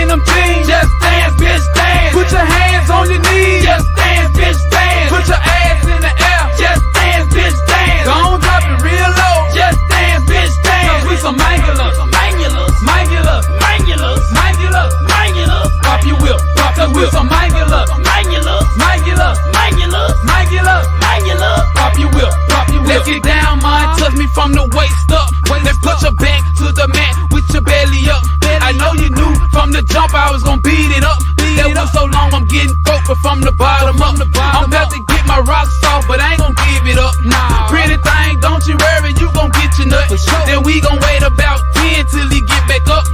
in them jeans. Just dance, bitch, dance. Put your hands on your knees. Just dance, bitch, dance. Put your ass in the air. Just dance, bitch, dance. Don't drop it real low. Just dance, bitch, dance. Cause we some mangulas, mangulas, mangulas, mangulas, mangulas, mangulas. Pop your whip, pop the whip. Some mangulas, mangulas, mangulas, mangulas, mangulas, mangulas. Pop your whip, pop your whip. Let's get down, man. Touch me from the waist up. Let's put your back to the mat with your belly up. I know you knew from the jump I was gonna beat it up. That was so long I'm getting broke, but from the bottom up. I'm about to get my rocks off, but I ain't gonna give it up. Nah. Pretty thing, don't you worry, you gon' get your nut. Sure. Then we gon' wait about 10 till he get back up.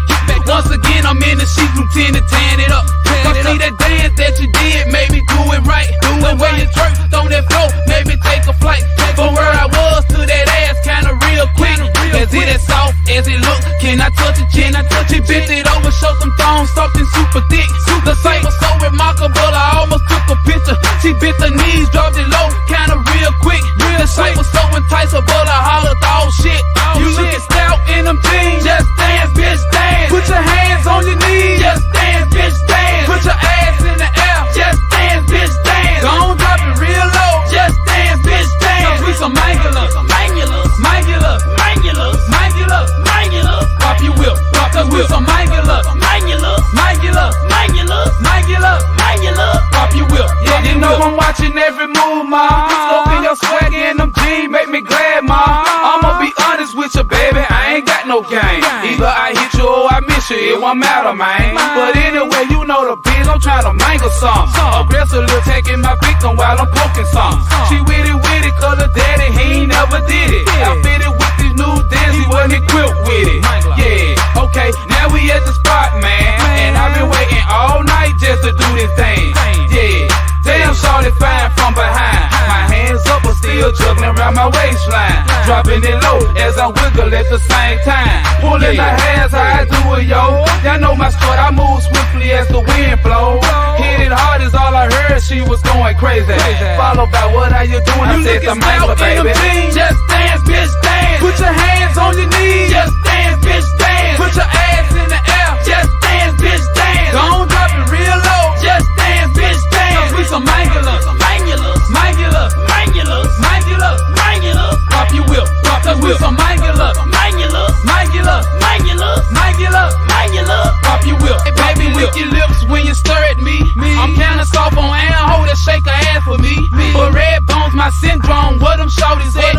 Once again, I'm in the sheets, Lieutenant, tan it up. Cause see that dance that you did made me do it right. The way you twerk on that floor made me take a flight. From where I was to that ass, kinda real quick. Is it as soft as it look? Can I touch it? Can I touch it? Bent it over, showed them thongs, something super thick. The sight was so remarkable, I almost took a picture. She bent her knees, dropped it low, kinda real quick. The sight was so enticable, I hollered, oh shit. You lookin' stout in them jeans. Just dance, bitch, dance. Put your hands on your knees. Just dance, bitch, dance. Put your ass in the air. Just dance, bitch, dance. Don't drop it real low. Just dance, bitch, dance. Cause we some mangulas, mangulas, mangulas, mangulas, mangulas, mangulas. Pop your whip, pop the whip. Some mangulas, mangulas, mangulas, mangulas, mangulas, mangulas. Pop your whip, yeah, you know I'm watching every move, ma. Up in your swag in them jeans, make me glad, ma. I'ma be honest with you, baby, I ain't got no game. Either I hit you or I miss you, it won't matter, man. But anyway, you know the biz, I'm trying to mangle some. Aggressively taking my victim while I'm poking some. She with it, cause her daddy, he ain't never did it. I fit it with these new dance, he wasn't equipped with it. Yeah, okay, now we at the spot, man. And I've been waiting all night just to do this thing. Yeah, damn shorty fine from behind. My hands up but still juggling around my waistline. Dropping it low as I wiggle at the same time. Pulling my hands how I do it, yo. Y'all know my sport, I move swiftly as the wind blows. Hit it hard is all I heard, she was going crazy. Followed by what are you doing? I said the mangler, baby. Just dance, bitch, dance. Put your hands on your knees. Just dance, bitch, dance. Put your ass in the air. Just dance, bitch, dance. Don't drop it real low. Just dance, bitch, dance. Cause we some mangulas, mangulas, mangulas, mangulas, mangulas, mangulas. Pop your whip, pop the whip. Some mangulas, mangulas, mangulas, mangulas, mangulas, mangulas. Pop your whip, hey, baby, lick your lips when you stir at me. I'm kinda soft on and hold that shake her ass for me. But red bones, my syndrome. What them shorties at?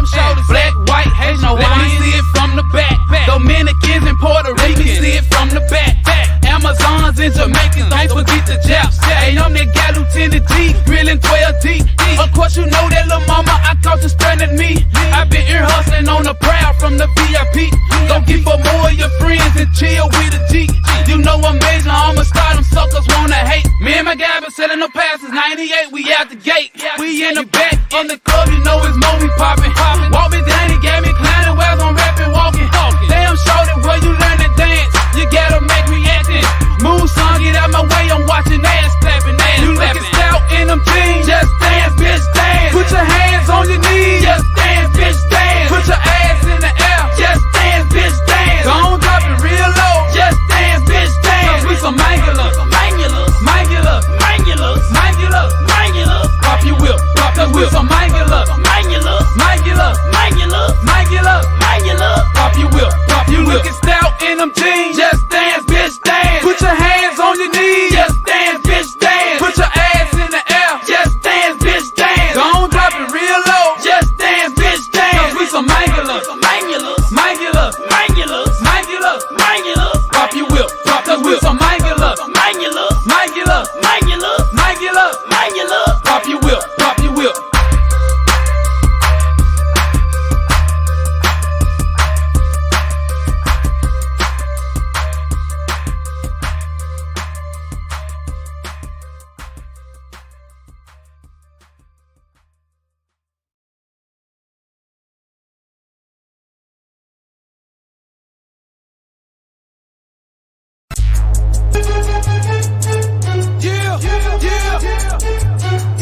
Black, white, Haitian, no, let me see it from the back. Dominicans and Puerto Ricans, see it from the back. Amazons and Jamaicans, don't forget the Japs. Hey, I'm that guy, Lieutenant G, grilling 12 deep. Of course, you know that little mama, I caught you staring at me. I been ear hustling on the prowl from the VIP. Don't give up more of your friends and chill with a G. You know I'm major, I'm a star, them suckers wanna hate. Me and my guy been selling no passes, 98, we out the gate. We in the back, in the club, you know it's Moby poppin'. Walk me down, he gave me climbing while I'm rapping, walking. Damn shorty, where you learn to dance? You gotta make me actin'. Move son, get out my way, I'm watching ass clapping, ass you clapping. You lookin' stout in them jeans. Just dance, bitch, dance. Put your hands on your knees. Just dance, bitch, dance. Put your ass in the air. Just dance, bitch, dance. Don't drop it real low. Just dance, bitch, dance. Cause we some mangulas, mangulas, mangulas, mangulas, mangulas, mangulas. Pop your whip, pop the whip. Some mangulas, mangulas, mangulas, mangulas, mangulas, mangulas. Pop your whip, pop your whip. You lookin' stout in them jeans. Just dance, bitch, dance. Put your hands on your knees. Just dance, bitch, dance. Put your ass in the air. Just dance, bitch, dance. Don't drop it real low. Just dance, bitch, dance. Cause we some mangulas, mangulas, mangulas, mangulas, mangulas, mangulas. Pop your whip, pop the whip. Some mangulas, mangulas, mangulas, mangulas, mangulas, mangulas. Pop your whip, pop your whip.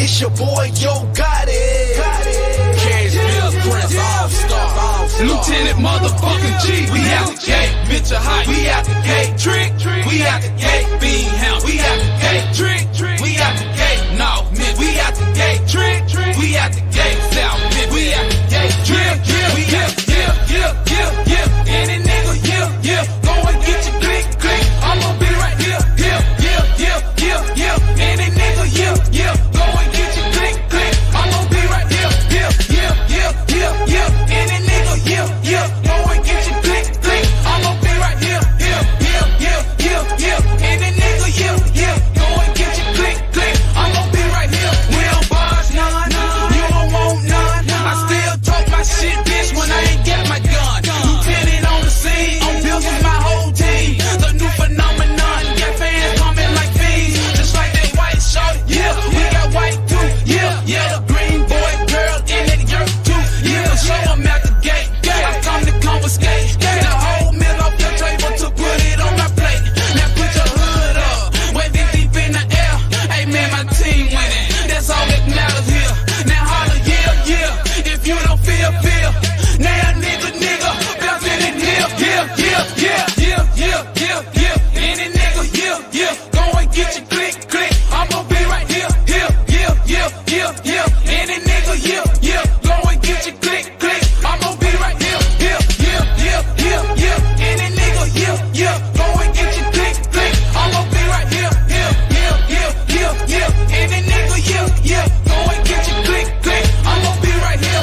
It's your boy, Yo Got It. Cash Bills, Prince, All Star. Lieutenant motherfucking G, we out the gate. Mitchell High, we out the gate. Trick, we out the gate. Bean House, we out the gate. Trick, we out the gate. North Mid, we out the gate. Trick, we out the gate. South Mid, we out the gate. Trick, we out the gate. Any nigga, go and get your click. I'm gon' be right here. Any nigga, go and get your click. I'm gon' be right here. Any nigga, go and get your click. I'm gon' be right here. Any nigga, go and get your click. I'm gon' be right here. We don't boss none, you don't want none. I still talk my shit, bitch, when I ain't got my gun. Lieutenant on the scene, on bills with my whole team. The new phenomenon, got fans coming like fiends. Just like that white shorty, we got white too. The green boy girl in that yurt too. So I'm out the gate. I come to confiscate the whole meal off your table to put it on my plate. Now put your hood up, wave it deep in the air. Hey man, my team winning, that's all that matters here. Now holler, if you don't feel. Now nigga, bounce it in here. Any nigga, go and get your click. I'm gon' be right here. Any nigga, go and get your click. I'm gon' be right here. Any nigga, go and get your click. I'm gon' be right here. Any nigga, go and get your click. I'm gon' be right here.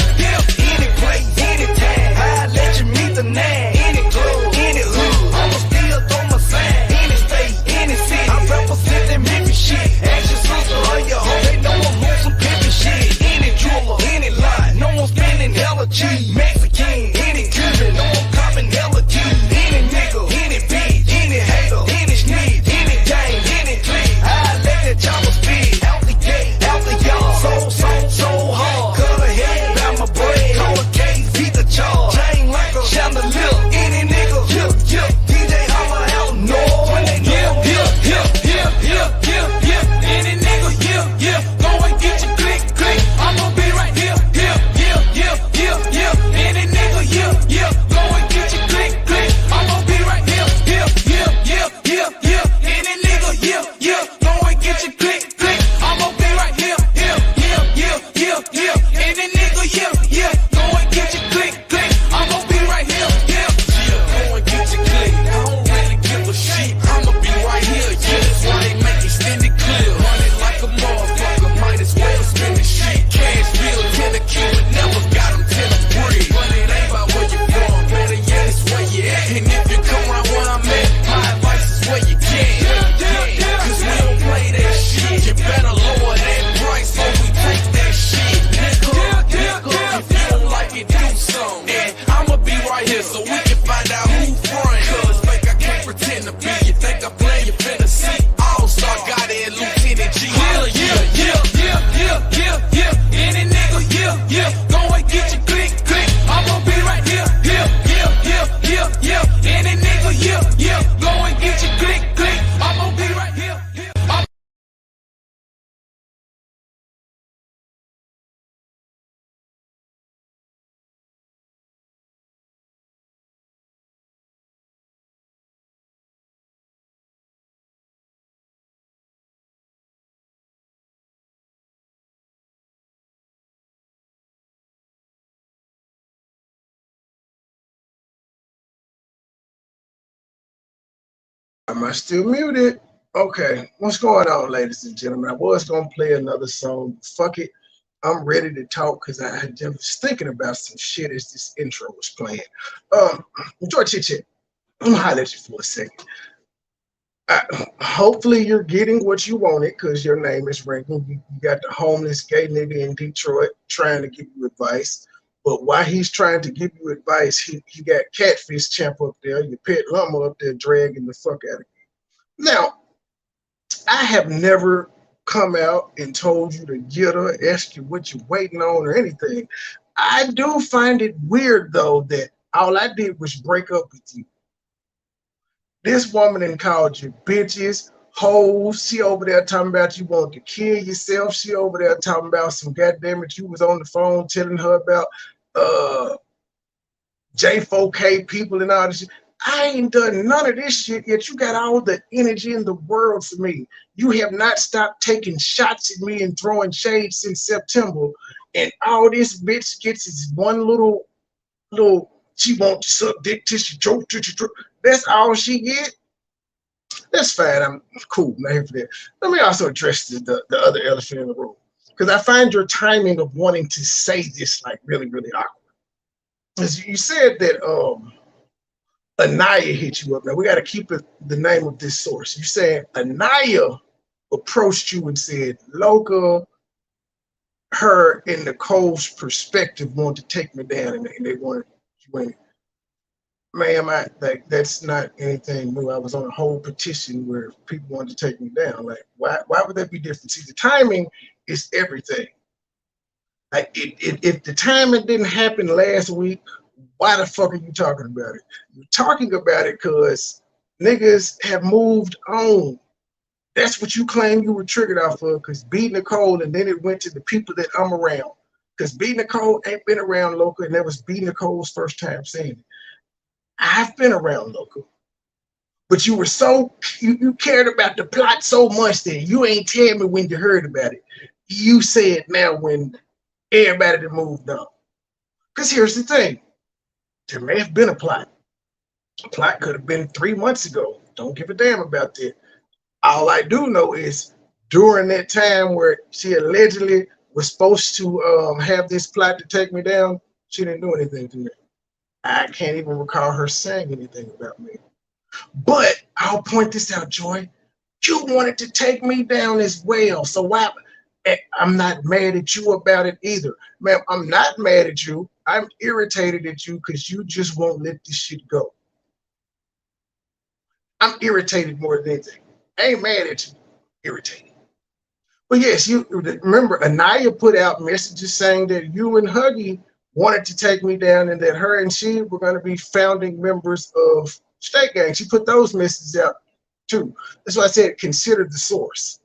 Any place, anytime, I'll let you meet the name. Any club, any hood, I'ma still throw my sign. Any state, any city, I represent them hippie shit. Ask your sister or your hoe, they know I'm on some pimpin' shit. Any jeweler, any lot, no one spending hella cheese. Mexican, any Cuban, no one popping hella cheese. Any nigga, any bitch, any hater, any snitch, any gang, any clique, I'll let that chopper speed. Out the gate, out the yard, so hard. Cut her head, bout my bread, call a case, beat the charge. Chain like a chandelier, any nigga, DJ holler out north when they know. Any nigga, go and get your click. I'm gon' be right here. Any nigga, go and get your click. I'm gon' be right here. Any nigga, go and get your click. I'm gon' be right here. Any nigga, go and get your click. I'm gon' be right here. Go and get your click. I don't really give a shit. I'ma be right here. That's why they make extended clip. Run it like a motherfucker. Might as well spend the shit. Cash bill, 10 a kilo. Never got them 10 a brick. But it ain't about where you from. Better yet, it's where you at. And if you come around where I'm at, my advice is where you can. Cause we don't play that shit. You better lower that price so we take that shit. Nigga, if you don't like it, do something. And I'ma be right here so we can find out who front. Cause fake, I can't pretend to be. You think I play, you finna see. All-star got it, Lieutenant G. Holla, Any nigga, go and get your click. I'm gon' be right here. Any nigga, go and get your click. I'm gon' be right here. Am I still muted? Okay, what's going on, ladies and gentlemen? I was gonna play another song. Fuck it, I'm ready to talk because I was thinking about some shit as this intro was playing. Enjoy chit chat. I'm gonna holler at you for a second. Hopefully you're getting what you wanted because your name is ringing. You got the homeless gay nigga in Detroit trying to give you advice. But while he's trying to give you advice, he got Catfish Champ up there, your pet llama up there dragging the fuck out of you. Now, I have never come out and told you to get her, ask you what you're waiting on or anything. I do find it weird, though, that all I did was break up with you. This woman then called you bitches, hoes. She over there talking about you want to kill yourself. She over there talking about some goddamn it. You was on the phone telling her about J4K people and all this shit. I ain't done none of this shit yet. You got all the energy in the world for me. You have not stopped taking shots at me and throwing shade since September. And all this bitch gets is one little, she wants to suck dick till she choke. That's all she get. That's fine. I'm cool. Not here for that. Let me also address the other elephant in the room. Because I find your timing of wanting to say this like really, really awkward. As you said that Anaya hit you up. Now we got to keep it the name of this source. You said Anaya approached you and said, Loca, her and Nicole's perspective wanted to take me down and they wanted you in it. Ma'am, that's not anything new. I was on a whole petition where people wanted to take me down. Like, why would that be different? See, the timing is everything. Like, if the timing didn't happen last week, why the fuck are you talking about it? You're talking about it because niggas have moved on. That's what you claim you were triggered off of, because B Nicole, and then it went to the people that I'm around. Because B Nicole ain't been around Loca, and that was B Nicole's first time saying it. I've been around Loca, but you were you cared about the plot so much that you ain't tell me when you heard about it. You said now when everybody that moved on. Because here's the thing. There may have been a plot. A plot could have been 3 months ago. Don't give a damn about that. All I do know is during that time where she allegedly was supposed to have this plot to take me down, she didn't do anything to me. I can't even recall her saying anything about me. But I'll point this out, Joy. You wanted to take me down as well. So why? I'm not mad at you about it either. Ma'am, I'm not mad at you. I'm irritated at you because you just won't let this shit go. I'm irritated more than anything. I ain't mad at you. Irritated. But yes, you remember Anaya put out messages saying that you and Huggy wanted to take me down and that her and she were going to be founding members of State Gang. She put those messages out too. That's why I said consider the source.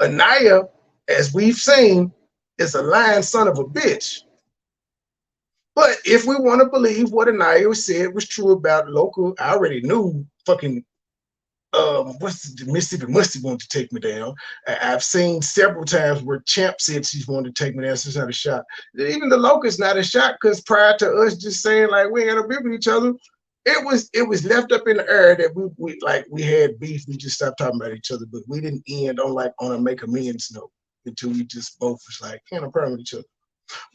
Anaya, as we've seen, is a lying son of a bitch. But if we want to believe what Anaya said was true about Local, I already knew fucking what's the Mississippi Musty wanted to take me down. I've seen several times where Champ said she's wanted to take me down, so it's not a shot. Even the Locust not a shot, because prior to us just saying like we ain't gonna be with each other, it was left up in the air that we had beef. We just stopped talking about each other, but we didn't end on a make amends note until we just both was like, can't problem with each other.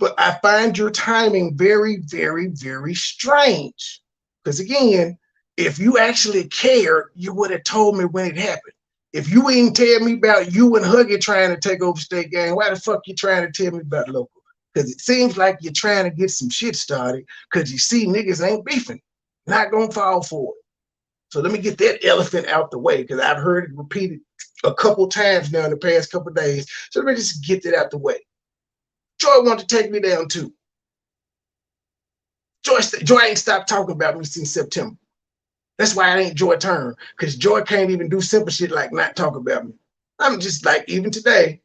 But I find your timing very, very, very strange. Because again, if you actually cared, you would have told me when it happened. If you ain't tell me about you and Huggy trying to take over State Gang, why the fuck you trying to tell me about Local? Because it seems like you're trying to get some shit started because you see niggas ain't beefing. Not gonna fall for it. So let me get that elephant out the way because I've heard it repeated a couple times now in the past couple days. So let me just get that out the way. Joy wanted to take me down too. Joy ain't stopped talking about me since September. That's why it ain't Joy turn, because Joy can't even do simple shit like not talk about me. I'm just like, even today,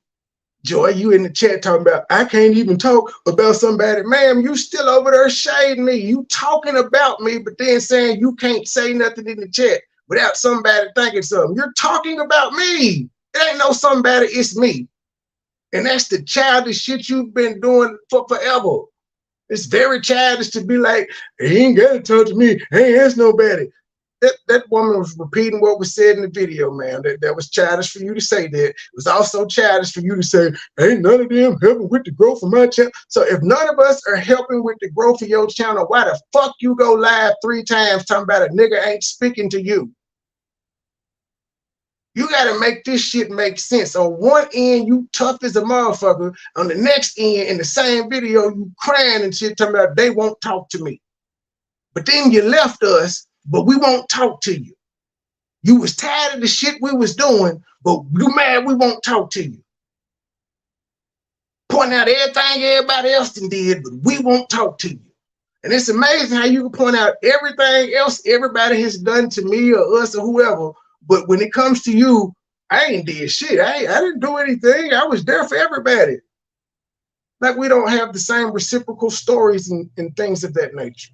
Joy, you in the chat talking about, I can't even talk about somebody. Ma'am, you still over there shading me. You talking about me, but then saying you can't say nothing in the chat without somebody thinking something. You're talking about me. It ain't no somebody, it's me. And that's the childish shit you've been doing for forever. It's very childish to be like, he ain't got to talk to me. Hey, there's nobody. That woman was repeating what was said in the video, man. That was childish for you to say that. It was also childish for you to say, ain't none of them helping with the growth of my channel. So if none of us are helping with the growth of your channel, why the fuck you go live 3 times talking about a nigga ain't speaking to you? You got to make this shit make sense. On one end, you tough as a motherfucker. On the next end, in the same video, you crying and shit talking about they won't talk to me. But then you left us, but we won't talk to you. You was tired of the shit we was doing, but you mad we won't talk to you. Pointing out everything everybody else did, but we won't talk to you. And it's amazing how you can point out everything else everybody has done to me or us or whoever, but when it comes to you, I ain't did shit. I didn't do anything. I was there for everybody. Like we don't have the same reciprocal stories and things of that nature.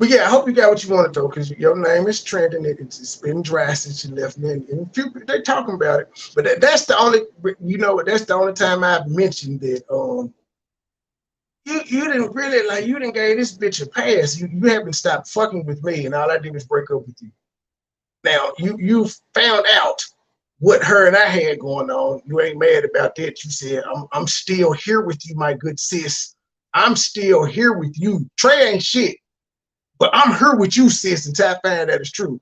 But yeah, I hope you got what you wanted though, because your name is trending. It's been dry since you left me, and few they talking about it. But that's the only, that's the only time I've mentioned that. You didn't really like you didn't gave this bitch a pass. You haven't stopped fucking with me, and all I did was break up with you. Now you found out what her and I had going on. You ain't mad about that. You said I'm still here with you, my good sis. I'm still here with you. Trey ain't shit. But I'm here with you, sis, until I find that it's true.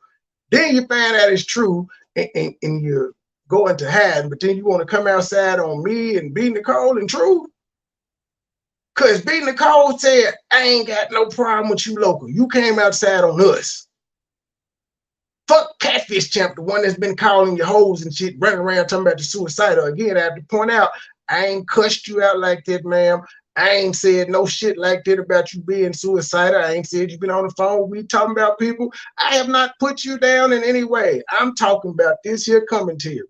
Then you find out it's true, and you go into hiding, but then you want to come outside on me and B Nicole and True? Because B Nicole said, I ain't got no problem with you local. You came outside on us. Fuck Catfish Champ, the one that's been calling your hoes and shit, running around talking about the suicidal. Again, I have to point out, I ain't cussed you out like that, ma'am. I ain't said no shit like that about you being suicidal. I ain't said you've been on the phone with me talking about people. I have not put you down in any way. I'm talking about this here commentary.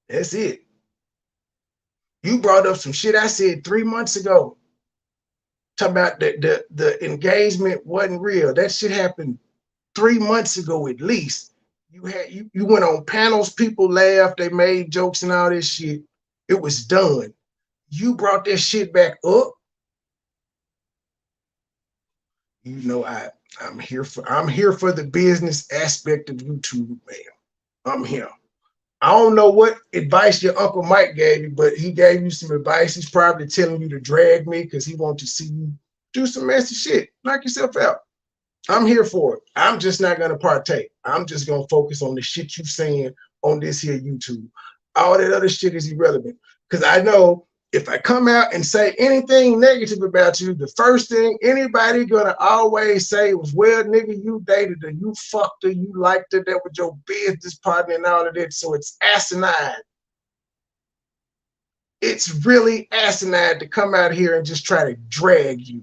That's it. You brought up some shit I said 3 months ago. Talking about the engagement wasn't real. That shit happened 3 months ago at least. You went on panels, people laughed, they made jokes and all this shit. It was done. You brought that shit back up. You know I'm here for the business aspect of YouTube, man. I'm here. I don't know what advice your Uncle Mike gave you, but he gave you some advice. He's probably telling you to drag me because he wants to see you do some messy shit. Knock yourself out. I'm here for it. I'm just not going to partake. I'm just going to focus on the shit you saying on this here YouTube. All that other shit is irrelevant. Because I know if I come out and say anything negative about you, the first thing anybody going to always say was, well, nigga, you dated her, you fucked her, you liked her, that was your business partner and all of that. So it's asinine. It's really asinine to come out here and just try to drag you.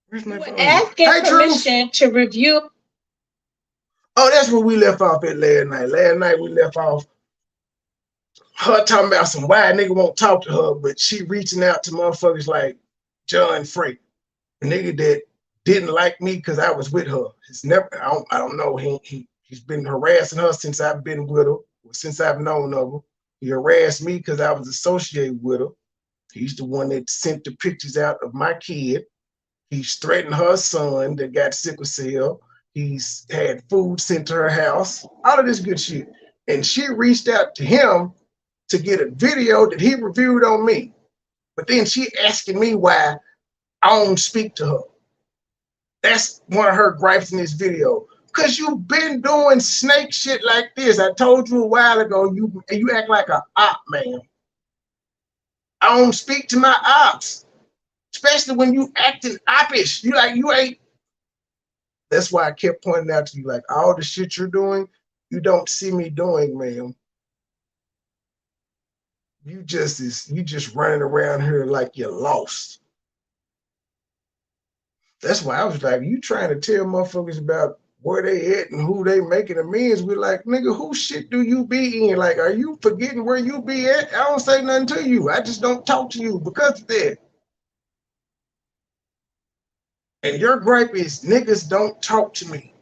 Where's my phone? Asking permission to review. Oh, that's where we left off at last night. Last night we left off her talking about some why nigga won't talk to her, but she reaching out to motherfuckers like John Frank, a nigga that didn't like me because I was with her. It's never. I don't know. He's been harassing her since I've been with her, since I've known of her. He harassed me because I was associated with her. He's the one that sent the pictures out of my kid. He's threatened her son that got sickle cell. He's had food sent to her house. All of this good shit. And she reached out to him to get a video that he reviewed on me. But then she asking me why I don't speak to her. That's one of her gripes in this video. Because you've been doing snake shit like this. I told you a while ago, you act like an op, man. I don't speak to my ops. Especially when you acting oppish. You ain't. That's why I kept pointing out to you, like, all the shit you're doing, you don't see me doing, man. You just running around here like you're lost. That's why I was like, you trying to tell motherfuckers about where they at and who they making amends with. Like, nigga, who shit do you be in? Like, are you forgetting where you be at? I don't say nothing to you. I just don't talk to you because of that. And your gripe is niggas don't talk to me.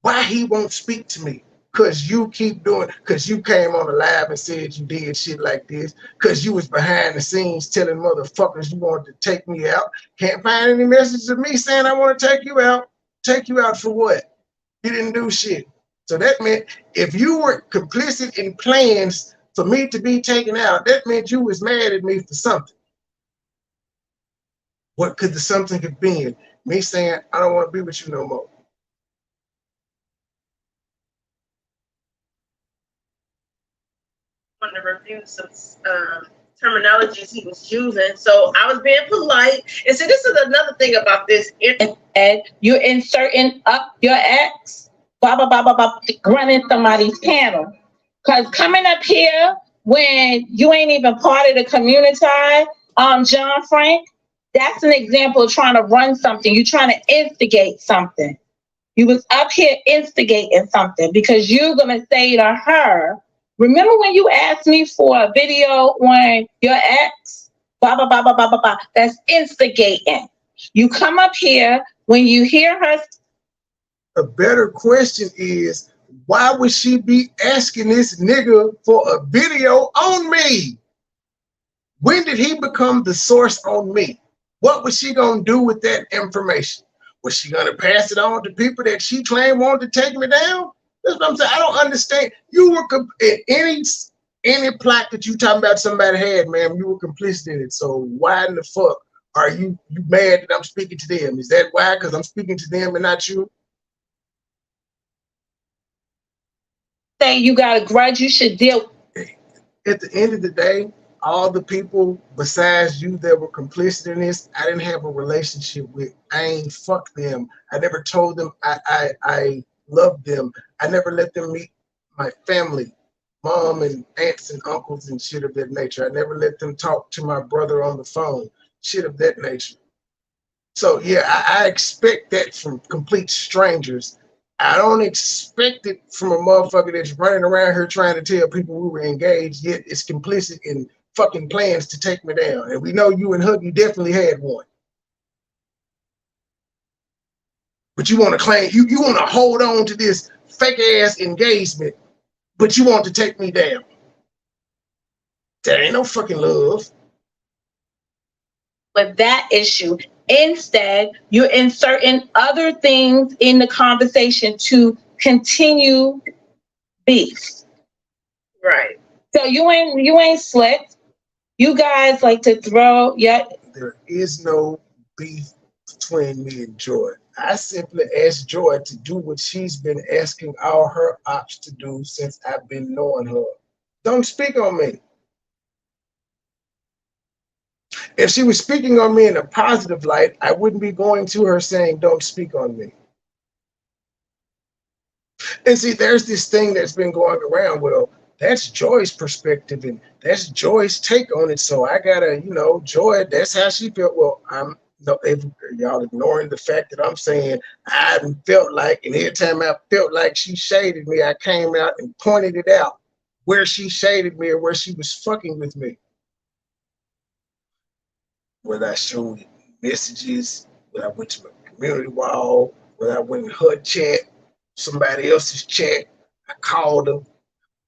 Why he won't speak to me? Because you keep doing, because you came on the live and said you did shit like this, because you was behind the scenes telling motherfuckers you wanted to take me out. Can't find any messages of me saying I want to take you out. Take you out for what? You didn't do shit. So that meant if you were complicit in plans for me to be taken out, that meant you was mad at me for something. What could the something have been? Me saying, I don't want to be with you no more. On the review some terminologies he was using. So I was being polite. And so this is another thing about this. And you're inserting up your ex, blah, blah, blah, blah, blah, running somebody's panel. Because coming up here when you ain't even part of the community, John Frank, that's an example of trying to run something. You're trying to instigate something. You was up here instigating something because you're going to say to her, Remember when you asked me for a video on your ex? Blah, blah, blah, blah, blah, blah, blah. That's instigating. You come up here when you hear her. A better question is, why would she be asking this nigga for a video on me? When did he become the source on me? What was she gonna do with that information? Was she gonna pass it on to people that she claimed wanted to take me down? That's what I'm saying. I don't understand. You were in any plot that you talking about somebody had, man, you were complicit in it. So why in the fuck are you mad that I'm speaking to them? Is that why? Because I'm speaking to them and not you? Say you got a grudge, you should deal. At the end of the day, all the people besides you that were complicit in this, I didn't have a relationship with. I ain't fuck them. I never told them I loved them. I never let them meet my family, mom and aunts and uncles and shit of that nature. I never let them talk to my brother on the phone, shit of that nature. So yeah, I expect that from complete strangers. I don't expect it from a motherfucker that's running around here trying to tell people we were engaged, yet it's complicit in fucking plans to take me down. And we know you and Huggy definitely had one. But you want to claim, you want to hold on to this fake ass engagement, but you want to take me down. That ain't no fucking love. With that issue, instead, you're inserting other things in the conversation to continue beef. Right. So you ain't slick. You guys like to throw. Yeah. There is no beef between me and Joy. I simply asked Joy to do what she's been asking all her ops to do since I've been knowing her. Don't speak on me. If she was speaking on me in a positive light, I wouldn't be going to her saying, don't speak on me. And see, there's this thing that's been going around. Well, that's Joy's perspective and that's Joy's take on it. So I gotta, Joy, that's how she felt. Well, y'all ignoring the fact that I'm saying I haven't felt like, and every time I felt like she shaded me, I came out and pointed it out where she shaded me or where she was fucking with me. Whether I showed messages, whether I went to my community wall, whether I went in her chat, somebody else's chat, I called her,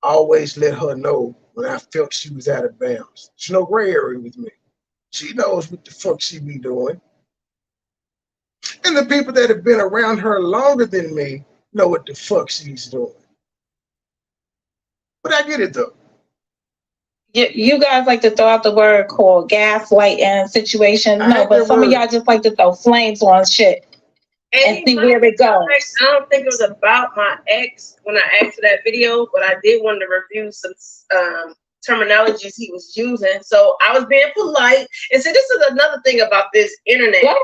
always let her know when I felt she was out of bounds. There's no gray area with me. She knows what the fuck she be doing. And the people that have been around her longer than me know what the fuck she's doing. But I get it though. You guys like to throw out the word called gaslighting situations. No, but some of y'all just like to throw flames on shit and see where it goes. I don't think it was about my ex when I asked for that video, but I did want to review some terminologies he was using. So I was being polite. And so this is another thing about this internet. What?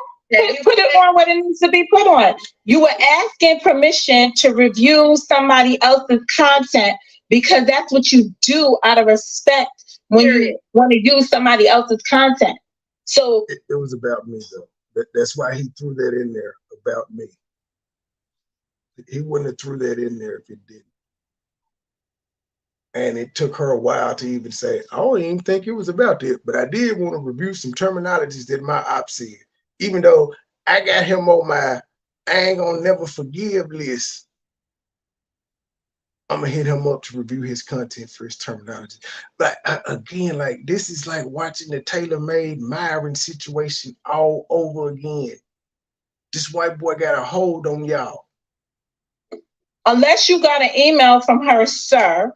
Put it on what it needs to be put on. You were asking permission to review somebody else's content because that's what you do out of respect when you want to use somebody else's content. So it was about me though. That's why he threw that in there, about me. He wouldn't have threw that in there if it didn't. And it took her a while to even say, I don't even think it was about that. But I did want to review some terminologies that my op said. Even though I got him on my I ain't gonna never forgive list, I'm gonna hit him up to review his content for his terminology. But again, like this is like watching the tailor-made Myron situation all over again. This white boy got a hold on y'all. Unless you got an email from her, sir,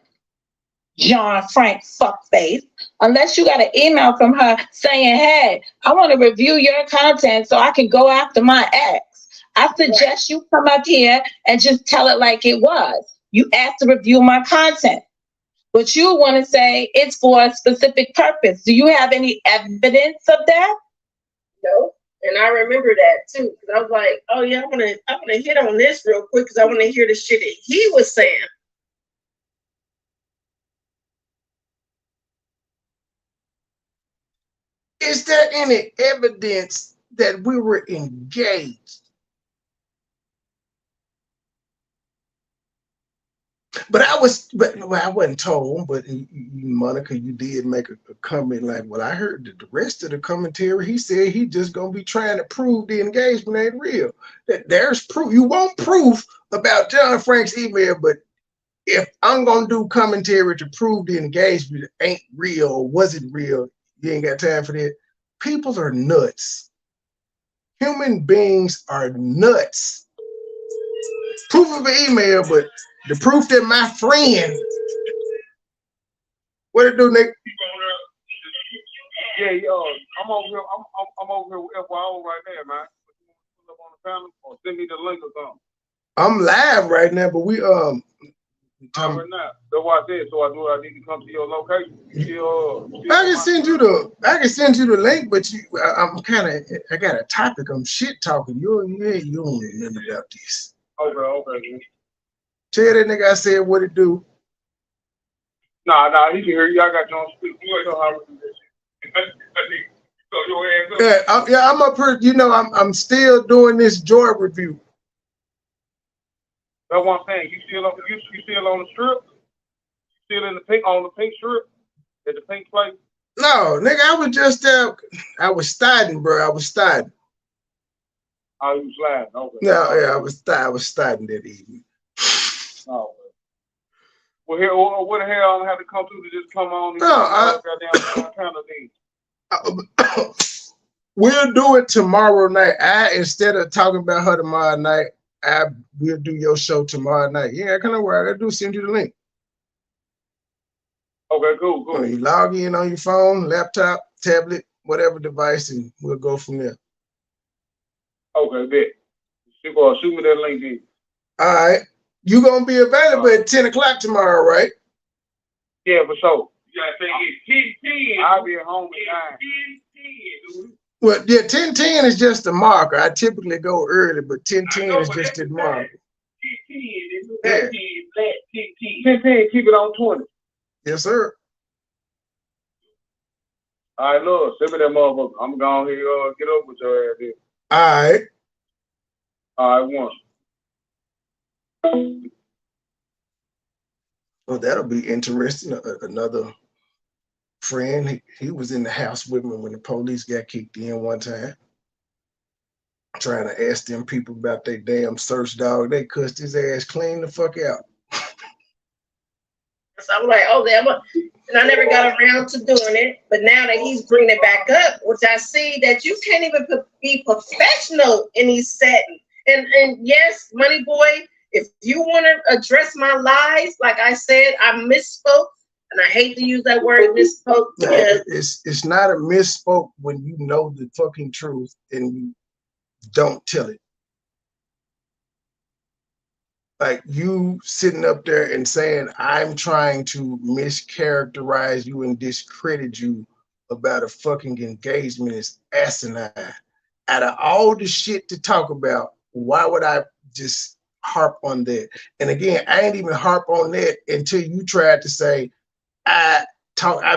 John Frank Fuckface, unless you got an email from her saying, hey, I want to review your content so I can go after my ex, I suggest you come up here and just tell it like it was. You asked to review my content, but you want to say it's for a specific purpose. Do you have any evidence of that? No. And I remember that too, because I was like, oh yeah, I'm gonna hit on this real quick because I want to hear the shit that he was saying. Is there any evidence that we were engaged? But I wasn't told. But Monica, you did make a comment like, well, I heard that the rest of the commentary, he said he just gonna be trying to prove the engagement ain't real. That there's proof. You want proof about John Frank's email, but if I'm gonna do commentary to prove the engagement ain't real or wasn't real, you ain't got time for that. People are nuts. Human beings are nuts. Proof of an email, but the proof that my friend, what it do, Nick? Yeah, yo, I'm over here. I'm over here with FYO right there, man. Pull up on the panel or send me the link or something. I'm live right now, but we right now. That's what I said. So I do. I need to come to your location. I can send you the link, but I got a topic. I'm shit talking. You don't know nothing about this. Okay. Man. Tell that nigga I said what it do. Nah, he can hear you. I got you on speak. You know how we do this shit. So your ass up. Yeah, I'm up here. You know, I'm still doing this joy review. That's what I'm saying. You still on the strip? You still in the pink strip? At the pink place? No, nigga, I was just I was starting, bro. I was starting. Oh, you sliding? Okay. No, yeah, I was starting that evening. Oh. Well, here, what the hell? I have to come through to just come on? We'll do it tomorrow night. Instead of talking about her tomorrow night, we'll do your show tomorrow night. Yeah, kind of where I do send you the link. Okay, cool. You log in on your phone, laptop, tablet, whatever device, and we'll go from there. Okay, bet. Shoot me that link in. All right. You gonna be available at 10 o'clock tomorrow, right? Yeah, for sure. You gotta say it's 10:10. I'll be at home at 9. 10:10. Well, yeah, 10:10 is just a marker. I typically go early, but 10:10 is just a marker. 10:10. 10:10. Keep it on 20. Yes, sir. All right, look, send me that motherfucker. I'm going here, get up with your ass here. All right. All right, one. Well, that'll be interesting. Another friend, he was in the house with me when the police got kicked in one time, trying to ask them people about their damn search dog. They cussed his ass clean the fuck out. So I'm like, oh, and I never got around to doing it. But now that he's bringing it back up, which I see that you can't even be professional in these settings. And yes, MoneyBoy, if you want to address my lies, like I said, I misspoke, and I hate to use that word misspoke because it's not a misspoke when you know the fucking truth and you don't tell it. Like you sitting up there and saying, I'm trying to mischaracterize you and discredit you about a fucking engagement is asinine. Out of all the shit to talk about, why would I just harp on that? And again, I ain't even harp on that until you tried to say, I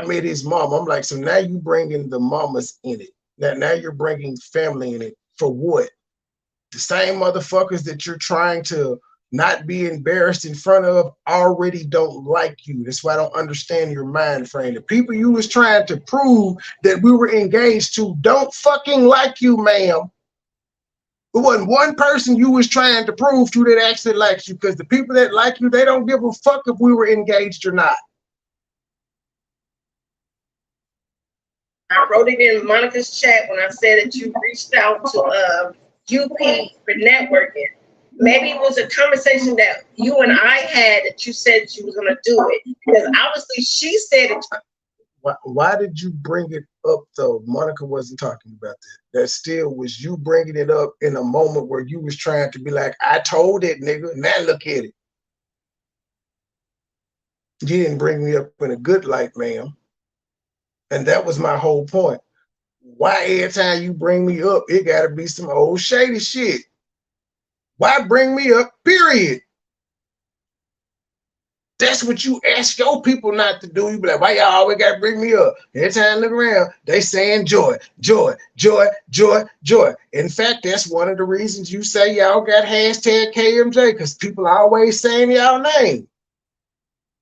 met his mom. I'm like, so now you bringing the mamas in it. Now you're bringing family in it. For what? The same motherfuckers that you're trying to not be embarrassed in front of already don't like you. That's why I don't understand your mind frame. The people you was trying to prove that we were engaged to don't fucking like you, ma'am. It wasn't one person you was trying to prove to that actually likes you, because the people that like you, they don't give a fuck if we were engaged or not. I wrote it in Monica's chat when I said that you reached out to UP for networking. Maybe it was a conversation that you and I had that you said you was gonna do it, because obviously she said it. Why did you bring it up though? Monica wasn't talking about that. That still was you bringing it up in a moment where you was trying to be like, I told it, nigga. Now look at it. You didn't bring me up in a good light, ma'am. And that was my whole point. Why every time you bring me up, it gotta be some old shady shit? Why bring me up, period? That's what you ask your people not to do. You be like, why y'all always gotta bring me up? Every time I look around, they saying joy, joy, joy, joy, joy. In fact, that's one of the reasons you say y'all got hashtag KMJ, because people always saying y'all name.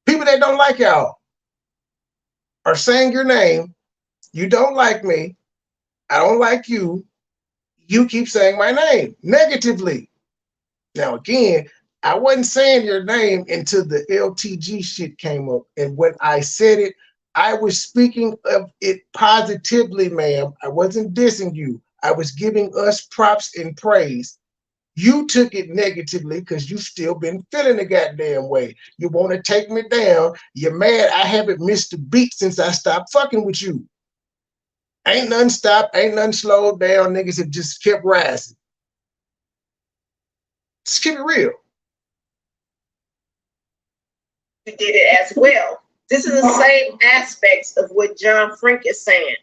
People that don't like y'all are saying your name. You don't like me. I don't like you. You keep saying my name negatively. Now, again, I wasn't saying your name until the LTG shit came up. And when I said it, I was speaking of it positively, ma'am. I wasn't dissing you. I was giving us props and praise. You took it negatively because you still been feeling the goddamn way. You want to take me down. You're mad I haven't missed a beat since I stopped fucking with you. Ain't nothing stopped, ain't nothing slowed down. Niggas have just kept rising. Just keep it real. You did it as well. This is the same aspects of what John Frank is saying.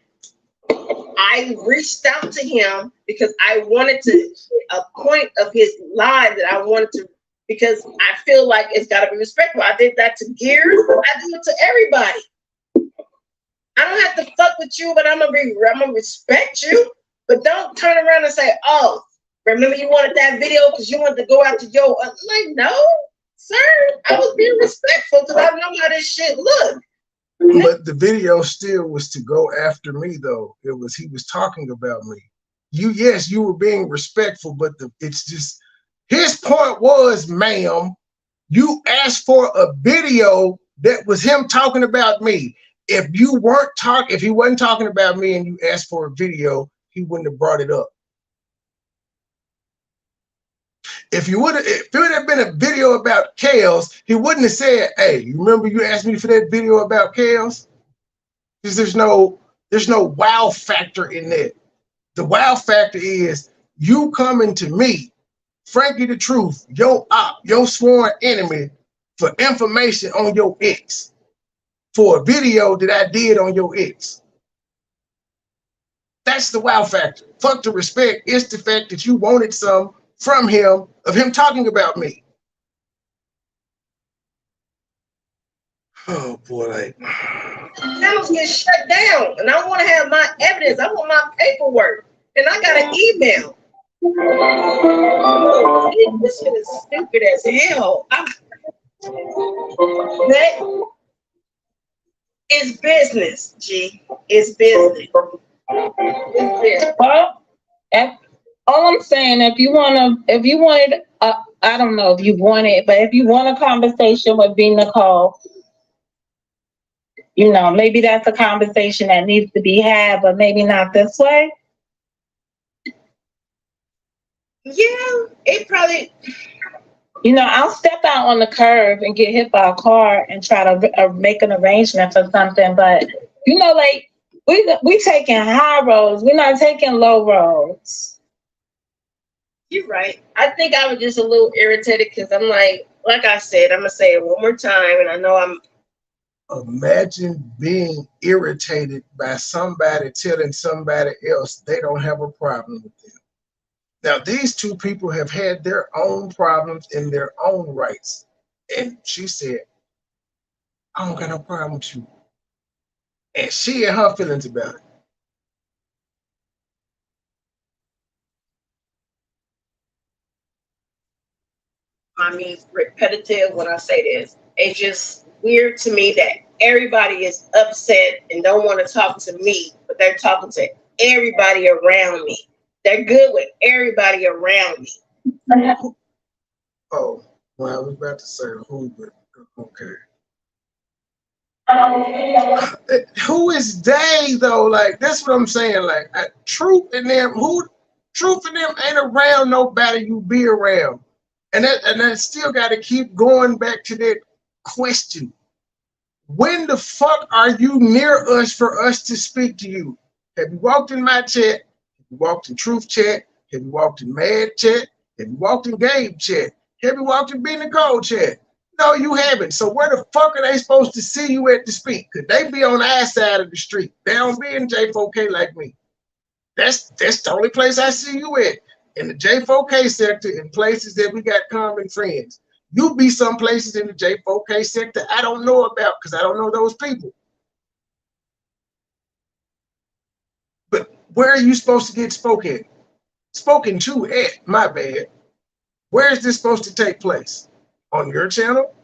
I reached out to him because I wanted to hit a point of his live that I wanted to, because I feel like it's got to be respectful. I did that to Gears. I do it to everybody. I don't have to fuck with you, but I'm gonna respect you. But don't turn around and say, "Oh, remember you wanted that video because you wanted to go out to your." Like, no, sir. I was being respectful because I know how this shit look. But the video still was to go after me, though. He was talking about me. Yes, you were being respectful, but it's just his point was, ma'am, you asked for a video that was him talking about me. If he wasn't talking about me and you asked for a video, he wouldn't have brought it up. If it would have been a video about Chaos, he wouldn't have said, "Hey, you remember you asked me for that video about Chaos?" Because there's no wow factor in that. The wow factor is you coming to me, Frankie the Truth, your sworn enemy, for information on your ex, for a video that I did on your ex. That's the wow factor. Fuck the respect. It's the fact that you wanted some from him, of him talking about me. Oh boy, like Channels get shut down, and I want to have my evidence. I want my paperwork, and I got an email. This shit is stupid as hell. That is business, G. It's business. It's business. Well, all I'm saying, if you wanted, I don't know if you want it, but if you want a conversation with B. Nicole, maybe that's a conversation that needs to be had, but maybe not this way. Yeah, it probably. I'll step out on the curb and get hit by a car and try to make an arrangement for something, but like we taking high roads, we're not taking low roads. You're right. I think I was just a little irritated because I'm like I said, I'm gonna say it one more time, and I know I'm. Imagine being irritated by somebody telling somebody else they don't have a problem with them. Now, these two people have had their own problems in their own rights. And she said, "I don't got no problem with you." And she and her feelings about it. I mean, repetitive when I say this. It's just weird to me that everybody is upset and don't want to talk to me, but they're talking to everybody around me. They're good with everybody around me. Oh, well, I was about to say who, but okay. Who is they though? Like, that's what I'm saying. Like, Truth and them ain't around nobody you be around. And I still got to keep going back to that question. When the fuck are you near us for us to speak to you? Have you walked in my chat? Have you walked in Truth chat? Have you walked in Mad chat? Have you walked in Gabe chat? Have you walked in B. Nicole chat? No, you haven't. So where the fuck are they supposed to see you at to speak? Could they be on our side of the street? They don't be in J4K like me. That's the only place I see you at. In the J4K sector, in places that we got common friends. You be some places in the J4K sector I don't know about because I don't know those people. But where are you supposed to get spoken to at? My bad. Where is this supposed to take place? On your channel?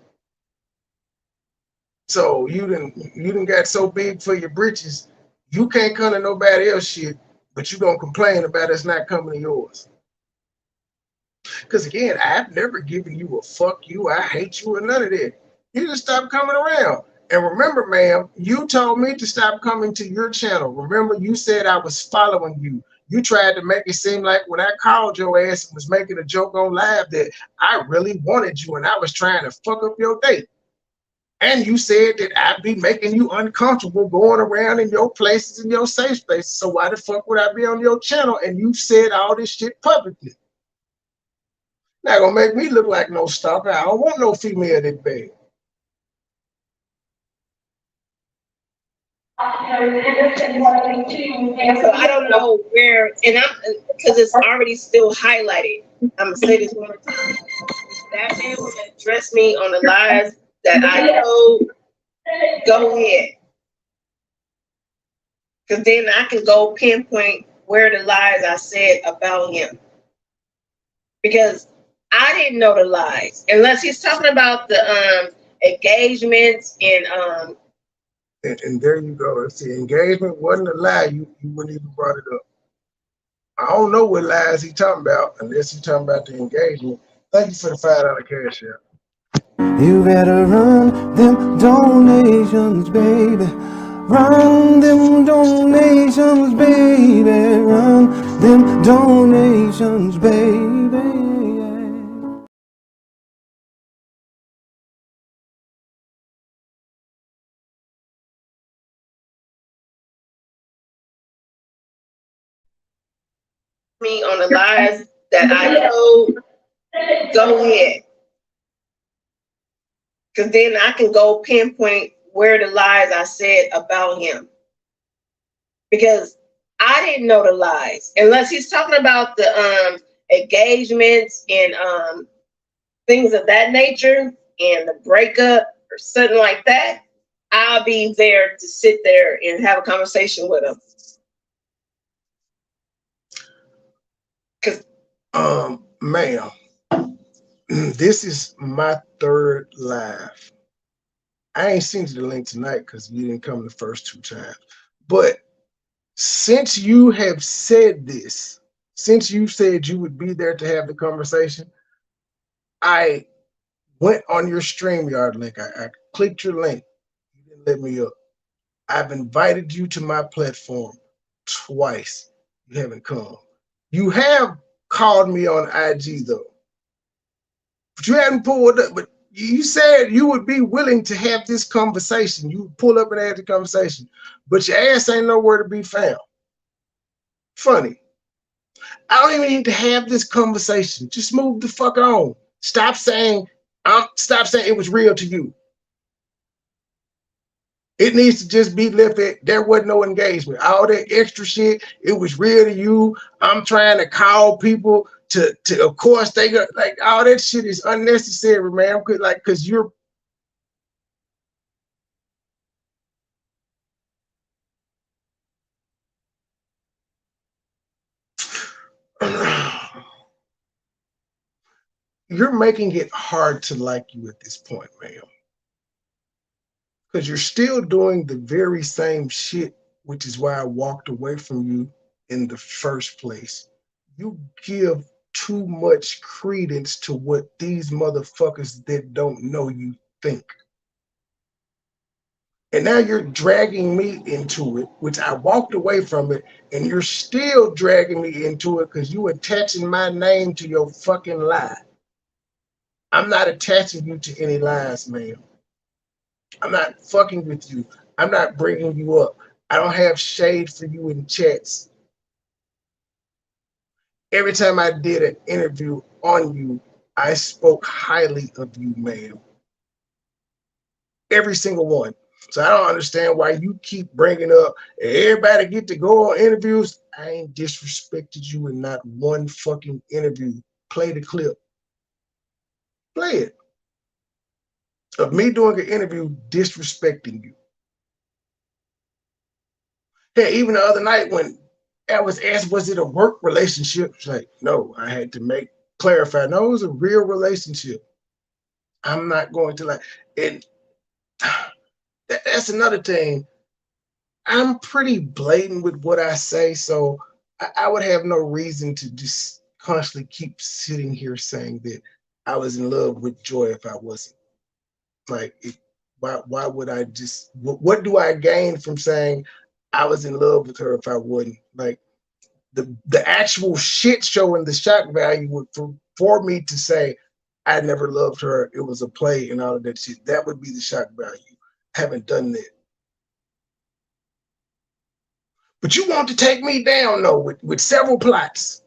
So you didn't got so big for your britches, you can't come to nobody else shit, but you gonna complain about us not coming to yours. Because again, I've never given you a fuck you, I hate you, or none of that. You just stop coming around. And remember, ma'am, you told me to stop coming to your channel. Remember, you said I was following you. You tried to make it seem like when I called your ass and was making a joke on live that I really wanted you and I was trying to fuck up your day. And you said that I'd be making you uncomfortable going around in your places, in your safe spaces. So why the fuck would I be on your channel? And you said all this shit publicly. Not gonna make me look like no stalker. I don't want no female that bad. And so I don't know where, and I'm because it's already still highlighted. I'm gonna say this one more time. That man will address me on the lies that I told. Go ahead, because then I can go pinpoint where the lies I said about him. Because I didn't know the lies unless he's talking about the engagements and And there you go. If the engagement wasn't a lie, you wouldn't even brought it up. I don't know what lies he talking about unless he's talking about the engagement. Thank you for the $5 cash out. You better run them donations, baby. Run them donations, baby. Run them donations, baby. me on the lies that I told. Go ahead, because then I can go pinpoint where the lies I said about him. Because I didn't know the lies unless he's talking about the engagements and things of that nature and the breakup or something like that. I'll be there to sit there and have a conversation with him. Ma'am, this is my third live. I ain't seen the link tonight because you didn't come the first 2 times. But since you have said this, since you said you would be there to have the conversation, I went on your StreamYard link. I clicked your link. You didn't let me up. I've invited you to my platform twice. You haven't come. You have called me on IG though, but you haven't pulled up. But you said you would be willing to have this conversation. You would pull up and have the conversation, but your ass ain't nowhere to be found. Funny. I don't even need to have this conversation. Just move the fuck on. Stop saying it was real to you. It needs to just be left at there wasn't no engagement. All that extra shit, it was real to you. I'm trying to call people to of course they got like all that shit is unnecessary, man. Cause you're you're making it hard to like you at this point, ma'am. Because you're still doing the very same shit, which is why I walked away from you in the first place. You give too much credence to what these motherfuckers that don't know you think. And now you're dragging me into it, which I walked away from it, and you're still dragging me into it because you attaching my name to your fucking lie. I'm not attaching you to any lies, ma'am. I'm not fucking with you. I'm not bringing you up. I don't have shade for you in chats. Every time I did an interview on you, I spoke highly of you, ma'am. Every single one. So I don't understand why you keep bringing up everybody get to go on interviews. I ain't disrespected you in not one fucking interview. Play the clip. Play it. Of me doing an interview disrespecting you. Hey, even the other night when I was asked, was it a work relationship? It's like, no, I had to clarify. No, it was a real relationship. I'm not going to like it. That's another thing. I'm pretty blatant with what I say, so I would have no reason to just constantly keep sitting here saying that I was in love with Joy if I wasn't. Like, why would I just? What do I gain from saying I was in love with her if I wouldn't? Like, the actual shit show and the shock value would for me to say I never loved her. It was a play and all of that shit. That would be the shock value. I haven't done that. But you want to take me down though with several plots.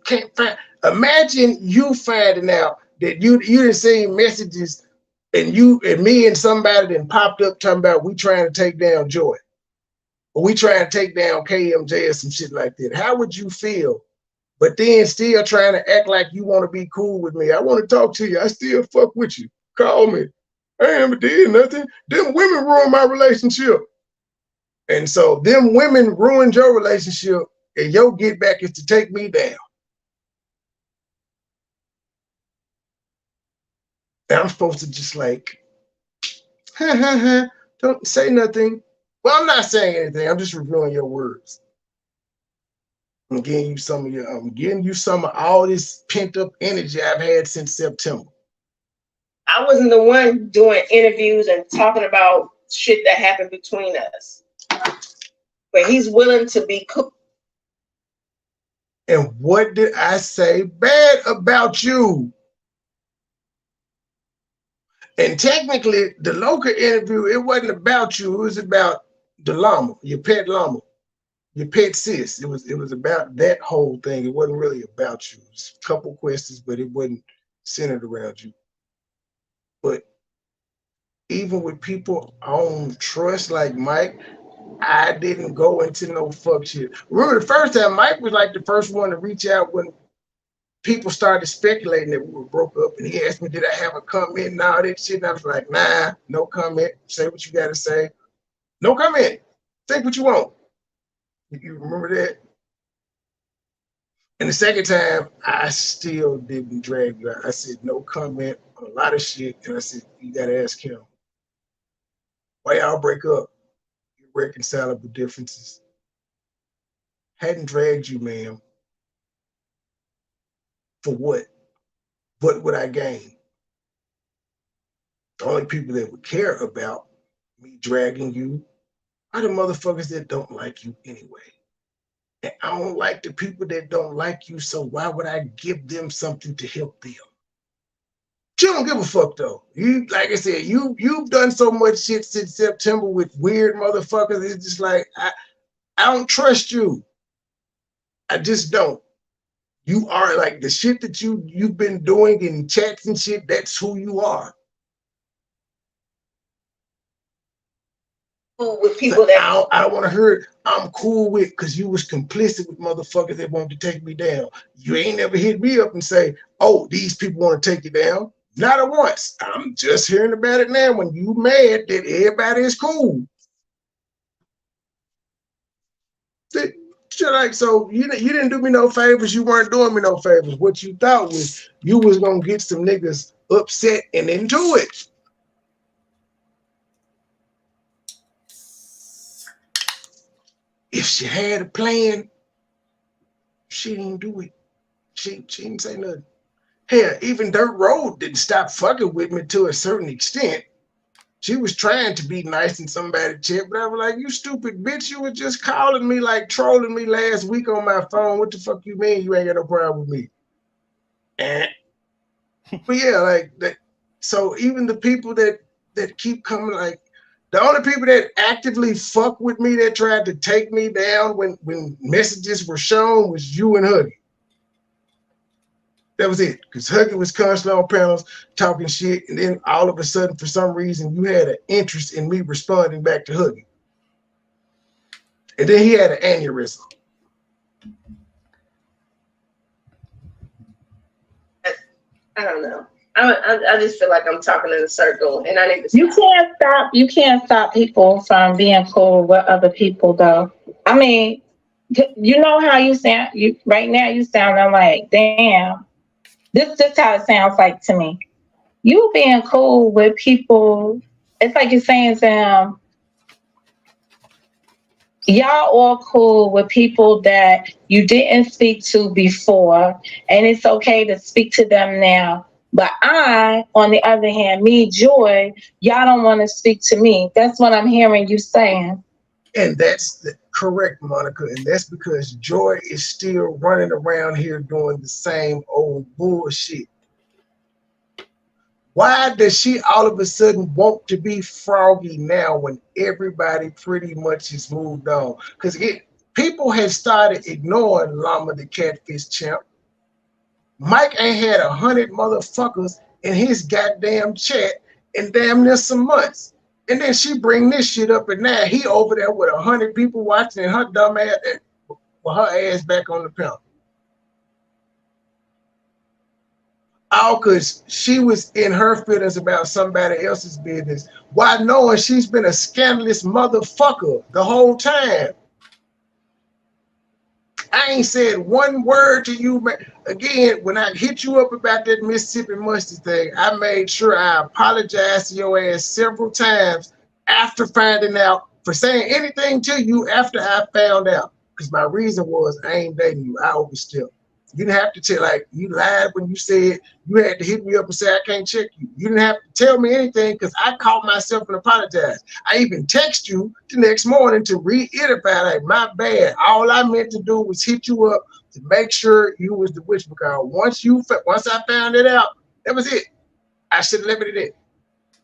Can't find. Imagine you finding out that you didn't see messages and you and me and somebody then popped up talking about we trying to take down Joy. Or we trying to take down KMJ or some shit like that. How would you feel? But then still trying to act like you want to be cool with me. I want to talk to you. I still fuck with you. Call me. I ain't never did nothing. Them women ruined my relationship. And so them women ruined your relationship, and your get back is to take me down. And I'm supposed to just like, don't say nothing. Well, I'm not saying anything. I'm just reviewing your words. I'm getting you some of all this pent up energy I've had since September. I wasn't the one doing interviews and talking about shit that happened between us. But he's willing to be cool. And what did I say bad about you? And technically, the local interview, it wasn't about you. It was about the llama, your pet llama, your pet sis. It was about that whole thing. It wasn't really about you. It was a couple questions, but it wasn't centered around you. But even with people on trust like Mike, I didn't go into no fuck shit. Remember the first time Mike was like the first one to reach out when people started speculating that we were broke up, and he asked me, did I have a comment and all that shit? And I was like, nah, no comment. Say what you gotta say. No comment. Think what you want. You remember that? And the second time, I still didn't drag you out. I said no comment on a lot of shit, and I said, you gotta ask him. Why y'all break up? Irreconcilable differences. Hadn't dragged you, ma'am. For what? What would I gain? The only people that would care about me dragging you are the motherfuckers that don't like you anyway. And I don't like the people that don't like you, so why would I give them something to help them? You don't give a fuck though. You, like I said, you've done so much shit since September with weird motherfuckers. It's just like I don't trust you. I just don't. You are like the shit that you've been doing in chats and shit. That's who you are. With people that I don't want to hear it. I'm cool with because you was complicit with motherfuckers that wanted to take me down. You ain't never hit me up and say, "Oh, these people want to take you down." Not at once. I'm just hearing about it now. When you mad that everybody is cool. So you didn't do me no favors. You weren't doing me no favors. What you thought was you was gonna get some niggas upset and into it. If she had a plan, she didn't do it. She didn't say nothing. Hell, even Dirt Road didn't stop fucking with me to a certain extent. She was trying to be nice in somebody's chat, but I was like, you stupid bitch, you were just calling me, like trolling me last week on my phone. What the fuck you mean you ain't got no problem with me? But yeah, like that. So even the people that keep coming, like the only people that actively fuck with me that tried to take me down when messages were shown was you and Huggy. That was it. Because Huggy was constantly on panels talking shit, and then all of a sudden, for some reason, you had an interest in me responding back to Huggy. And then he had an aneurysm. I don't know. I just feel like I'm talking in a circle, and I need to stop. You can't stop people from being cool with other people, though. I mean, you know how you sound. Right now, you sounding like, damn. This how it sounds like to me. You being cool with people it's like you're saying to him, y'all all cool with people that you didn't speak to before, and it's okay to speak to them now. But I, on the other hand, me, Joy, y'all don't want to speak to me. That's what I'm hearing you saying. And that's correct, Monica. And that's because Joy is still running around here doing the same old bullshit. Why does she all of a sudden want to be froggy now when everybody pretty much has moved on? Because people have started ignoring Llama the Catfish Champ. Mike ain't had 100 motherfuckers in his goddamn chat in damn near some months. And then she bring this shit up, and now he over there with 100 people watching, and her dumb ass with her ass back on the pimp. All because she was in her feelings about somebody else's business, while knowing she's been a scandalous motherfucker the whole time. I ain't said one word to you, man. Again, when I hit you up about that Mississippi Mustard thing, I made sure I apologized to your ass several times after finding out, for saying anything to you after I found out. Because my reason was I ain't dating you. I overstepped. You didn't have to tell, like, you lied when you said you had to hit me up and say I can't check you. You didn't have to tell me anything because I called myself and apologized. I even text you the next morning to reiterate, like, my bad. All I meant to do was hit you up to make sure you was the witch, because once I found it out, that was it. I should have left it at it.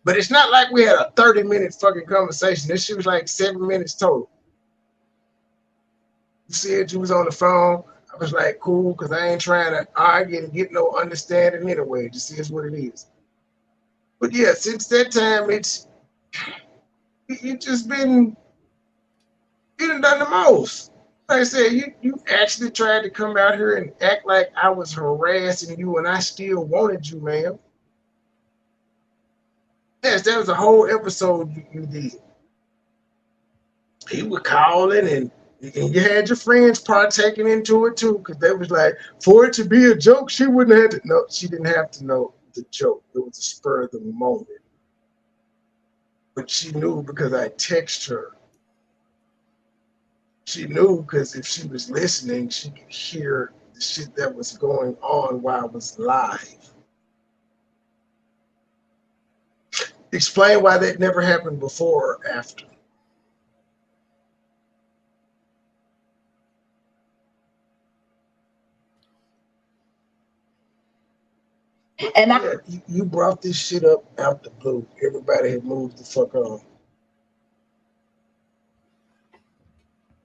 But it's not like we had a 30-minute fucking conversation. This shit was like 7 minutes total. You said you was on the phone. I was like, cool, because I ain't trying to argue and get no understanding anyway. Just is what it is. But yeah, since that time, you just been, you done done the most. Like I said, you actually tried to come out here and act like I was harassing you and I still wanted you, man. Yes, that was a whole episode you did. He was calling and you had your friends partaking into it too, because they was like, for it to be a joke, she wouldn't have to know. She didn't have to know the joke. It was a spur of the moment. But she knew because I texted her. She knew because if she was listening, she could hear the shit that was going on while I was live. Explain why that never happened before or after. And yeah, you brought this shit up out the blue. Everybody had moved the fuck on.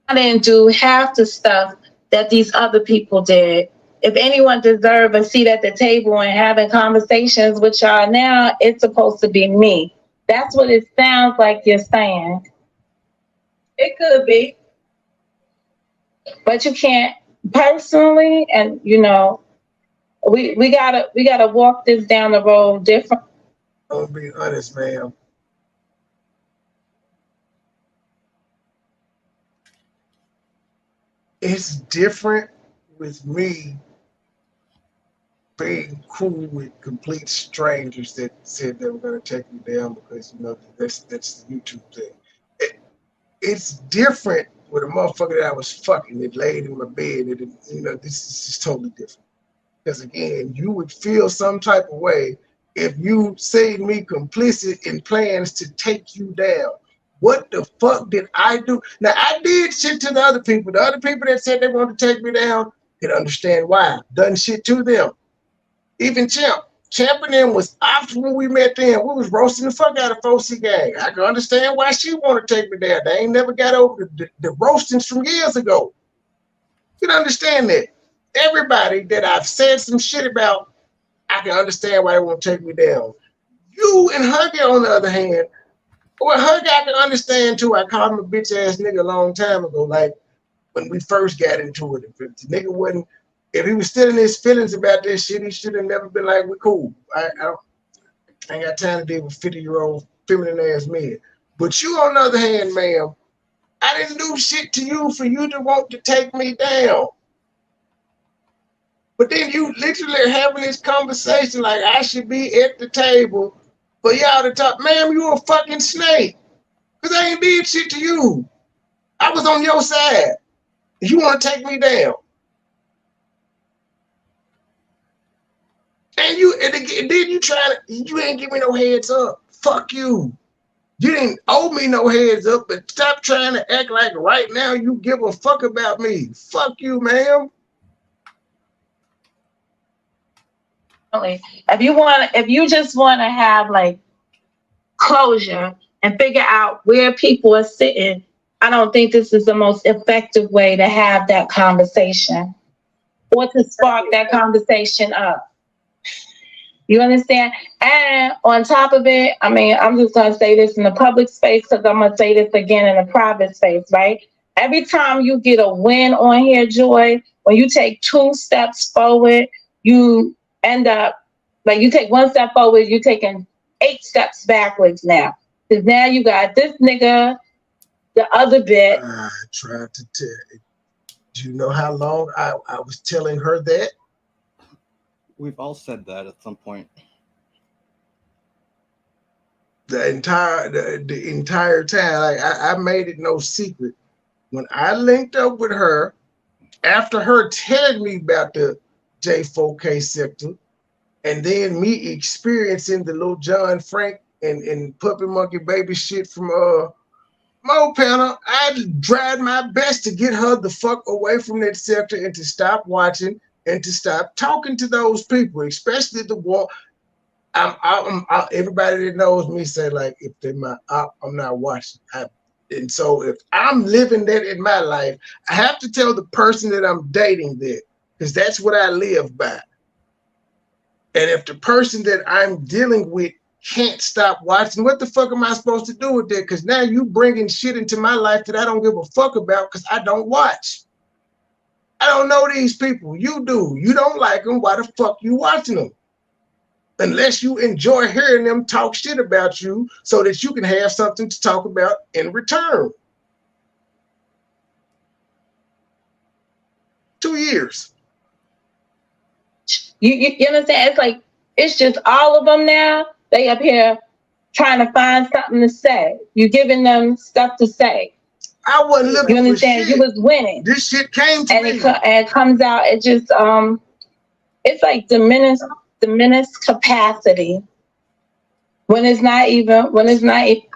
I didn't do half the stuff that these other people did. If anyone deserves a seat at the table and having conversations with y'all now, it's supposed to be me. That's what it sounds like you're saying. It could be. But you can't personally, and you know, we gotta walk this down the road different. I'll be honest, ma'am. It's different with me being cool with complete strangers that said they were going to take me down because, you know, that's the YouTube thing. It's different with a motherfucker that I was fucking that laid in my bed. And, you know, this is just totally different. Because, again, you would feel some type of way if you say me complicit in plans to take you down. What the fuck did I do? Now, I did shit to the other people. The other people that said they wanted to take me down could understand why. Done shit to them. Even Champ and them was after when we met them. We was roasting the fuck out of 4C Gang. I can understand why she wanted to take me down. They ain't never got over the roastings from years ago. You can understand that. Everybody that I've said some shit about, I can understand why they want to take me down. You and Huggy, on the other hand, well, Huggy, I can understand too. I called him a bitch ass nigga a long time ago, like when we first got into it. If the nigga wasn't, if he was still in his feelings about this shit, he should have never been like, we're cool. I ain't got time to deal with 50-year-old feminine ass men. But you, on the other hand, ma'am, I didn't do shit to you for you to want to take me down. But then you literally having this conversation like I should be at the table for y'all to talk, ma'am, you a fucking snake. Because I ain't did shit to you. I was on your side. You want to take me down. And then you you ain't give me no heads up. Fuck you. You didn't owe me no heads up, but stop trying to act like right now you give a fuck about me. Fuck you, ma'am. If you just want to have like closure and figure out where people are sitting, I don't think this is the most effective way to have that conversation or to spark that conversation up. You understand? And on top of it, I mean, I'm just going to say this in the public space because I'm going to say this again in the private space, right? Every time you get a win on here, Joy, when you take 2 steps forward, you end up, like you take 1 step forward, you're taking 8 steps backwards now. Because now you got this nigga, the other bit. I tried to tell you. Do you know how long I was telling her that? We've all said that at some point. The entire time, like I made it no secret. When I linked up with her, after her telling me about the J4K scepter, and then me experiencing the Lil John Frank and Puppy Monkey Baby shit from Mo Panel, I tried my best to get her the fuck away from that scepter and to stop watching and to stop talking to those people, especially the one. Everybody that knows me say like, if they're my op, I'm not watching. And so if I'm living that in my life, I have to tell the person that I'm dating that, because that's what I live by. And if the person that I'm dealing with can't stop watching, what the fuck am I supposed to do with that? Because now you bringing shit into my life that I don't give a fuck about because I don't watch. I don't know these people. You do. You don't like them. Why the fuck you watching them? Unless you enjoy hearing them talk shit about you so that you can have something to talk about in return. 2 years. You understand? It's like, it's just all of them now. They up here trying to find something to say. You're giving them stuff to say. I wasn't looking You understand? for shit. You was winning. This shit came to me. And it comes out, it just, it's like diminished capacity when it's not even.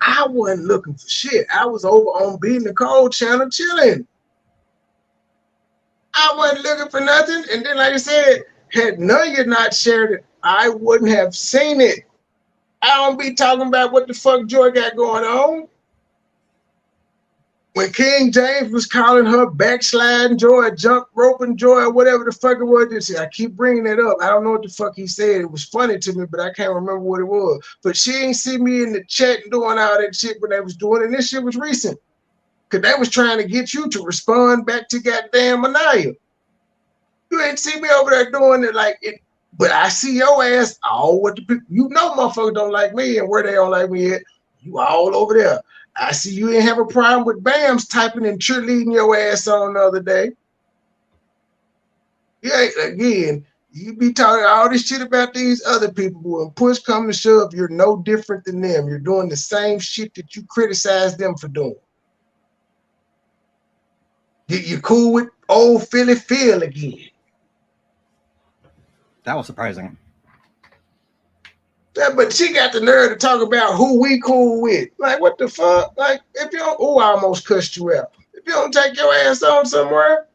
I wasn't looking for shit. I was over on B Nicole channel chilling. I wasn't looking for nothing. And then, like I said, had none of you not shared it, I wouldn't have seen it. I don't be talking about what the fuck Joy got going on. When King James was calling her backsliding Joy, jump roping Joy, or whatever the fuck it was, I keep bringing it up. I don't know what the fuck he said. It was funny to me, but I can't remember what it was. But she ain't see me in the chat doing all that shit when they was doing it, and this shit was recent. Because they was trying to get you to respond back to goddamn Manaya. You ain't see me over there doing it like it. But I see your ass all with the people. You know motherfuckers don't like me, and where they don't like me at, you all over there. I see you ain't have a problem with Bams typing and cheerleading your ass on the other day. Yeah, again, you be talking all this shit about these other people, but when push come to shove, you're no different than them. You're doing the same shit that you criticize them for doing. You're cool with old Philly Phil again. That was surprising. Yeah, but she got the nerve to talk about who we cool with. Like, what the fuck? Like, if you don't, oh, I almost cussed you out. If you don't take your ass on somewhere,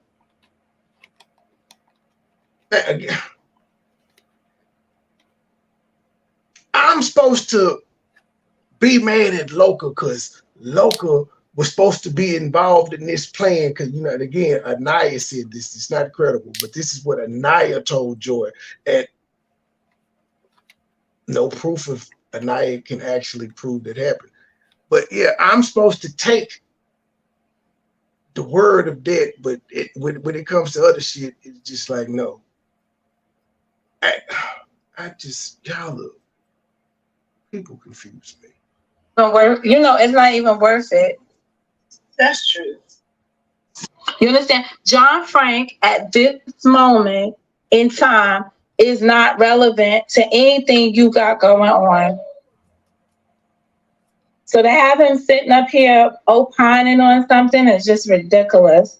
I'm supposed to be mad at Loca because Loca was supposed to be involved in this plan because, you know, and again, Anaya said this. It's not credible, but this is what Anaya told Joy. And no proof of Anaya can actually prove that happened. But yeah, I'm supposed to take the word of that, but when it comes to other shit, it's just like, no. I just, y'all look, people confuse me. You know, it's not even worth it. That's true. You understand? John Frank at this moment in time is not relevant to anything you got going on. So to have him sitting up here opining on something is just ridiculous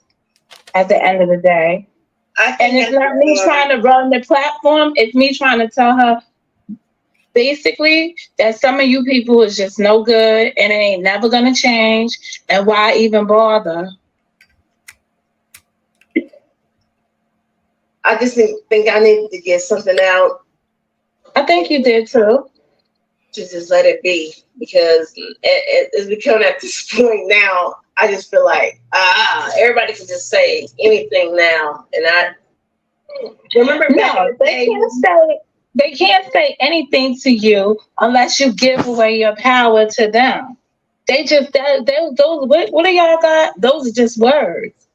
at the end of the day. And it's not me trying to run the platform. It's me trying to tell her basically that some of you people is just no good and it ain't never going to change. And why even bother? I just think I need to get something out. I think you did too. To just let it be, because it's becoming at this point now. I just feel like everybody can just say anything now, and I remember. No, they can't say anything to you unless you give away your power to them. They just those what do y'all got? Those are just words.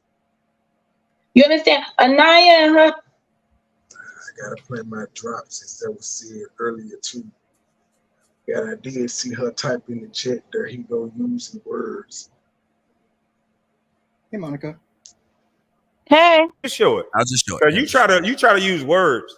You understand? Anaya and her. I gotta play my drops since that was said earlier too. Yeah, I did see her type in the chat there. He go using words. Hey, Monica. Hey. Just show it. I'll just show it. Cause you try to use words.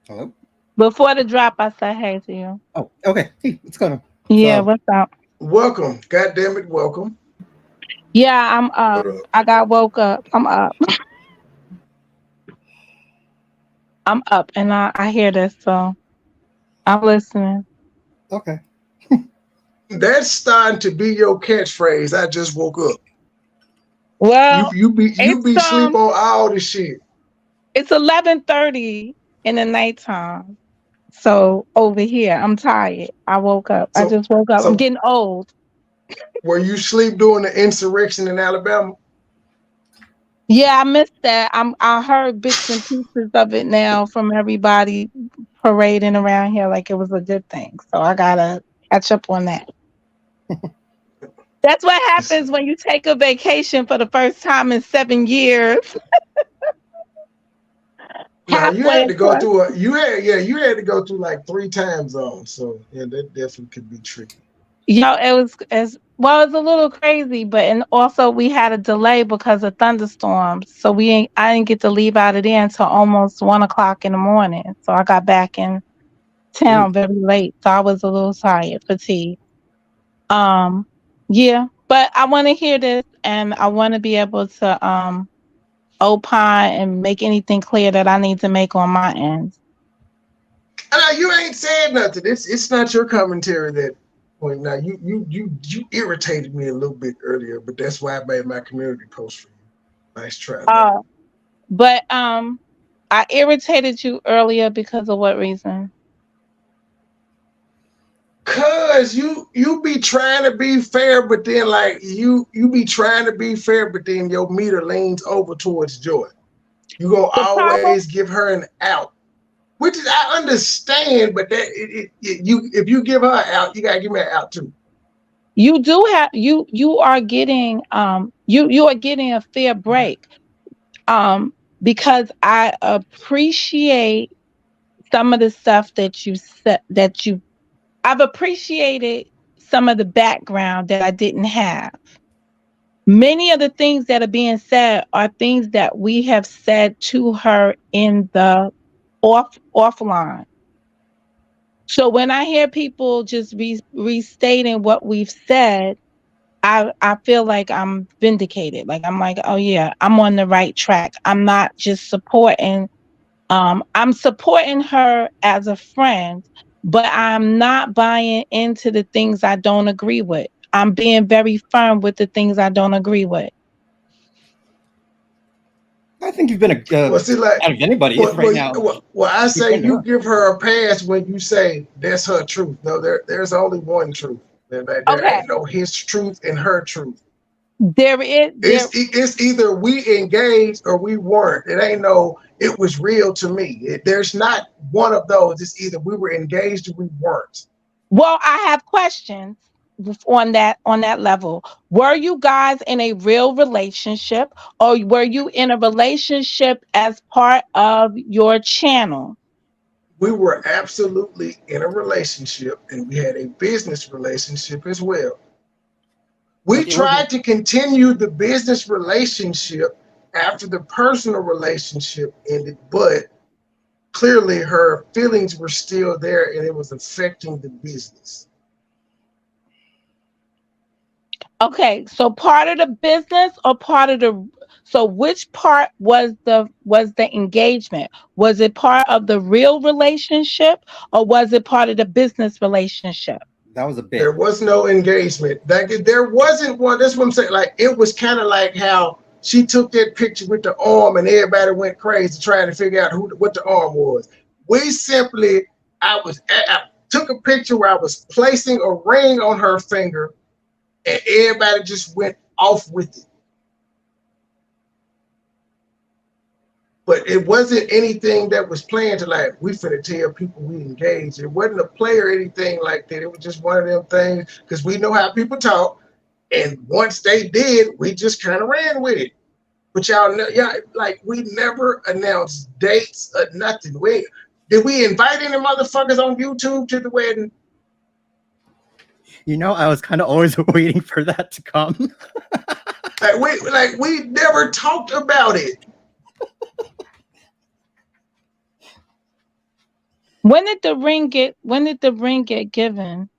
Hello. Before the drop, I said hey to you. Oh, okay. Hey, what's going on? Yeah, what's up? Welcome. God damn it, welcome. Yeah, I'm up. I got woke up. I'm up. I'm up and I hear this, so I'm listening. Okay. That's starting to be your catchphrase. I just woke up. Well, you be sleep on all this shit. It's 11:30 in the nighttime. So over here, I'm tired. I woke up. I just woke up. I'm getting old. Were you sleep during the insurrection in Alabama? Yeah, I missed that. I heard bits and pieces of it now from everybody parading around here like it was a good thing. So I gotta catch up on that. That's what happens when you take a vacation for the first time in 7 years. Now you had to go through you had to go through like 3 time zones. So yeah, that definitely could be tricky. It was it's a little crazy, but also we had a delay because of thunderstorms. So I didn't get to leave out of there until almost 1:00 in the morning. So I got back in town very late. So I was a little tired, fatigued. Yeah, but I want to hear this and I want to be able to opine and make anything clear that I need to make on my end. No, you ain't said nothing. It's not your commentary that point. Now you irritated me a little bit earlier, but that's why I made my community post for you. Nice try. But I irritated you earlier because of what reason? Cause you be trying to be fair, but then like you be trying to be fair, but then your meter leans over towards Joy. You gonna always give her an out, which is, I understand, but that if you give her an out, you gotta give me an out too. You do have you are getting you are getting a fair break because I appreciate some of the stuff that you said I've appreciated some of the background that I didn't have. Many of the things that are being said are things that we have said to her in the offline. So when I hear people just restating what we've said, I feel like I'm vindicated. Like I'm like, oh yeah, I'm on the right track. I'm not just supporting. I'm supporting her as a friend, but I'm not buying into the things I don't agree with. I'm being very firm with the things I don't agree with. I think you've been out of anybody right now. Well, I say you give her a pass when you say that's her truth. No, there's only one truth. There ain't no his truth and her truth. It's either we engaged or we weren't. It ain't no it was real to me. There's not one of those. It's either we were engaged or we weren't. Well, I have questions on that level. Were you guys in a real relationship or were you in a relationship as part of your channel? We were absolutely in a relationship and we had a business relationship as well. We tried to continue the business relationship after the personal relationship ended, but clearly her feelings were still there and it was affecting the business. Okay, so part of the business or part of the, so which part was the engagement? Was it part of the real relationship or was it part of the business relationship? That was a There bit. was no engagement. There wasn't one. That's what I'm saying. Like, it was kind of like how she took that picture with the arm and everybody went crazy trying to figure out what the arm was. We simply, I took a picture where I was placing a ring on her finger and everybody just went off with it. But it wasn't anything that was planned to, like, we finna tell people we engaged. It wasn't a play or anything like that. It was just one of them things, because we know how people talk. And once they did, we just kind of ran with it. But y'all know, like, we never announced dates or nothing. Did we invite any motherfuckers on YouTube to the wedding? You know, I was kind of always waiting for that to come. we never talked about it. When did the ring get given?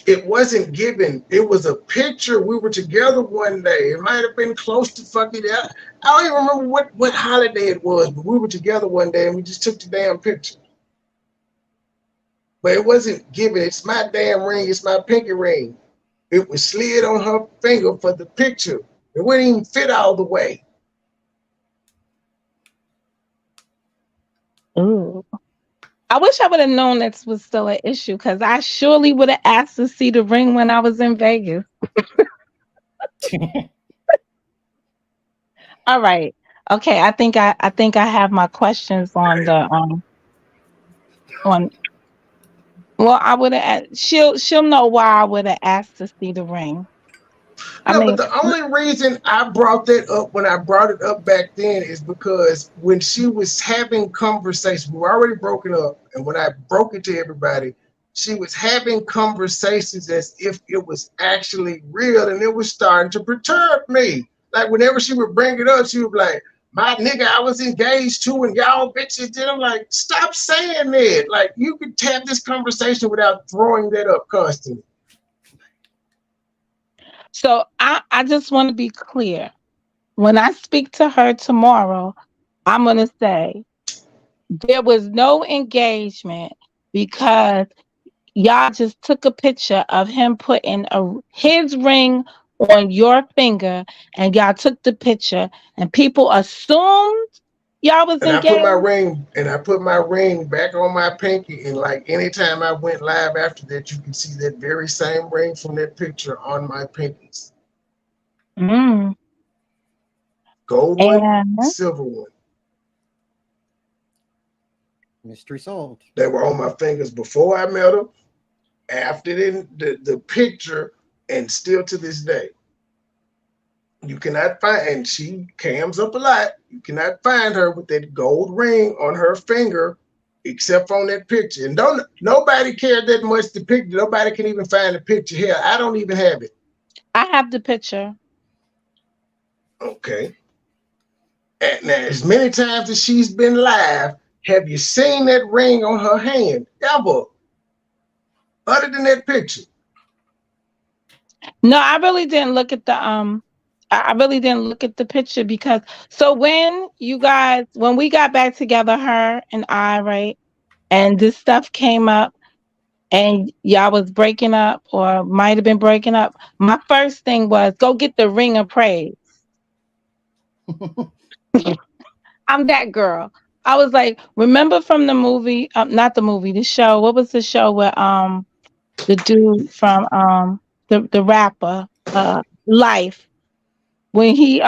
It wasn't given. It was a picture. We were together one day. It might have been close to fucking out. I don't even remember what holiday it was, but we were together one day and we just took the damn picture. But it wasn't given. It's my damn ring. It's my pinky ring. It was slid on her finger for the picture. It wouldn't even fit all the way. Ooh. I wish I would have known that was still an issue, because I surely would have asked to see the ring when I was in Vegas. All right. Okay, I think I have my questions on the on. Well, I would have. She'll know why I would have asked to see the ring. But the only reason I brought that up when I brought it up back then is because when she was having conversations, we were already broken up, and when I broke it to everybody, she was having conversations as if it was actually real, and it was starting to perturb me. Like, whenever she would bring it up, she would be like, my nigga, I was engaged too, and y'all bitches did. I'm like, stop saying that. Like, you could have this conversation without throwing that up constantly. So I just want to be clear. When I speak to her tomorrow, I'm going to say there was no engagement because y'all just took a picture of him putting his ring on your finger, and y'all took the picture, and people assumed y'all was engaged. I put my ring back on my pinky, and like anytime I went live after that, you can see that very same ring from that picture on my pinkies. Gold one, silver one. Mystery solved. They were on my fingers before I met her, after the picture, and still to this day. You cannot find, and she cams up a lot, you cannot find her with that gold ring on her finger except on that picture. And nobody cared that much the picture. Nobody can even find the picture here. I don't even have it. I have the picture. Okay. And now, as many times as she's been live, have you seen that ring on her hand ever? Other than that picture? No, I really didn't look at the I really didn't look at the picture, because so when we got back together, her and I, right, and this stuff came up and y'all was breaking up or might have been breaking up, my first thing was go get the ring of praise. I'm that girl. I was like, remember from the movie, not the movie, the show. What was the show where the dude from the rapper Life, when he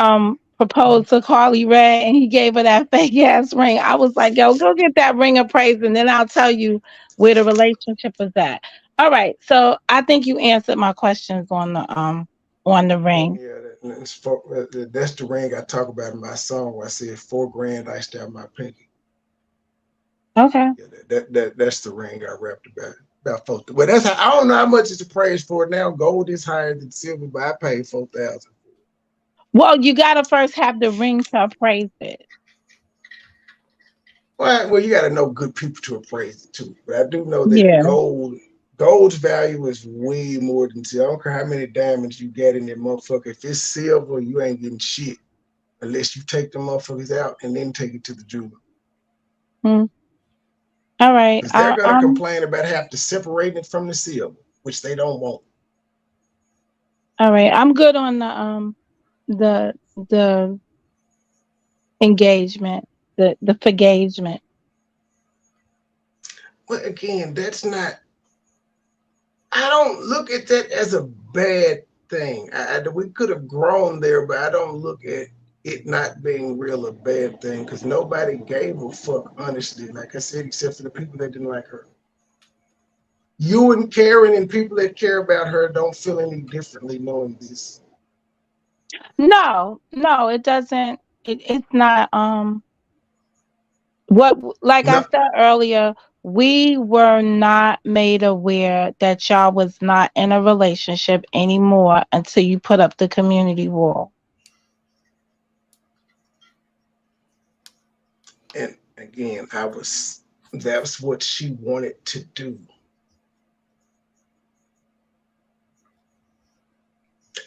proposed to Carly Rae and he gave her that fake ass ring? I was like, yo, go get that ring of praise, and then I'll tell you where the relationship is at. All right, so I think you answered my questions on the ring. Yeah, that's the ring I talk about in my song where I said $4,000 iced out my pinky. Okay. Yeah, that's the ring I rapped about 4,000. But that's how, I don't know how much is the praise for it now. Gold is higher than silver, but I paid $4,000. Well, you gotta first have the ring to appraise it. Well, you got to know good people to appraise it too. But I do know that Yeah. gold's value is way more than silver. I don't care how many diamonds you get in that motherfucker. If it's silver, you ain't getting shit unless you take the motherfuckers out and then take it to the jeweler. Hmm. All right. Because they're gonna complain about having to separate it from the silver, which they don't want. All right. I'm good on the engagement, the engagement. But again, that's not. I don't look at that as a bad thing. We could have grown there, but I don't look at it not being real a bad thing because nobody gave a fuck, honestly. Like I said, except for the people that didn't like her. You and Karen and people that care about her don't feel any differently knowing this. No, it doesn't. It's not. What, like I No, said earlier, we were not made aware that y'all was not in a relationship anymore until you put up the community wall. and again, that's what she wanted to do.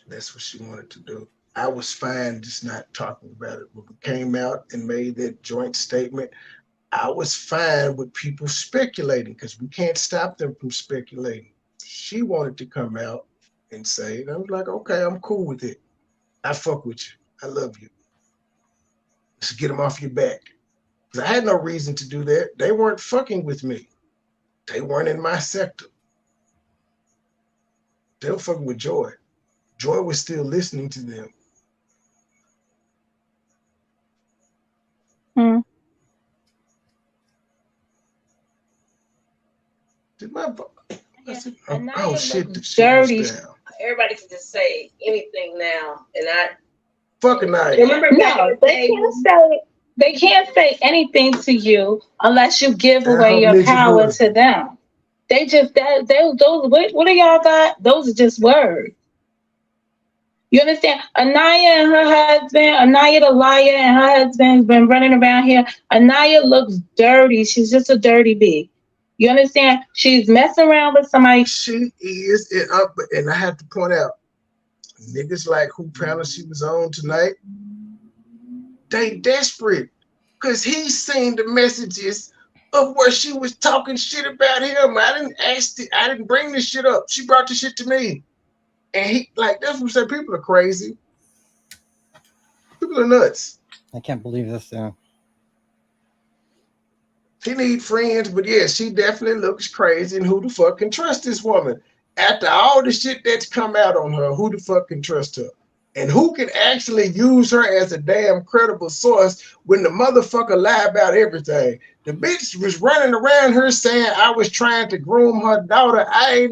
That's what she wanted to do. I was fine just not talking about it. When we came out and made that joint statement, I was fine with people speculating because we can't stop them from speculating. She wanted to come out and say it. I was like, okay, I'm cool with it. I fuck with you. I love you. Let's get them off your back. I had no reason to do that. They weren't fucking with me. They weren't in my sector. They were fucking with Joy. Joy was still listening to them. Hmm. Did my Oh shit, the shit dirty. was down. Everybody can just say anything now, and I Fucking night. remember back in No, the they day. can't say anything to you unless you give away your Midget power boys. to them. They just those what do y'all got? Those are just words. You understand? Anaya the liar and her husband's been running around here. Anaya looks dirty. She's just a dirty bee. You understand? She's messing around with somebody. She is, and I have to point out, niggas like who panel she was on tonight, they desperate because he's seen the messages of where she was talking shit about him. I didn't bring this shit up. She brought the shit to me. And he, like, that's what I'm saying. People are crazy. People are nuts. I can't believe this. He need friends, but yeah, she definitely looks crazy. And who the fuck can trust this woman? After all the shit that's come out on her, who the fuck can trust her? And who can actually use her as a damn credible source when the motherfucker lie about everything? The bitch was running around her saying I was trying to groom her daughter. I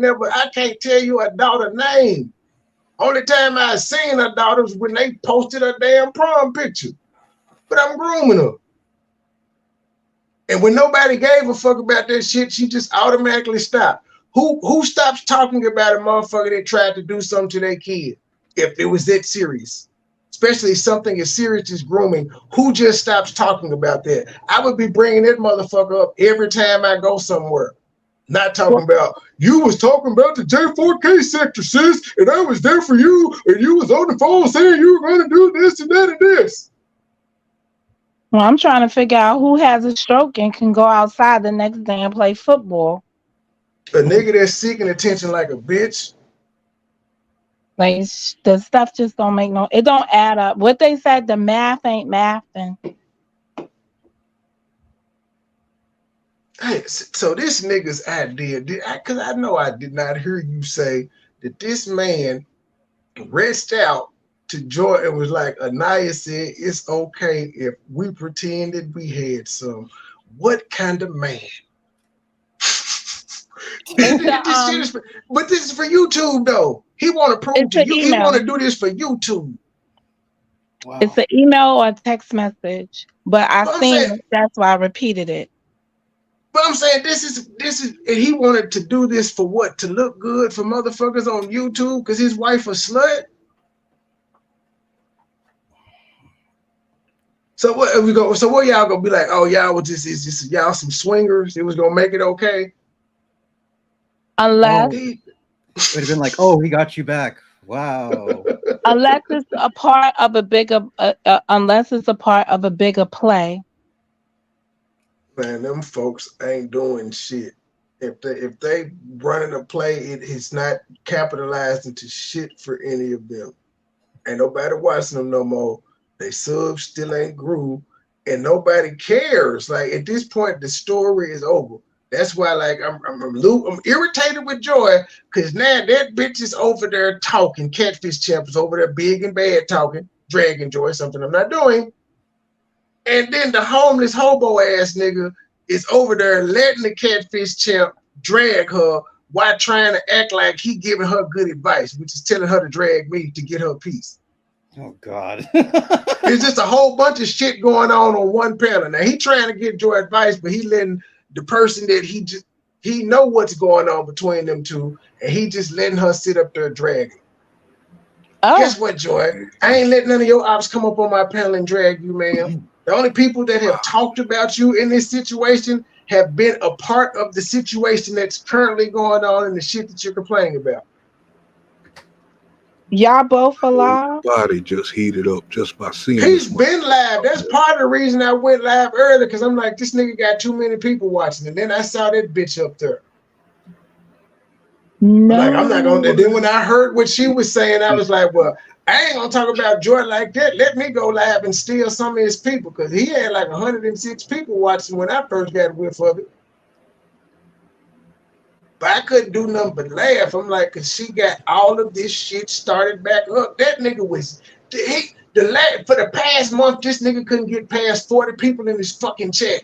can't tell you her daughter's name. Only time I seen her daughter was when they posted her damn prom picture. But I'm grooming her. And when nobody gave a fuck about that shit, she just automatically stopped. Who stops talking about a motherfucker that tried to do something to their kid? If it was that serious, especially something as serious as grooming, who just stops talking about that? I would be bringing that motherfucker up every time I go somewhere. Not talking about, you was talking about the J4K sector, sis, and I was there for you, and you was on the phone saying you were going to do this and that and this. Well, I'm trying to figure out who has a stroke and can go outside the next day and play football. A nigga that's seeking attention like a bitch. Like, the stuff just don't make it don't add up. What they said, the math ain't mathing. Hey, so this nigga's idea, because I know I did not hear you say that this man reached out to Joy and was like, Anaya said it's okay if we pretended we had some. What kind of man? But this is for YouTube though. He want to prove to you. He want to do this for YouTube. Wow. It's an email or a text message, but that's why I repeated it. But I'm saying this is, and he wanted to do this for what? To look good for motherfuckers on YouTube because his wife a slut? So what we go? So what y'all gonna be like? Oh, y'all was just y'all some swingers. It was gonna make it okay. Unless It would have been like, oh, he got you back. Wow. unless it's a part of a bigger unless it's a part of a bigger play. Man, them folks ain't doing shit. If they running a play, it's not capitalized into shit for any of them. Ain't nobody watching them no more. They subs still ain't grew, and nobody cares. Like at this point, the story is over. That's why, like, I'm irritated with Joy because now that bitch is over there talking. Catfish Champ is over there big and bad talking, dragging Joy, something I'm not doing. And then the homeless hobo ass nigga is over there letting the Catfish Champ drag her while trying to act like he giving her good advice, which is telling her to drag me to get her peace. Oh God. There's just a whole bunch of shit going on one panel. Now he trying to get Joy advice, but he letting the person that he know what's going on between them two, and he just letting her sit up there dragging. Oh, Guess what, Joy? I ain't letting none of your ops come up on my panel and drag you, ma'am. The only people that have talked about you in this situation have been a part of the situation that's currently going on and the shit that you're complaining about. y'all both alive? Body just heated up just by seeing He's this been live. That's part of the reason I went live early, because I'm like, this nigga got too many people watching. And then I saw that bitch up there. No. Like, I'm not gonna. And then when I heard what she was saying, I was like, well, I ain't gonna talk about Jordan like that. Let me go live and steal some of his people, because he had like 106 people watching when I first got a whiff of it. But I couldn't do nothing but laugh. I'm like, because she got all of this shit started back up. That nigga was for the past month, this nigga couldn't get past 40 people in his fucking chat.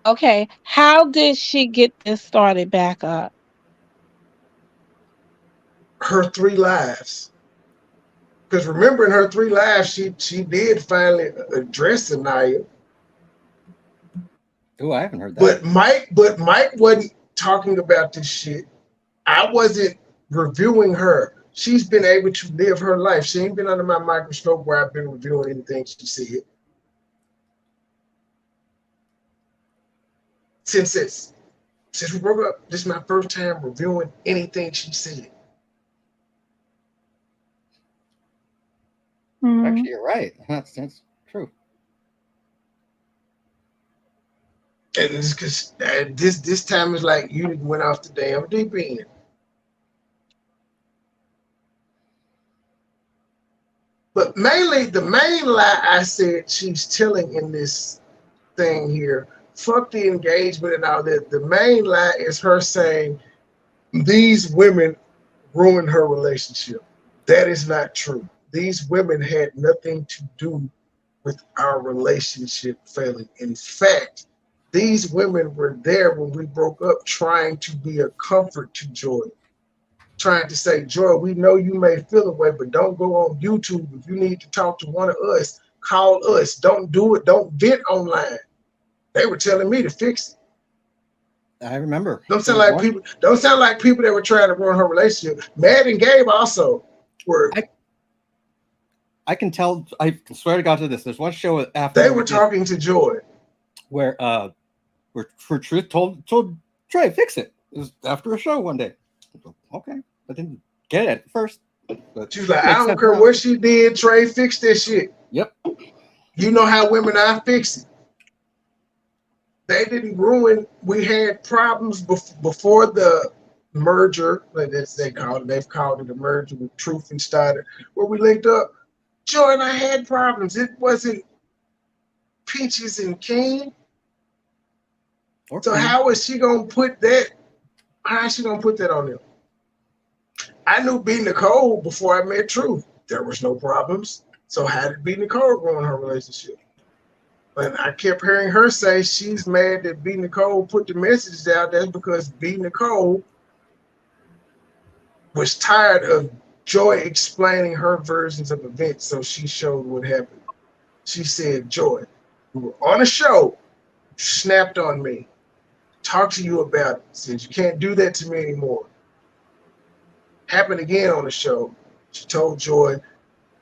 Okay, how did she get this started back up? Her 3 lives. Because remember, in her 3 lives, she did finally address Anaya. Oh, I haven't heard that. But Mike wasn't talking about this shit. I wasn't reviewing her. She's been able to live her life. She ain't been under my microscope where I've been reviewing anything she said. Since we broke up, this is my first time reviewing anything she said. Actually, you're right. That's true. And it's because this time is like you went off the damn deep end. But mainly, the main lie I said she's telling in this thing here, fuck the engagement and all that. The main lie is her saying these women ruined her relationship. That is not true. These women had nothing to do with our relationship failing. In fact, these women were there when we broke up, trying to be a comfort to Joy. Trying to say, Joy, we know you may feel away, but don't go on YouTube. If you need to talk to one of us, call us. Don't do it. Don't vent online. They were telling me to fix it. I remember. Don't sound like people that were trying to ruin her relationship. Mad and Gabe also were. I can tell. I can swear to God to this. There's one show after they were talking to Joy, where for Truth told Trey fix it. It was after a show one day. Okay, I didn't get it at first. But she was like, I don't care what she did. Trey fixed that shit. Yep. You know how women are, fix it. They didn't ruin. We had problems before the merger. Like they called it. They've called it a merger with Truth and Steiner, where we linked up. Joy and I had problems. It wasn't Peaches and King. Okay. So how is she gonna put that? How is she gonna put that on them? I knew B. Nicole before I met Truth. There was no problems. So how did B. Nicole ruin her relationship? And I kept hearing her say she's mad that B. Nicole put the messages out. That's because B. Nicole was tired of Joy explaining her versions of events, so she showed what happened. She said, Joy, we were on a show, snapped on me, talked to you about it, said you can't do that to me anymore. Happened again on the show. She told Joy,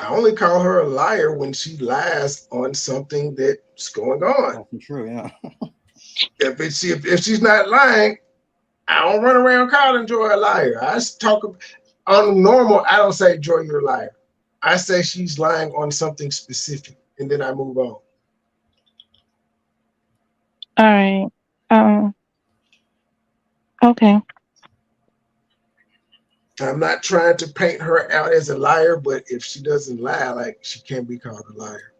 I only call her a liar when she lies on something that's going on. That's true. Yeah. If she's not lying, I don't run around calling Joy a liar. On normal. I don't say Joy, you're a liar. I say she's lying on something specific, and then I move on. All right. Um. Okay. I'm not trying to paint her out as a liar, but if she doesn't lie, like she can't be called a liar.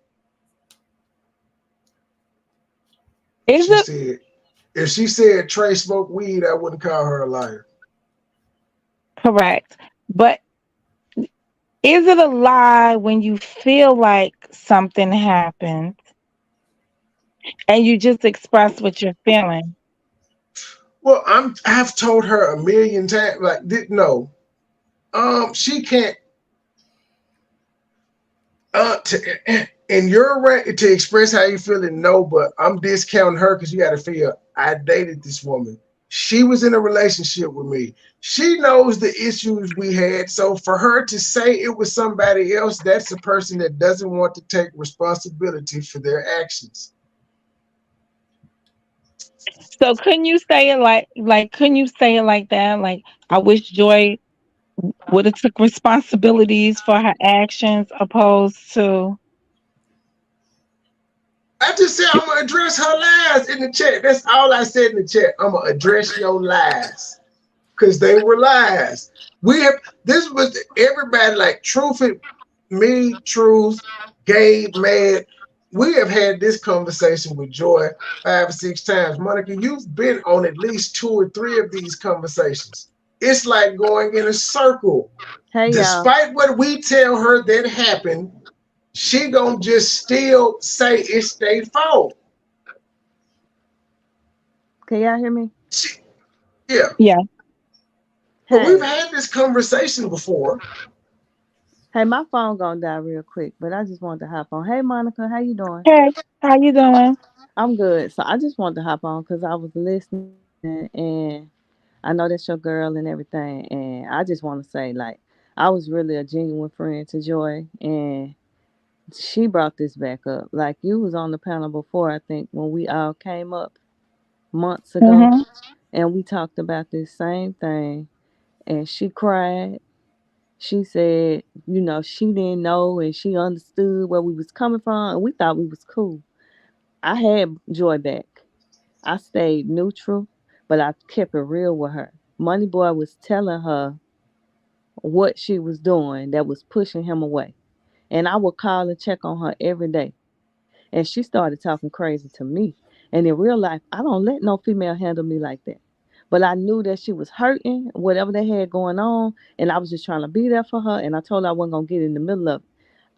Is She it said if she said Trey smoked weed, I wouldn't call her a liar. correct? But is it a lie when you feel like something happened and you just express what you're feeling? Well, I've told her a million times, like, no, she can't. And you're right to express how you feeling. No, but I'm discounting her because you got to figure I dated this woman. She was in a relationship with me. She knows the issues we had. So for her to say it was somebody else, that's a person that doesn't want to take responsibility for their actions. So couldn't you say it like couldn't you say it like that? Like I wish Joy would have took responsibilities for her actions opposed to I just said I'm gonna address her lies in the chat. That's all I said in the chat. I'm gonna address your lies because they were lies. We have this was everybody like Truth, me, Truth, Gabe, Mad. We have had this conversation with Joy 5 or 6 times. Monica, you've been on at least 2 or 3 of these conversations. It's like going in a circle. Hey y'all, Despite what we tell her that happened, she gonna just still say it's their fault. can y'all hear me? She, yeah, yeah. but we've Hey, had this conversation before. hey, my phone gonna die real quick, but I just wanted to hop on. Hey Monica, how you doing? Hey, how you doing? I'm good. So I just wanted to hop on because I was listening and I know that's your girl and everything, and I just want to say like I was really a genuine friend to Joy, and she brought this back up. Like you was on the panel before, I think when we all came up months ago, Mm-hmm. and we talked about this same thing, and she cried. She said, you know, she didn't know and she understood where we was coming from and we thought we was cool. I had Joy back. I stayed neutral, but I kept it real with her. Moneyboy was telling her what she was doing that was pushing him away. And I would call and check on her every day. And she started talking crazy to me. And in real life, I don't let no female handle me like that. But I knew that she was hurting, whatever they had going on, and I was just trying to be there for her. And I told her I wasn't gonna get in the middle of it.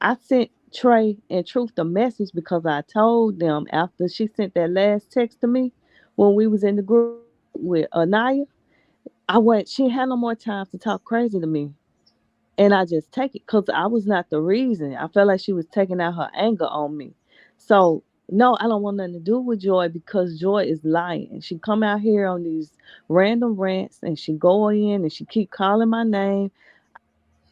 I sent Trey and Truth the message because I told them after she sent that last text to me when we was in the group with Anaya, she ain't had no more time to talk crazy to me. And I just take it because I was not the reason. I felt like she was taking out her anger on me. So no, I don't want nothing to do with Joy because Joy is lying. She come out here on these random rants and she go in and she keep calling my name.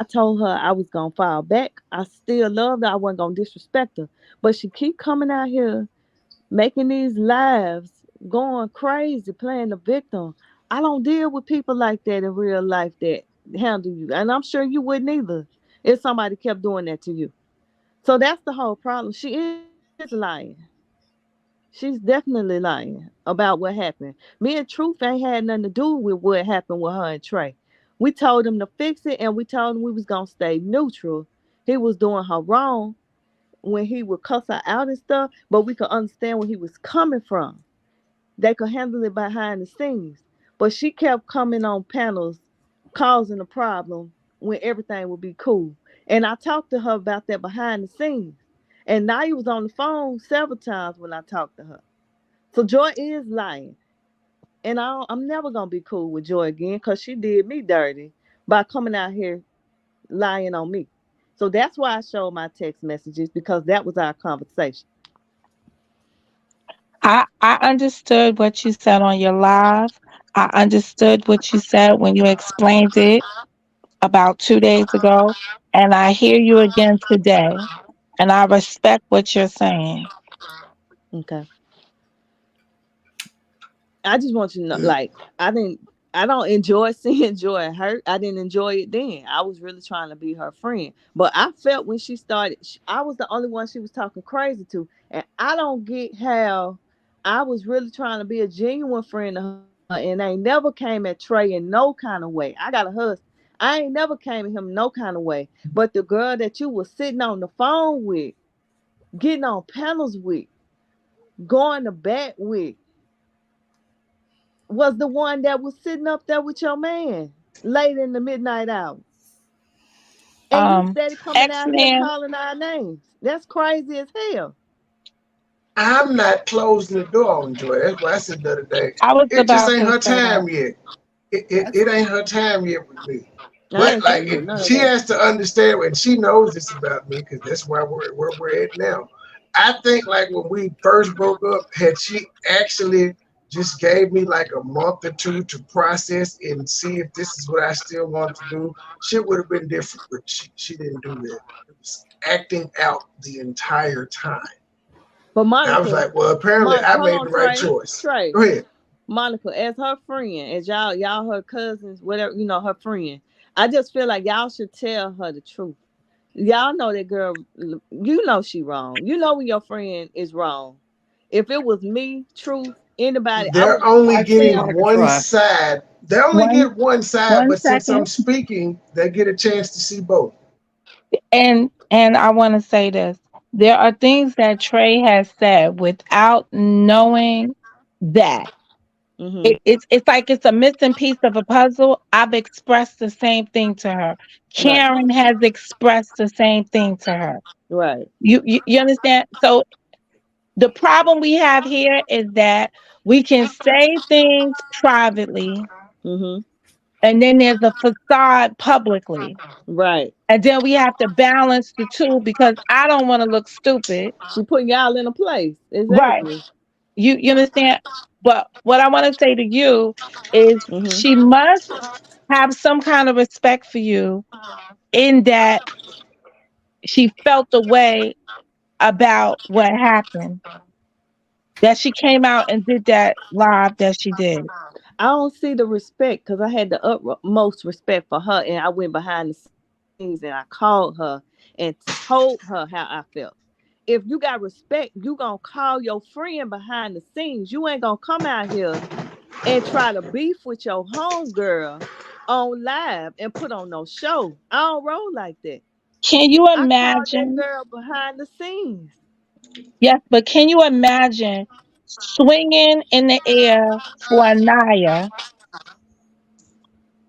I told her I was gonna file back. I still loved her. I wasn't gonna disrespect her. But she keep coming out here making these lives, going crazy, playing the victim. I don't deal with people like that in real life that handle you. And I'm sure you wouldn't either if somebody kept doing that to you. So that's the whole problem. She is lying. She's definitely lying about what happened. Me and Truth ain't had nothing to do with what happened with her and Trey. We told him to fix it and we told him we was gonna stay neutral. He was doing her wrong when he would cuss her out and stuff, but we could understand where he was coming from. They could handle it behind the scenes. But she kept coming on panels causing a problem when everything would be cool. And I talked to her about that behind the scenes. And Naya was on the phone several times when I talked to her. So Joy is lying. And I'm never going to be cool with Joy again because she did me dirty by coming out here lying on me. So that's why I showed my text messages because that was our conversation. I understood what you said on your live. I understood what you said when you explained it about 2 days ago. and I hear you again today, and I respect what you're saying. Okay. I just want you to know, like, I don't enjoy seeing Joy hurt. I didn't enjoy it then. I was really trying to be her friend. But I felt when she started, I was the only one she was talking crazy to. And I don't get how I was really trying to be a genuine friend to her. And I never came at Trey in no kind of way. I got a husband. I ain't never came at him no kind of way. But the girl that you was sitting on the phone with, getting on panels with, going to bat with, was the one that was sitting up there with your man late in the midnight hour. And you steady coming out here X-Man, calling our names. That's crazy as hell. I'm not closing the door on Joy. That's why I said the other day. I was It just about ain't to her say that. time yet. It ain't her time yet with me. I But ain't like, finna do none of she that. has to understand, and she knows this about me because that's where we're at now. I think like when we first broke up, had she actually just gave me like a month or two to process and see if this is what I still want to do, shit would have been different. But she didn't do that. It was acting out the entire time. But And I was Monica, like, well, apparently I hold made the on, right Trey. choice. Trey, Go ahead. Monica, as her friend, as y'all her cousins, whatever, her friend. I just feel like y'all should tell her the truth. Y'all know that girl, you know she wrong. You know when your friend is wrong. If it was me, truth, anybody, I They're would only I getting can one try. side. They only One get one side, one but since I'm second. speaking, they get a chance to see both. And I want to say this. There are things that Trey has said without knowing that. mm-hmm. It's like it's a missing piece of a puzzle. I've expressed the same thing to her. Right. Karen has expressed the same thing to her. Right. You understand? So the problem we have here is that we can say things privately, Mm-hmm. and then there's a facade publicly. Right. And then we have to balance the two because I don't want to look stupid. She put y'all in a place. Right. Exactly. You understand? But what I want to say to you is Mm-hmm. she must have some kind of respect for you in that she felt the way about what happened. That she came out and did that live that she did. I don't see the respect because I had the utmost respect for her, and I went behind the scenes and I called her and told her how I felt. If you got respect, you gonna call your friend behind the scenes. You ain't gonna come out here and try to beef with your homegirl on live and put on no show. I don't roll like that. Can you I called that imagine? girl behind the scenes. Yes, but can you imagine swinging in the air for Anaya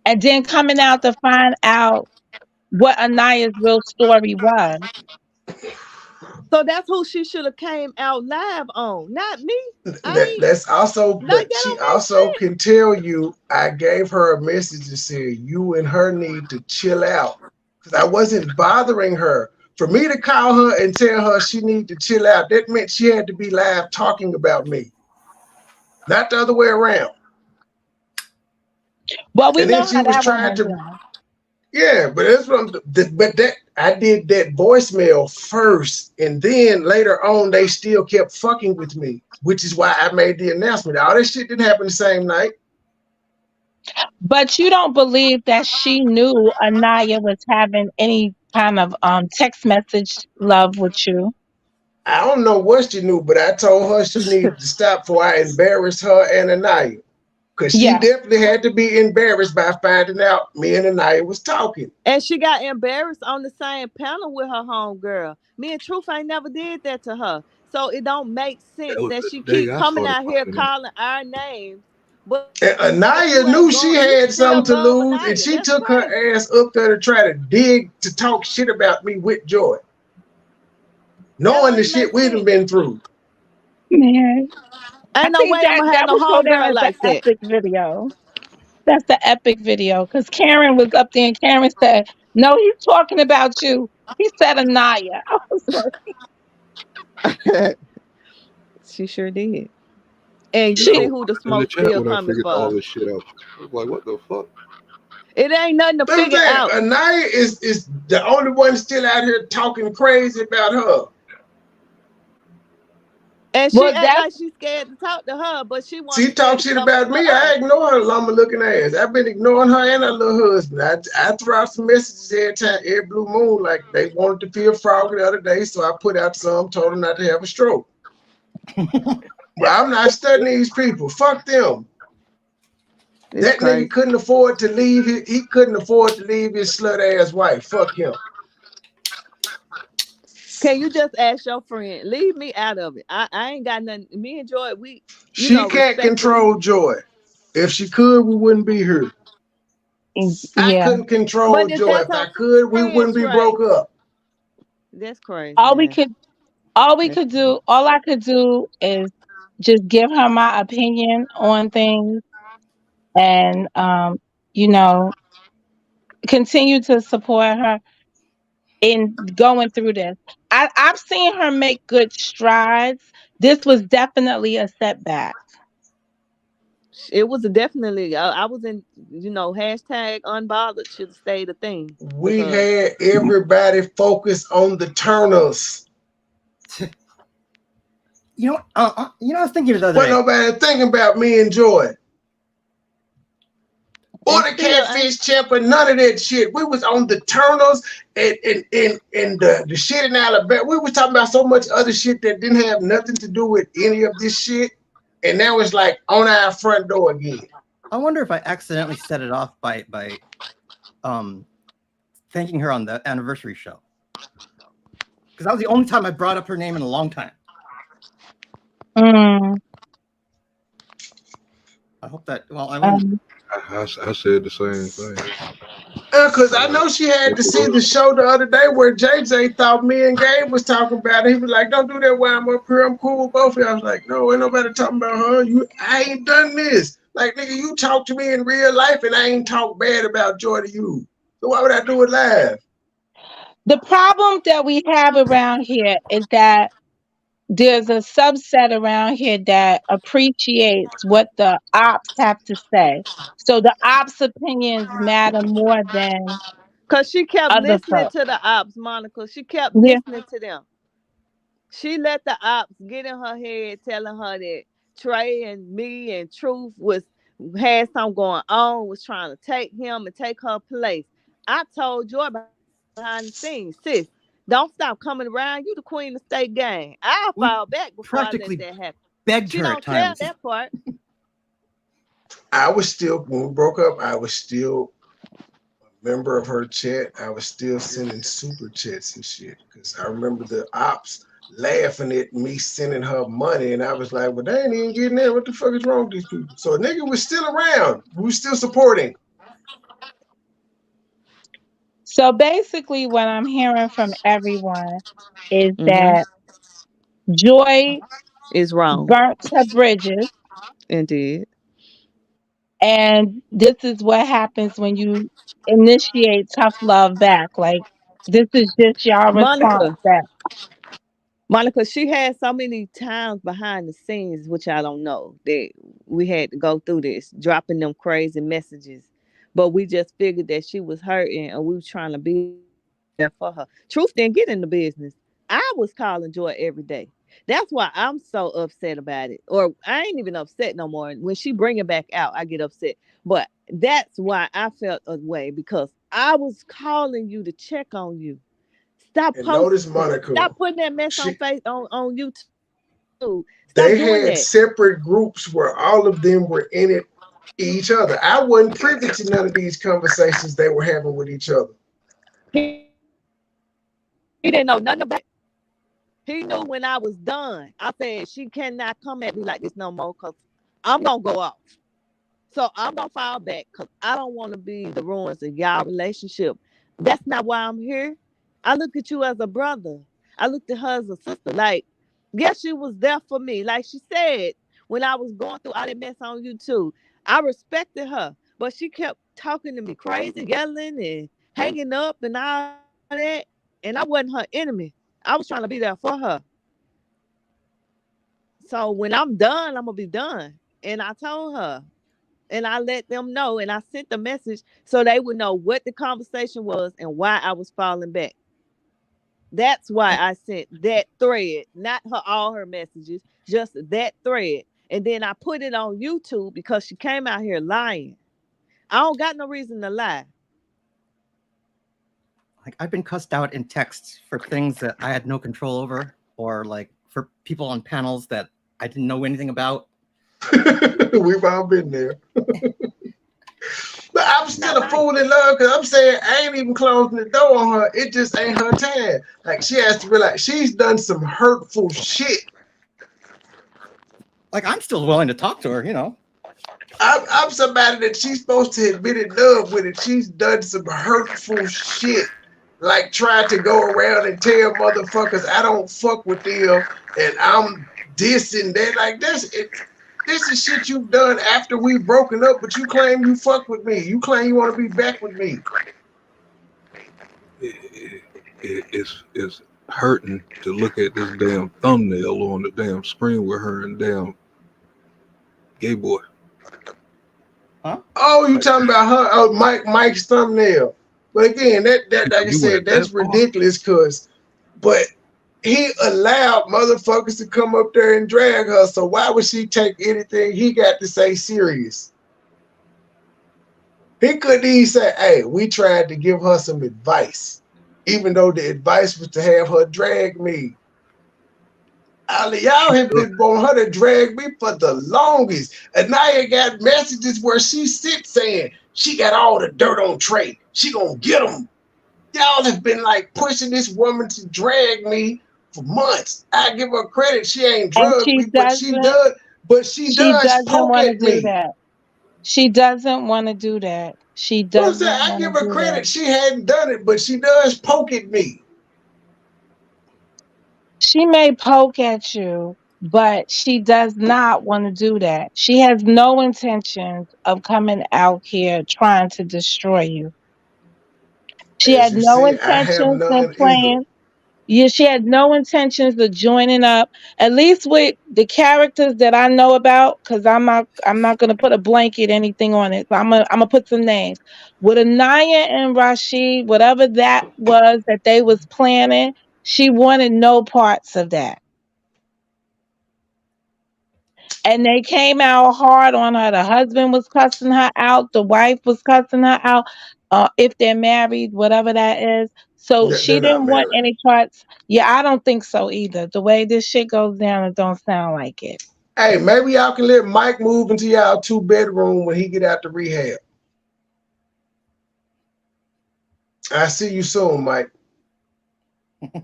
and then coming out to find out what Anaya's real story was? So that's who she should have came out live on, not me. I ain't That's also, like but that. she Don't make also sense. can tell you I gave her a message that said you and her need to chill out because I wasn't bothering her. For me to call her and tell her she need to chill out, that meant she had to be live talking about me, not the other way around. Well, we And then know she how was that one trying went to, down. yeah, but that's what but that I did that voicemail first, and then later on they still kept fucking with me, which is why I made the announcement. All this shit didn't happen the same night. But you don't believe that she knew Anaya was having any kind of text message love with you? I don't know what she knew, but I told her she needed to stop before I embarrassed her and Anaya. Because she Yeah. definitely had to be embarrassed by finding out me and Anaya was talking. And she got embarrassed on the same panel with her homegirl. Me and Truth ain't never did that to her. So it don't make sense That was that she the day keep I coming started out here finding out. calling our names. But And you Anaya ain't knew she going, you had still something to love lose, and Anaya. she That's took her crazy. ass up there to try to dig to talk shit about me with Joy, That knowing don't the even shit make we'd have sense. been through. Man, I Ain't no think way I'm that gonna have that no would go down homegirl as an like that. epic video. That's the epic video because Karen was up there and Karen said, "No, he's talking about you." He said Anaya. I was like, She sure did. And you she see So who the in the smoke chat still when I coming figured all for. this shit out, I was like, what the fuck? It ain't nothing to Let me figure tell out. you, Anaya is the only one still out here talking crazy about her. And she Well, act that's like she's scared to talk to her, but she She wanna say talk shit stuff about to me. I us. ignore her llama looking ass. I've been ignoring her and her little husband. I throw out some messages every time, every blue moon, like they wanted to feel froggy the other day, so I put out some, told them not to have a stroke. But I'm not studying these people. Fuck them. It's That nigga crazy. couldn't afford to leave. He couldn't afford to leave his slut ass wife. Fuck him. Can you just ask your friend? Leave me out of it. I ain't got nothing. Me and Joy, we, She can't respectfully. control Joy. If she could, we wouldn't be here. I yeah. couldn't control But if Joy. that's If I her could, we friend, wouldn't be Trey, broke up. that's crazy, All we man. could all we That's could do, all I could do is just give her my opinion on things and you know, continue to support her in going through this. I've seen her make good strides. This was definitely a setback. it was definitely. I was in, hashtag unbothered should have stayed a thing We because had everybody focus on the Turners. I was thinking the other What day. nobody thinking about me and Joy. Or and the still ain't. catfish champ or none of that shit. We was on the Turners and the shit in Alabama. We was talking about so much other shit that didn't have nothing to do with any of this shit. And now it's like on our front door again. I wonder if I accidentally set it off by thanking her on the anniversary show. Because that was the only time I brought up her name in a long time. Mm, I hope that. Well, I won't. um, I said the same thing. Because I know she had to see the show the other day where JJ thought me and Gabe was talking about it. He was like, don't do that while I'm up here. I'm cool with both of you. I was like, no, ain't nobody talking about her. I ain't done this. Like, nigga, you talk to me in real life and I ain't talk bad about Joy to you. So why would I do it live? the problem that we have around here is that there's a subset around here that appreciates what the ops have to say. So the ops opinions matter more than Cause she kept other listening folks. to the ops, Monica. She kept Yeah. listening to them. She let the ops get in her head, telling her that Trey and me and Truth had something going on, was trying to take him and take her place. I told Joy behind the scenes, sis, don't stop coming around. You the queen of state gang. I'll We fall back before I let practically that happen. begged She her at don't tell times. that part. I was still, when we broke up, I was still a member of her chat. I was still sending super chats and shit. Because I remember the ops laughing at me sending her money. And I was like, well, they ain't even getting there. What the fuck is wrong with these people? So a nigga was still around. We were still supporting. So basically, what I'm hearing from everyone is Mm-hmm. that Joy Is wrong. burnt her bridges, Indeed. and this is what happens when you initiate tough love back. Like this is just y'all response Monica. back. Monica, she had so many times behind the scenes, which I don't know, that we had to go through this, dropping them crazy messages. But we just figured that she was hurting and we was trying to be there for her. Truth didn't get in the business. I was calling Joy every day. That's why I'm so upset about it. Or I ain't even upset no more. When she bring it back out, I get upset. But that's why I felt a way because I was calling you to check on you. Stop And notice posting. Monica, Stop putting that mess on she face on YouTube. Stop they doing had that. separate groups where all of them were in it each other. I wasn't privy to none of these conversations they were having with each other. He didn't know nothing about it. He knew when I was done. I said she cannot come at me like this no more because I'm gonna go off. So I'm gonna fall back because I don't want to be the ruins of y'all relationship. That's not why I'm here. I look at you as a brother. I looked at her as a sister. Like, yes, she was there for me. Like she said, when I was going through all that mess on YouTube, I respected her. But she kept talking to me crazy, yelling and hanging up and all that. And I wasn't her enemy. I was trying to be there for her. So when I'm done, I'm gonna be done. And I told her, And I let them know, and I sent the message so they would know what the conversation was and why I was falling back. That's why I sent that thread, not all her messages, just that thread. And then I put it on YouTube because she came out here lying. I don't got no reason to lie. Like, I've been cussed out in texts for things that I had no control over, or like for people on panels that I didn't know anything about. We've all been there. But I'm still a fool in love because I'm saying I ain't even closing the door on her. It just ain't her time. Like, she has to realize she's done some hurtful shit. Like, I'm still willing to talk to her, you know. I'm somebody that she's supposed to have been in love with, and she's done some hurtful shit. Like, trying to go around and tell motherfuckers I don't fuck with them and I'm this and that. Like, this is shit you've done after we've broken up, but you claim you fuck with me. You claim you want to be back with me. It's hurting to look at this damn thumbnail on the damn screen with her and damn gay boy. Huh? Oh, you talking about her? Oh, Mike's thumbnail. But again, that like I said, that's ridiculous. But he allowed motherfuckers to come up there and drag her. So why would she take anything he got to say serious? He couldn't even say, "Hey, we tried to give her some advice," even though the advice was to have her drag me. Y'all have been wanting her to drag me for the longest. And now you got messages where she sits saying she got all the dirt on Trey. She gonna get him. Y'all have been like pushing this woman to drag me for months. I give her credit. She ain't drugged me, but she does. But she does poke at me. She doesn't want to do that. She doesn't. I give her credit. She hadn't done it, but she does poke at me. She may poke at you, but she does not want to do that. She has no intentions of coming out here trying to destroy you. She had no intentions of playing. Yeah, she had no intentions of joining up, at least with the characters that I know about, because I'm not gonna put a blanket anything on it. So I'm gonna put some names. With Anaya and Rashid, whatever that was that they was planning, she wanted no parts of that. And they came out hard on her. The husband was cussing her out. The wife was cussing her out. If they're married, whatever that is. So she didn't want any parts. Yeah, I don't think so either. The way this shit goes down, it don't sound like it. Hey, maybe y'all can let Mike move into y'all 2-bedroom when he get out the rehab. I see you soon, Mike.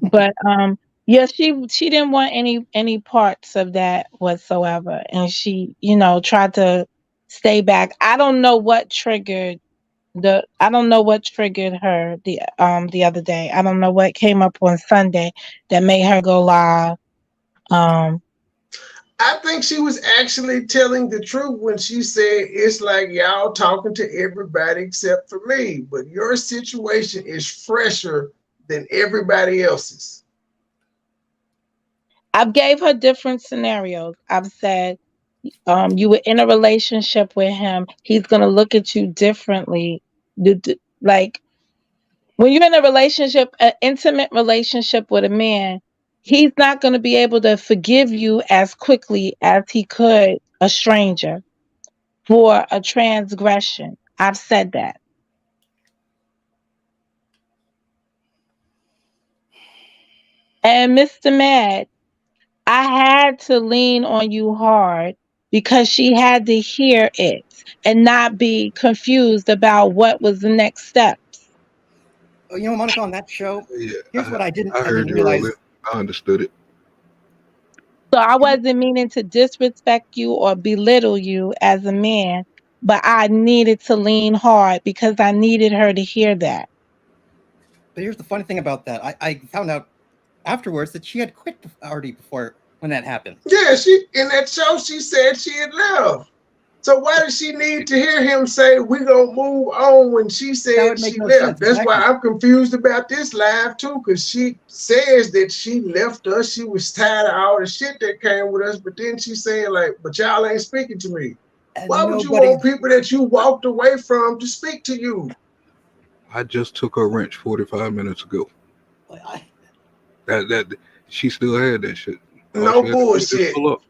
But yeah, she didn't want any parts of that whatsoever, and she, tried to stay back. I don't know what triggered her the other day. I don't know what came up on Sunday that made her go live. I think she was actually telling the truth when she said it's like y'all talking to everybody except for me, but your situation is fresher than everybody else's. I've gave her different scenarios. I've said, you were in a relationship with him. He's gonna look at you differently. Like, when you're in a relationship, an intimate relationship with a man, he's not going to be able to forgive you as quickly as he could a stranger for a transgression. I've said that. And Mr. Mad, I had to lean on you hard because she had to hear it and not be confused about what was the next steps. You know, Monica, on that show, here's what I didn't you realize. earlier. I understood it. So I wasn't meaning to disrespect you or belittle you as a man, but I needed to lean hard because I needed her to hear that. But here's the funny thing about that. I found out afterwards that she had quit already before when that happened. Yeah, she in that show she said she had left. So why does she need to hear him say we gonna move on when she said she left? That's why I'm confused about this live too, because she says that she left us. She was tired of all the shit that came with us, but then she saying like, but y'all ain't speaking to me. And Why would you nobody. want people that you walked away from to speak to you? I just took her wrench 45 minutes ago. I, That she still had that shit. All No she had to do was just bullshit. pull up.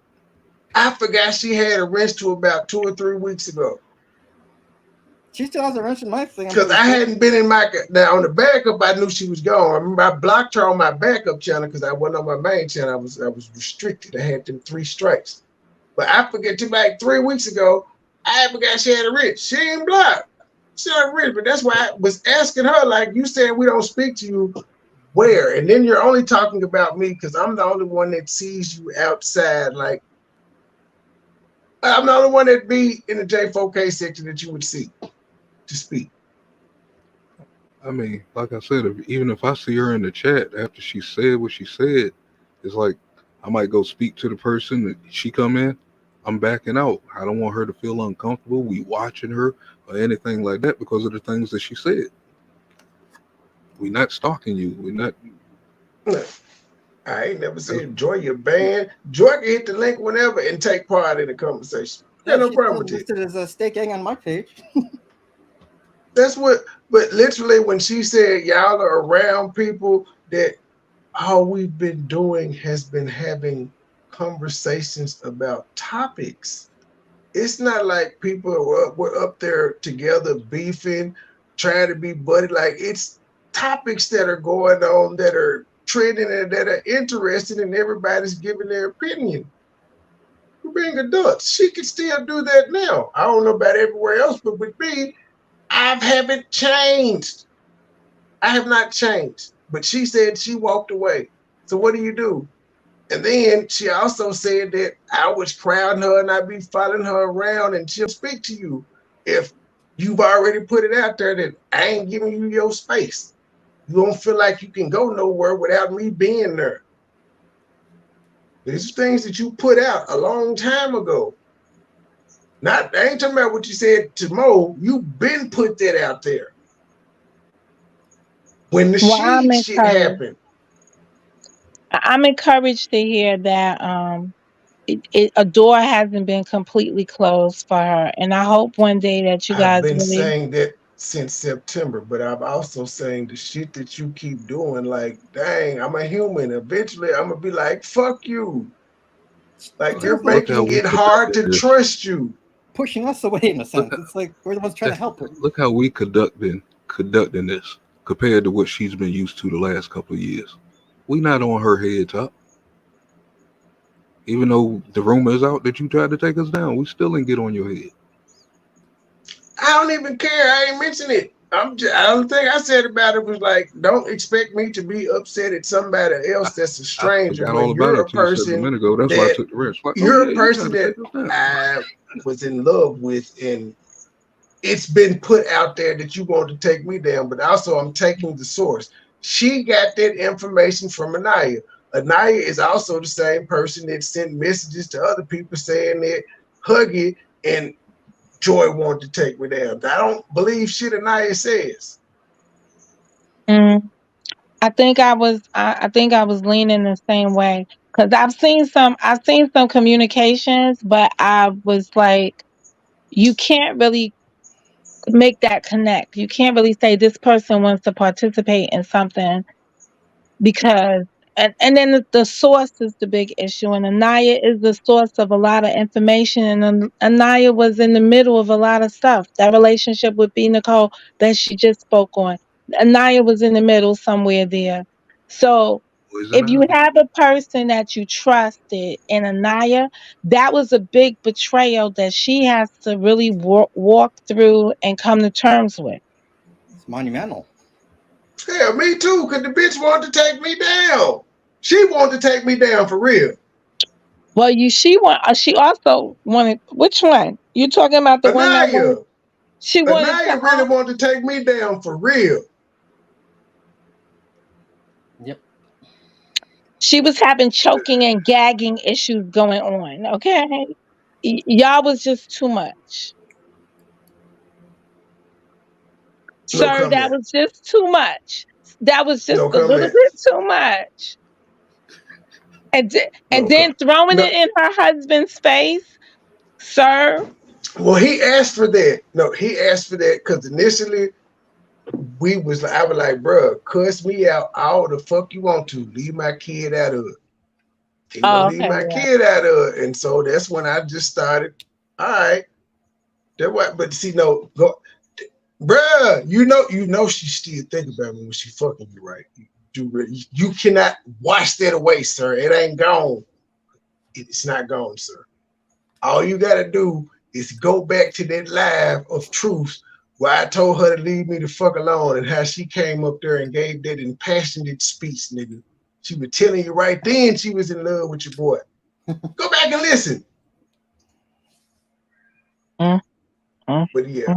I forgot she had a wrench to about 2 or 3 weeks ago. she still has a wrench in my thing. I'm Because pretty I sure. hadn't been in my now on the backup. I knew she was gone. I remember I blocked her on my backup channel because I wasn't on my main channel. I was restricted. I had them 3 strikes. But I forget to like 3 weeks ago. I forgot she had a wrench. She ain't blocked. She had a wrench, but that's why I was asking her. Like you said, we don't speak to you. Where? And then you're only talking about me because I'm the only one that sees you outside. Like I'm the only one that be in the J4K section that you would see to speak. I mean, like I said, even if I see her in the chat after she said what she said, it's like I might go speak to the person that she come in. I'm backing out. I don't want her to feel uncomfortable. We watching her or anything like that because of the things that she said. We not stalking you. We're not. I ain't never said Joy your band. Joy can hit the link whenever and take part in the conversation. Yeah, No she's problem still with it. listed as a steak gang on my page. That's what, but literally when she said y'all are around people that all we've been doing has been having conversations about topics. It's not like people we're up there together beefing, trying to be buddy. Like it's topics that are going on that are trending and that are interesting, and everybody's giving their opinion. We're being adults. She can still do that now. I don't know about everywhere else, but with me, I haven't changed. I have not changed. But she said she walked away. So what do? And then she also said that I was crowding her and I'd be following her around and she'll speak to you if you've already put it out there that I ain't giving you your space. You don't feel like you can go nowhere without me being there. These are things that you put out a long time ago. I ain't talking about what you said to Mo. You've been put that out there. When the shit happened. I'm encouraged to hear that a door hasn't been completely closed for her, and I hope one day that you I've guys been really. saying that since September, but I'm also saying the shit that you keep doing, like, dang, I'm a human. Eventually, I'm gonna be like, fuck you. Like you're making it hard to trust you. Pushing us away in a sense. It's like we're the ones trying to help her. Look how we conducting this compared to what she's been used to the last couple of years. We not on her head top. Even though the rumor is out that you tried to take us down, we still ain't get on your head. I don't even care. I ain't mention it. The only thing I said about it was like, don't expect me to be upset at somebody else that's a stranger when you're a person. A minute ago. That's why I took the risk. Like, you're a person that I was in love with, and it's been put out there that you want to take me down, but also I'm taking the source. She got that information from Anaya. Anaya is also the same person that sent messages to other people saying that Huggy and Joy wanted to take me down. I don't believe shit Anaya says. I think I was leaning the same way because I've seen some communications, but I was like, you can't really make that connect. You can't really say this person wants to participate in something because and then the source is the big issue, and Anaya is the source of a lot of information, and Anaya was in the middle of a lot of stuff. That relationship with B Nicole that she just spoke on, Anaya was in the middle somewhere there. So if you have a person that you trusted in Anaya, that was a big betrayal that she has to really walk through and come to terms with. It's monumental. Yeah, me too, because the bitch wanted to take me down. She wanted to take me down for real. Well, she also wanted, which one? You talking about the one that wanted, she wanted Anaya really wanted to take me down for real. Yep. She was having choking and gagging issues going on, okay? Y'all was just too much. Sir, that was just too much. That was just a little bit too much. And then throwing it in her husband's face, sir. Well, he asked for that. No, he asked for that because initially I was like, bro, cuss me out all the fuck you want to. Leave my kid out of it. He Oh, wouldn't leave okay, my yeah. kid out of it. And so that's when I just started, all right. That what but see, no, go bruh, you know she still think about me when she fucking you, right? You cannot wash that away, sir. It ain't gone. It's not gone, sir. All you gotta do is go back to that live of truth where I told her to leave me the fuck alone and how she came up there and gave that impassionate speech, nigga. She was telling you right then she was in love with your boy. Go back and listen. But yeah,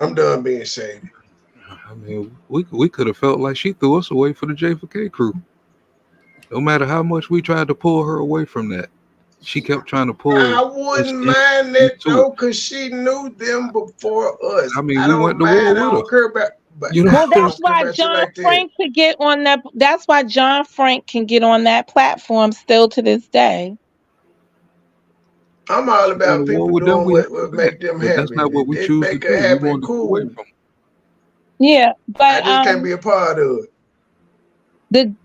I'm done being shady. I mean, we could have felt like she threw us away for the J4K crew. No matter how much we tried to pull her away from that, she kept trying to pull I us wouldn't mind that into it. though, cause she knew them before us. I mean, I we don't went to war mind. I with her. don't care about, but You know, Well, I that's don't care why about you John like that. Frank could get on that. That's why John Frank can get on that platform still to this day. I'm all going to about war people with them. doing We have what to back, make them but that's happy. not what we It choose to make it do. We happen, wanted to get away cool. from Yeah, I but just can't be a part of it. the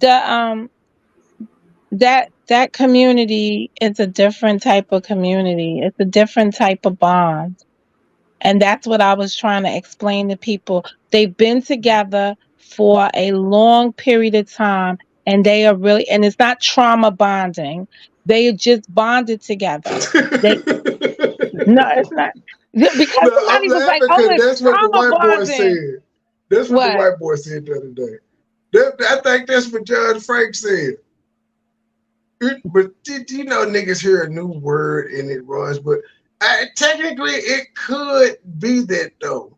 that community is a different type of community. It's a different type of bond. And that's what I was trying to explain to people. They've been together for a long period of time and they are really, and it's not trauma bonding. They just bonded together. They no, it's not because No, I'm somebody was like, laughing "Oh, because it's that's what the trauma white boy bonding." said. That's what the What? white boy said the other day. I think that's what John Frank said. But did you know niggas hear a new word and it runs? But technically, it could be that though.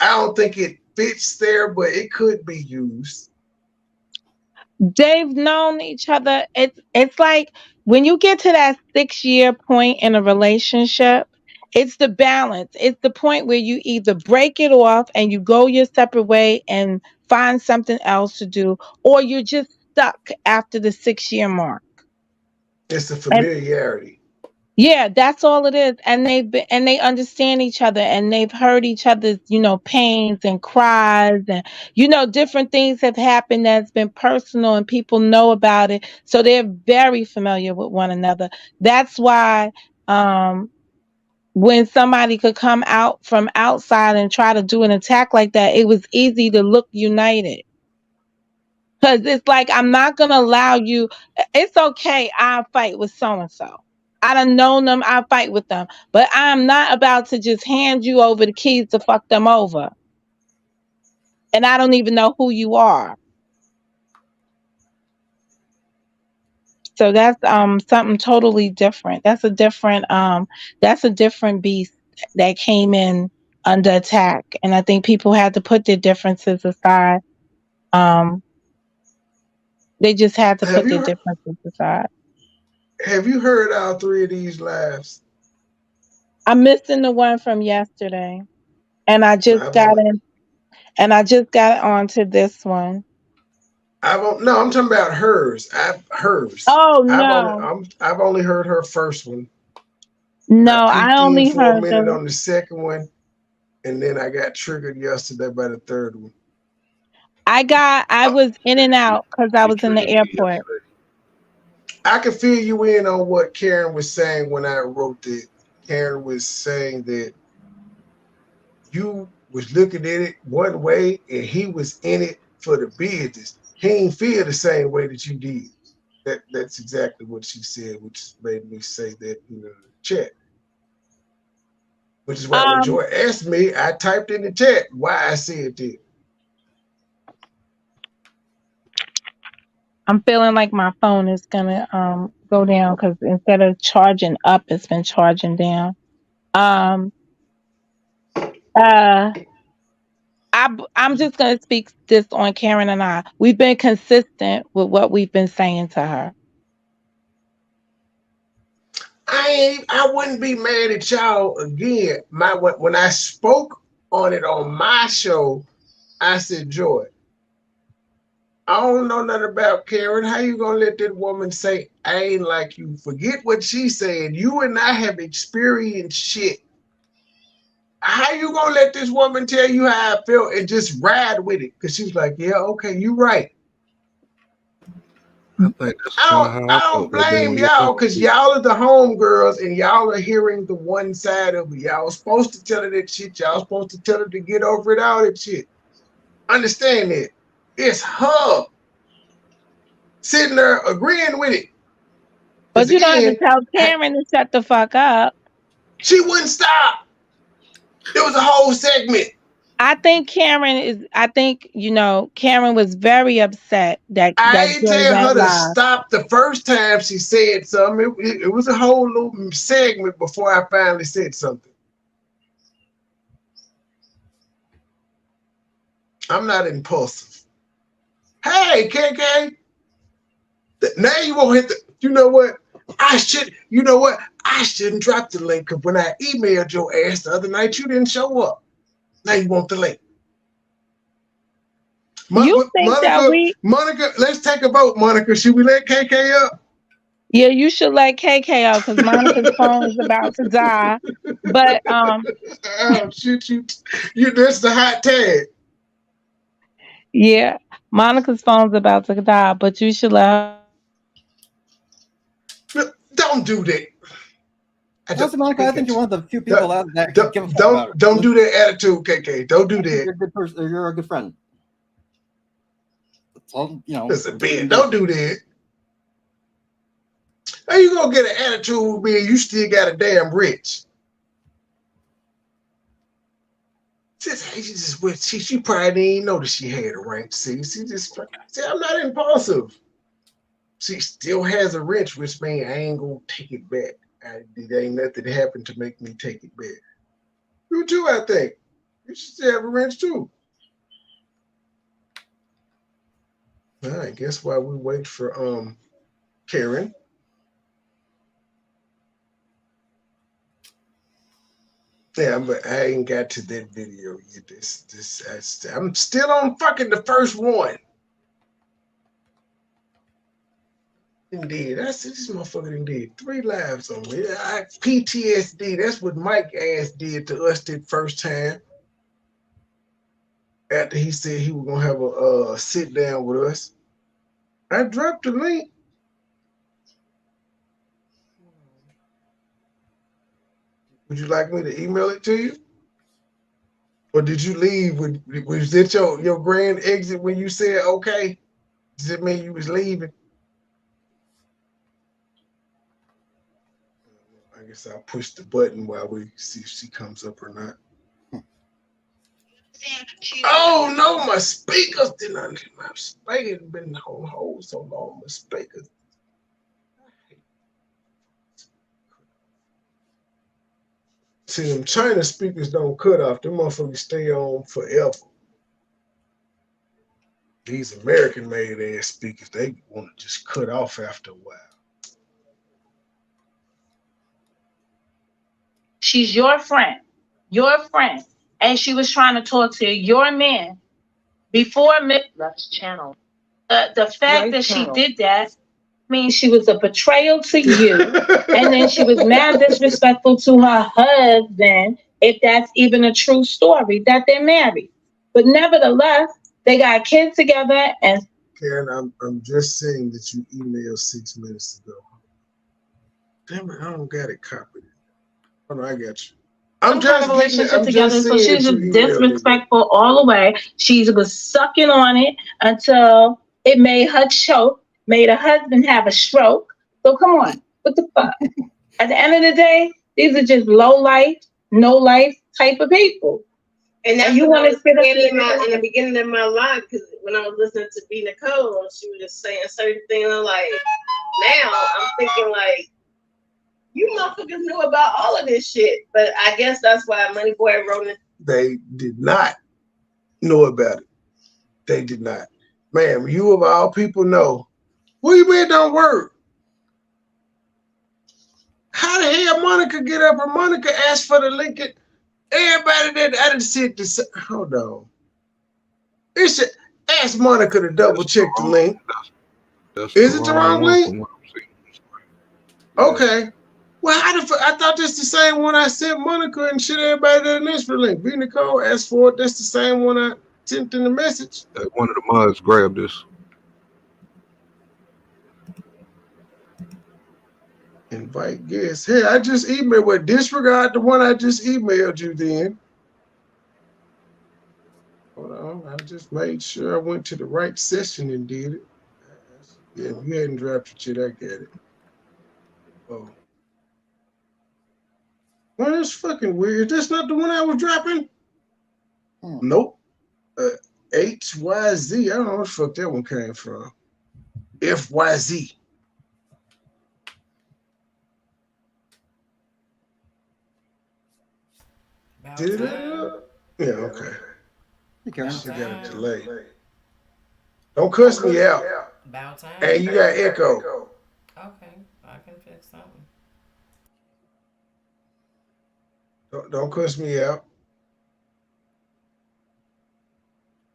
I don't think it fits there, but it could be used. They've known each other. It's like when you get to that 6 year point in a relationship, it's the balance. It's the point where you either break it off and you go your separate way and find something else to do, or you're just stuck after the 6 year mark. It's the And familiarity. yeah, that's all it is. And they understand each other and they've heard each other's, pains and cries and different things have happened that's been personal and people know about it. So they're very familiar with one another. That's why when somebody could come out from outside and try to do an attack like that, it was easy to look united. Cause it's like I'm not gonna allow you. It's okay. I'll fight with so and so. I done known them. I'll fight with them, but I'm not about to just hand you over the keys to fuck them over, and I don't even know who you are. So that's something totally different. That's a different beast that came in under attack, and I think people had to put their differences aside. Um, they just had to Have put you their differences aside. have you heard all three of these lives? I'm missing the one from yesterday, and I So just got in, and I just got onto this one. no, I'm talking about hers. Hers. Oh no, I've only heard her first one. I no, I peeked in only for a heard minute the. on the second one, and then I got triggered yesterday by the third one. I was in and out because I you was in the triggered me airport. yesterday. I can fill you in on what Karen was saying when I wrote it. Karen was saying that you was looking at it one way and he was in it for the business. He ain't feel the same way that you did. That's exactly what she said, which made me say that in the chat. Which is why when Um, Joy asked me, I typed in the chat why I said that. I'm feeling like my phone is gonna go down because instead of charging up, it's been charging down. Um, uh, I'm just gonna speak this on Karen and I. We've been consistent with what we've been saying to her. I wouldn't be mad at y'all again. When I spoke on it on my show, I said, Joy, I don't know nothing about Karen. How you gonna let that woman say I ain't like you? Forget what she said. You and I have experienced shit. How you gonna let this woman tell you how I felt and just ride with it? Because she's like, yeah, okay, you right. I think that's kind of how I I don't felt that day blame when you y'all talked because to. y'all are the homegirls and y'all are hearing the one side of it. Y'all supposed to tell her that shit. Y'all supposed to tell her to get over it, all that shit. Understand that. It's her sitting there agreeing with it. But Because you don't have to again, tell Karen to shut the fuck up. she wouldn't stop. It was a whole segment. I think Karen was very upset that I ain't girl tell her went to live. stop the first time she said something. It was a whole little segment before I finally said something. I'm not impulsive. Hey, KK. Now you won't hit the. You know what? You know what? I shouldn't drop the link because when I emailed your ass the other night, you didn't show up. Now you want the link. You think that Monica, let's take a vote, Monica. Should we let KK up? Yeah, you should let KK out because Monica's phone is about to die. But oh shit, you that's the hot tag. yeah, Monica's phone's about to die, but you should let her. Don't do that. Also, Monica, I think you're one of the few people out that actually give a fuck about it. Don't do that attitude, KK. Don't do that. You're a good person. You're a good friend. That's all, you know. Listen, Ben, don't do that. How you gonna get an attitude with me and you still got a damn rich? She probably didn't even notice she had a rank. See, I'm not impulsive. She still has a wrench, which means I ain't gonna take it back. There ain't nothing happened to make me take it back. You too, I think. You should still have a wrench too. All right, guess while we wait for Karen. Yeah, but I ain't got to that video yet. I'm still on fucking the first one. Indeed, that's this motherfucker indeed. 3 lives on me. PTSD. That's what Mike ass did to us that first time. After he said he was gonna have a sit down with us. I dropped the link. Would you like me to email it to you? Or did you leave? Was it your grand exit when you said okay? Does it mean you was leaving? I guess I'll push the button while we see if she comes up or not. Oh no, my speakers didn't. My speakers been on hold so long. My speakers. See, them China speakers don't cut off. Them motherfuckers stay on forever. These American-made ass speakers, they want to just cut off after a while. She's your friend, and she was trying to talk to your man before left channel. The fact that she did that means she was a betrayal to you, and then she was mad disrespectful to her husband, if that's even a true story, that they're married. But nevertheless, they got kids together. And Karen, I'm just saying that you emailed 6 minutes ago. Damn it, I don't got it copied. Oh no, I got you. I'm just relationship together, so she's just disrespectful all the way. She was sucking on it until it made her choke, made her husband have a stroke. So come on, what the fuck? At the end of the day, these are just low life, no life type of people. And that's you want to spit up in the beginning of my life, because when I was listening to B. Nicole, she was just saying certain things. Like now, I'm thinking like, you motherfuckers knew about all of this shit, but I guess that's why MoneyBoy wrote it. They did not know about it. They did not. Man, you of all people know. What you mean it don't work? How the hell Monica get up and Monica asked for the link? Everybody that I didn't see this. Hold on. It's a, ask Monica to double check the link. That's Is it the wrong one link? from what I'm seeing. Yeah. Okay. Well, I thought that's the same one I sent Monica and shit. Everybody that needs for link. B Nicole asked for it. That's the same one I sent in the message. One of the mods grabbed this. Invite guests. Hey, I just emailed. Well, disregard the one I just emailed you. Then. Hold on. I just made sure I went to the right session and did it. Yeah, if you hadn't dropped your shit, I get it. Oh. Well, that's fucking weird. That's not the one I was dropping. Nope. HYZ. I don't know where the fuck that one came from. FYZ. Did it? Yeah, okay. She got a delay. Don't cuss me out. About time. And you got echo. Okay, I can fix something. Don't cuss me out.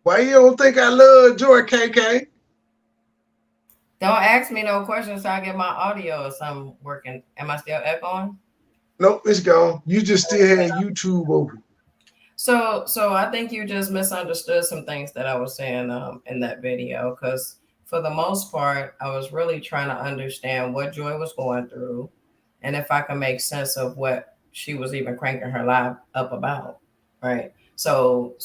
Why you don't think I love Joy, KK? Don't ask me no questions so I get my audio or something working. Am I still echoing? Nope, it's gone. You just still had YouTube open. So I think you just misunderstood some things that I was saying in that video, because for the most part, I was really trying to understand what Joy was going through and if I can make sense of what she was even cranking her live up about, right? So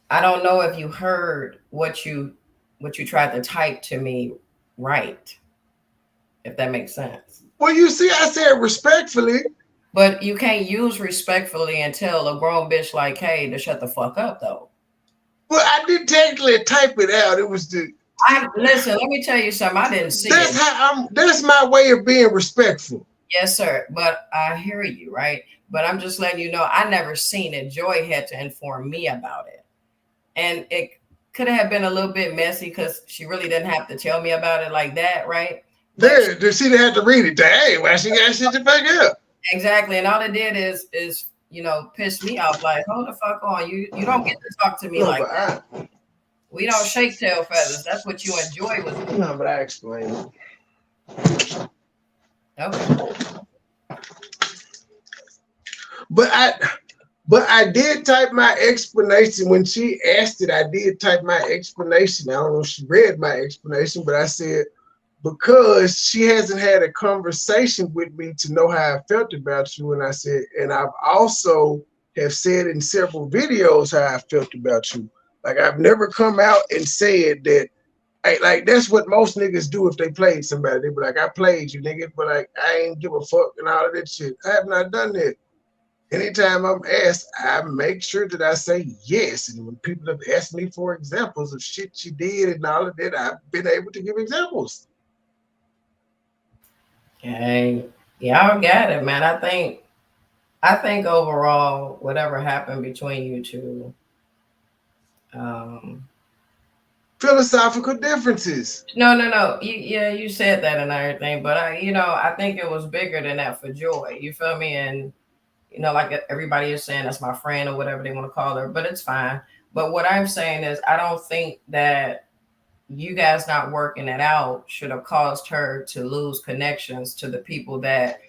I don't know if you heard what you tried to type to me, right? If that makes sense. Well, you see, I said respectfully. But you can't use respectfully and tell a grown bitch like, hey, to shut the fuck up, though. Well, I didn't technically type it out. It was the. Listen, let me tell you something. I didn't see that's it. That's my way of being respectful. Yes, sir. But I hear you, right? But I'm just letting you know, I never seen it. Joy had to inform me about it. And it could have been a little bit messy because she really didn't have to tell me about it like that, right? She didn't have to read it. Hey, why she got shit to back up? Exactly. And all it did is piss me off. Like, hold the fuck on. You don't get to talk to me like that. We don't shake tail feathers. That's what you enjoy with me. No, but I explained it. Okay. But I did type my explanation when she asked it. I did type my explanation. I don't know if she read my explanation, but I said, because she hasn't had a conversation with me to know how I felt about you. And I said, and I've also have said in several videos how I felt about you. Like, I've never come out and said that, like, that's what most niggas do if they played somebody. They be like, I played you, nigga, but like, I ain't give a fuck and all of that shit. I have not done that. Anytime I'm asked, I make sure that I say yes. And when people have asked me for examples of shit she did and all of that, I've been able to give examples. Okay. Y'all got it, man. I think overall, whatever happened between you two, philosophical differences. No. You said that and everything, but I think it was bigger than that for Joy. You feel me? And like everybody is saying, that's my friend or whatever they want to call her, but it's fine. But what I'm saying is, I don't think that you guys not working it out should have caused her to lose connections to the people that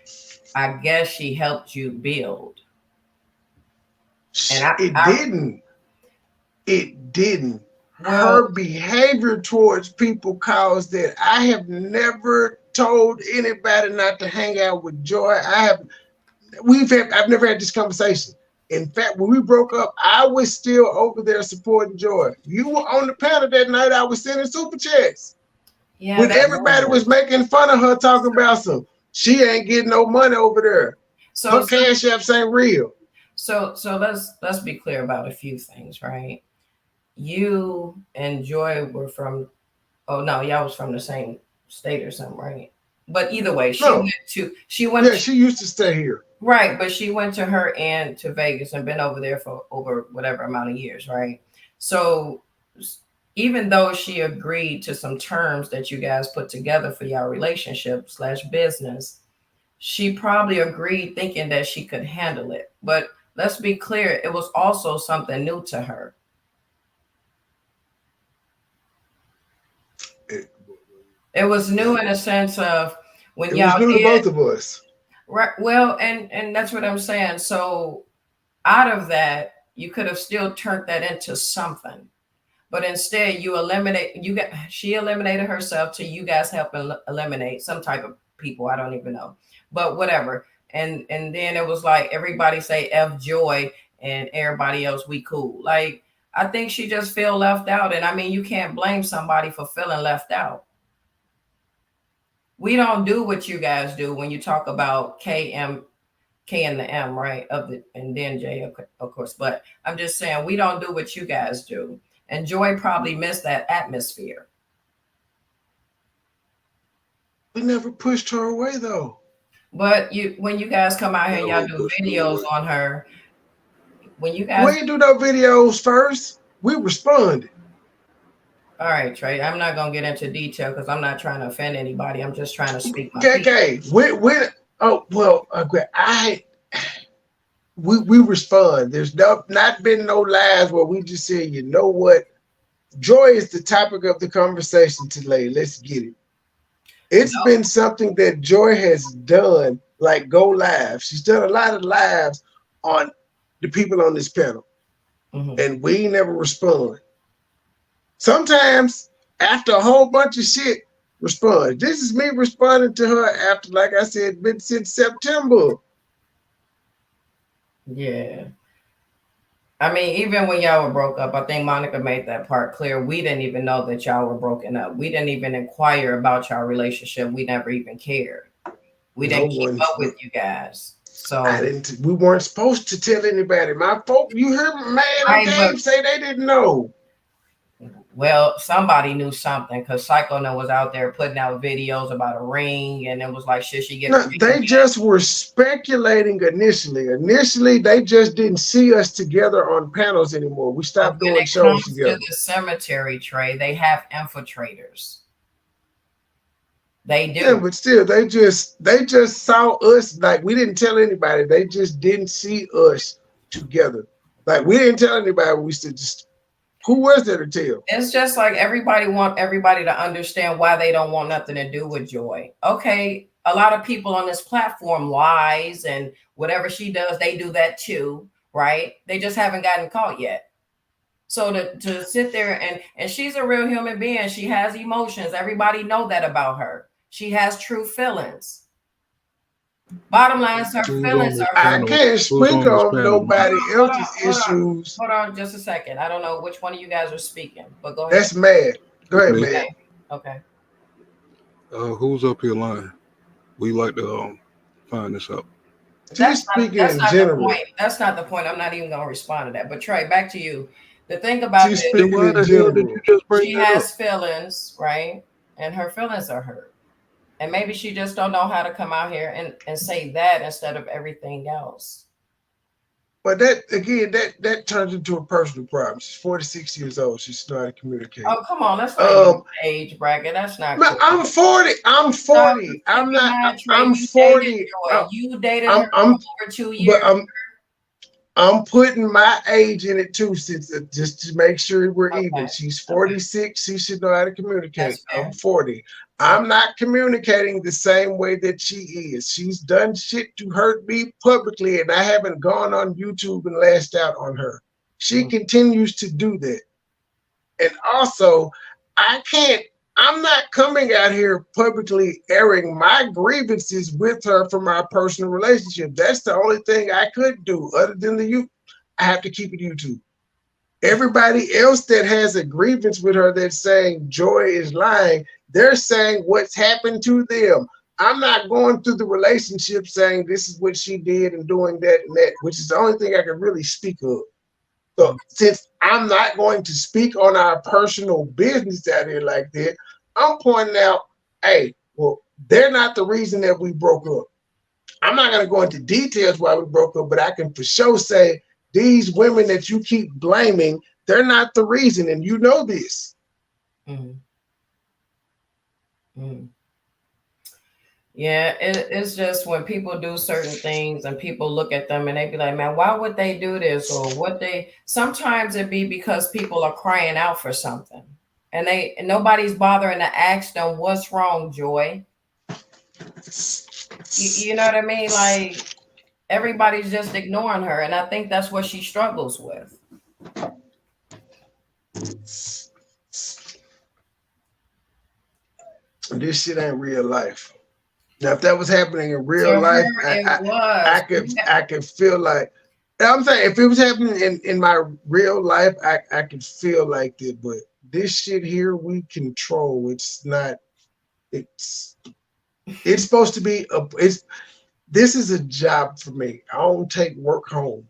I guess she helped you build. And It didn't. Her behavior towards people caused that. I have never told anybody not to hang out with Joy. I've never had this conversation. In fact, when we broke up, I was still over there supporting Joy. You were on the panel that night. I was sending super chats. Yeah, when everybody was making fun of her, talking about she ain't getting no money over there. Her cash apps ain't real. So let's be clear about a few things, right? You and Joy were from, y'all was from the same state or something, right? But either way, she used to stay here. Right, but she went to her aunt to Vegas and been over there for over whatever amount of years, right? So even though she agreed to some terms that you guys put together for your relationship / business, she probably agreed thinking that she could handle it. But let's be clear, it was also something new to her. Her behavior towards people caused that. I don't think that you should have lose connections to the people that I guess she helped you build. And I guess she helped you build. So let's be clear, it was also something new to her. But let's be clear, it was also something new to her. Her behavior towards people caused that. I don't think that you should have lose connections to the people that I guess she helped you build. And I guess she helped you build. So let's be clear, it was also something new to her. But let's be clear, it was also something new to her. It was new in a sense of when It y'all was new to did both of us. right. Well, and that's what I'm saying. So out of that, you could have still turned that into something, but instead she eliminated herself to you guys help eliminate some type of people. I don't even know, but whatever. And then it was like everybody say F Joy and everybody else we cool. Like I think she just feel left out, and I mean you can't blame somebody for feeling left out. We don't do what you guys do when you talk about K and the M, right? And then J, of course. But I'm just saying we don't do what you guys do. And Joy probably missed that atmosphere. We never pushed her away though. But when you guys come out here and y'all do videos on her, when you guys we ain't do no videos first, we responded. All right, Trey. I'm not gonna get into detail because I'm not trying to offend anybody. I'm just trying to speak my Okay, we respond. There's not been no lies where we just say, you know what, joy is the topic of the conversation today. Let's get it. It's been something that Joy has done, like go live. She's done a lot of lives on the people on this panel, and we never respond. Sometimes after a whole bunch of shit, respond. This is me responding to her after, like I said, been since September. Yeah. I mean, even when y'all were broke up, I think Monica made that part clear. We didn't even know that y'all were broken up. We didn't even inquire about y'all relationship. We never even cared. We didn't keep up with you guys. So we weren't supposed to tell anybody. My folk, you heard man on game say they didn't know. Well, somebody knew something because Psycho was out there putting out videos about a ring, and it was like, should she get? No, they just were speculating initially. Initially, they just didn't see us together on panels anymore. We stopped doing shows together. To the cemetery, Trey, they have infiltrators. They do. Yeah, but still, they just saw us. Like we didn't tell anybody. They just didn't see us together. Like we didn't tell anybody. We said just. Who was there to tell? It's just like everybody want everybody to understand why they don't want nothing to do with Joy. Okay, a lot of people on this platform lies and whatever she does, they do that too, right? They just haven't gotten caught yet. So to sit there and she's a real human being. She has emotions. Everybody know that about her. She has true feelings. Bottom line is her feelings are. I can't speak on nobody else's issues. Hold on just a second. I don't know which one of you guys are speaking, but go ahead. That's mad. Go ahead, man. Okay. Who's up here lying? We like to find this out. That's not the point. That's not the point. I'm not even gonna respond to that. But Trey, back to you. The thing about it, she has feelings, right? And her feelings are hurt. And maybe she just don't know how to come out here and say that instead of everything else. But that again, that turns into a personal problem. She's 46 years old. She started communicating. Oh, come on, that's not age bracket. That's not cool. I'm 40. I'm 40. I'm not. I'm 40. You dated her for over 2 years. But I'm putting my age in it too, since just to make sure we're even. She's 46. She should know how to communicate. I'm 40. I'm not communicating the same way that she is. She's done shit to hurt me publicly, and I haven't gone on YouTube and lashed out on her. She continues to do that. And also, I'm not coming out here publicly airing my grievances with her from our personal relationship. That's the only thing I could do other than I have to keep it YouTube. Everybody else that has a grievance with her that's saying Joy is lying, they're saying what's happened to them. I'm not going through the relationship saying this is what she did and doing that and that, which is the only thing I can really speak of. So since I'm not going to speak on our personal business out here like that, I'm pointing out, hey, well, they're not the reason that we broke up. I'm not going to go into details why we broke up, but I can for sure say these women that you keep blaming, they're not the reason, and you know this. Yeah, it's just when people do certain things and people look at them and they be like, man, why would they do this? Or sometimes it be because people are crying out for something. and nobody's bothering to ask them what's wrong, Joy. You know what I mean? Like everybody's just ignoring her, and I think that's what she struggles with. This shit ain't real life. Now, if that was happening in real To life, her, it was. I could feel like, I'm saying if it was happening in my real life, I could feel like that. But this shit here, we control. It's not. It's supposed to be this is a job for me. I don't take work home.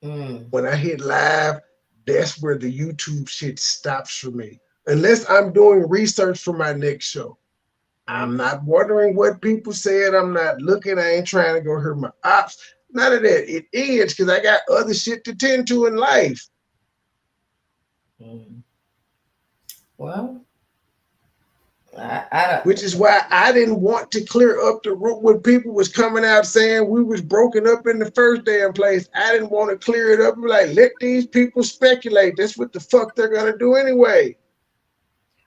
When I hit live, that's where the YouTube shit stops for me. Unless I'm doing research for my next show. I'm not wondering what people said. I'm not looking. I ain't trying to go hear my ops. None of that. It ends because I got other shit to tend to in life. Well, I don't. Which is why I didn't want to clear up the room when people was coming out saying we was broken up in the first damn place. I didn't want to clear it up. Like, let these people speculate. That's what the fuck they're gonna do anyway.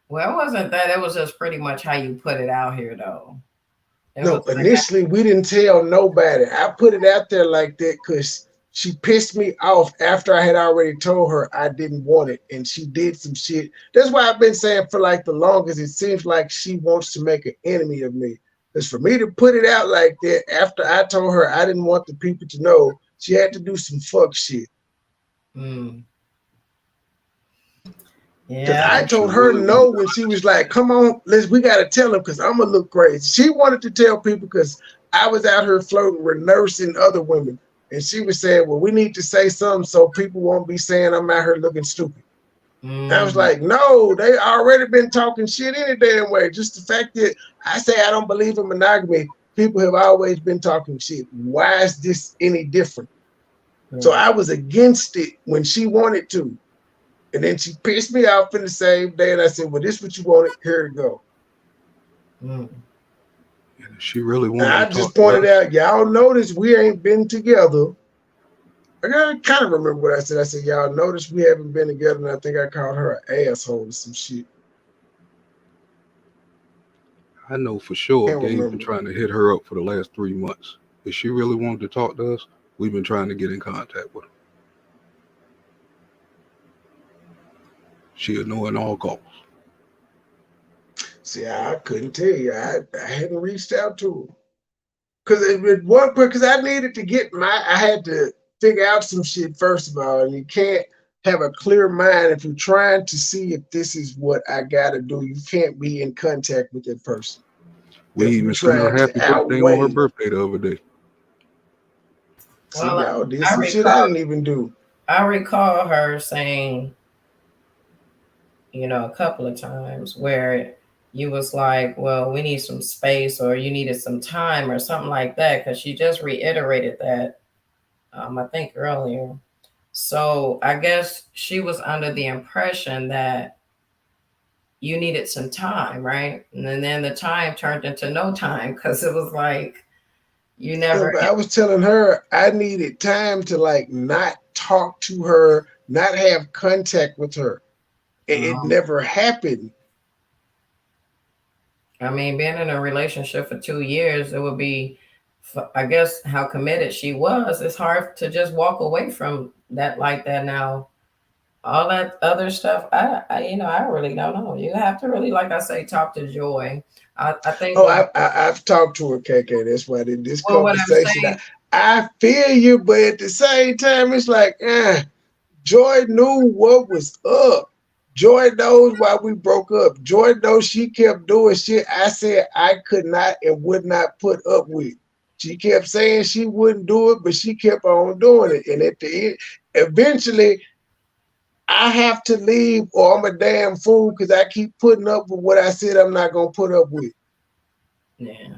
Well, it wasn't that. It was just pretty much how you put it out here, though. No, initially we didn't tell nobody. I put it out there like that because she pissed me off after I had already told her I didn't want it, and she did some shit. That's why I've been saying for like the longest, it seems like she wants to make an enemy of me. Because for me to put it out like that after I told her I didn't want the people to know, she had to do some fuck shit. Because I told her no when she was like, come on, we got to tell him because I'm going to look crazy. She wanted to tell people because I was out here flirting with Nurse and other women. And she was saying, well, we need to say something so people won't be saying I'm out here looking stupid. I was like, no, they already been talking shit any damn way. Just the fact that I say I don't believe in monogamy, people have always been talking shit. Why is this any different? So I was against it when she wanted to. And then she pissed me off in the same day, and I said, well, this is what you wanted. Here it go. She really wanted I to just talk pointed out, y'all notice we ain't been together. I gotta kind of remember what I said. I said, y'all notice we haven't been together, and I think I called her an asshole or some shit. I know for sure Can't Gabe remember. been trying to hit her up for the last 3 months. If she really wanted to talk to us, we've been trying to get in contact with her. She ignoring all calls. See, I couldn't tell you. I hadn't reached out to her. Because I needed to get I had to figure out some shit first of all. And you can't have a clear mind if you're trying to see if this is what I gotta do. You can't be in contact with that person. We even sent her a happy birthday on her birthday the other day. See, y'all did some shit I didn't even do. I recall her saying, a couple of times where you was like, well, we need some space, or you needed some time or something like that, because she just reiterated that, I think earlier. So I guess she was under the impression that you needed some time, right? And then the time turned into no time because it was like you never. But I was telling her I needed time to like not talk to her, not have contact with her. It never happened. I mean, being in a relationship for 2 years, it would be, I guess, how committed she was. It's hard to just walk away from that like that now. All that other stuff, I really don't know. You have to really, like I say, talk to Joy. I think. Oh, I've talked to her, KK. That's why I did this conversation. I feel you, but at the same time, it's like, Joy knew what was up. Joy knows why we broke up. Joy knows she kept doing shit I said I could not and would not put up with. She kept saying she wouldn't do it, but she kept on doing it. And at the end, eventually, I have to leave or I'm a damn fool because I keep putting up with what I said I'm not going to put up with. Yeah.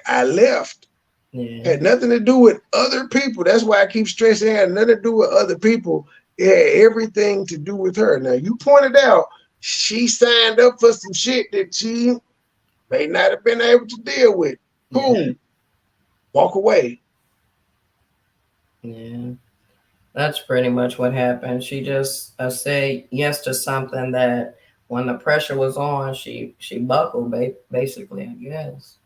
I left. Yeah. Had nothing to do with other people. That's why I keep stressing it had nothing to do with other people. It had everything to do with her. Now, you pointed out she signed up for some shit that she may not have been able to deal with. Cool. Walk away. Yeah. That's pretty much what happened. She just said yes to something that when the pressure was on, she buckled, basically, I guess.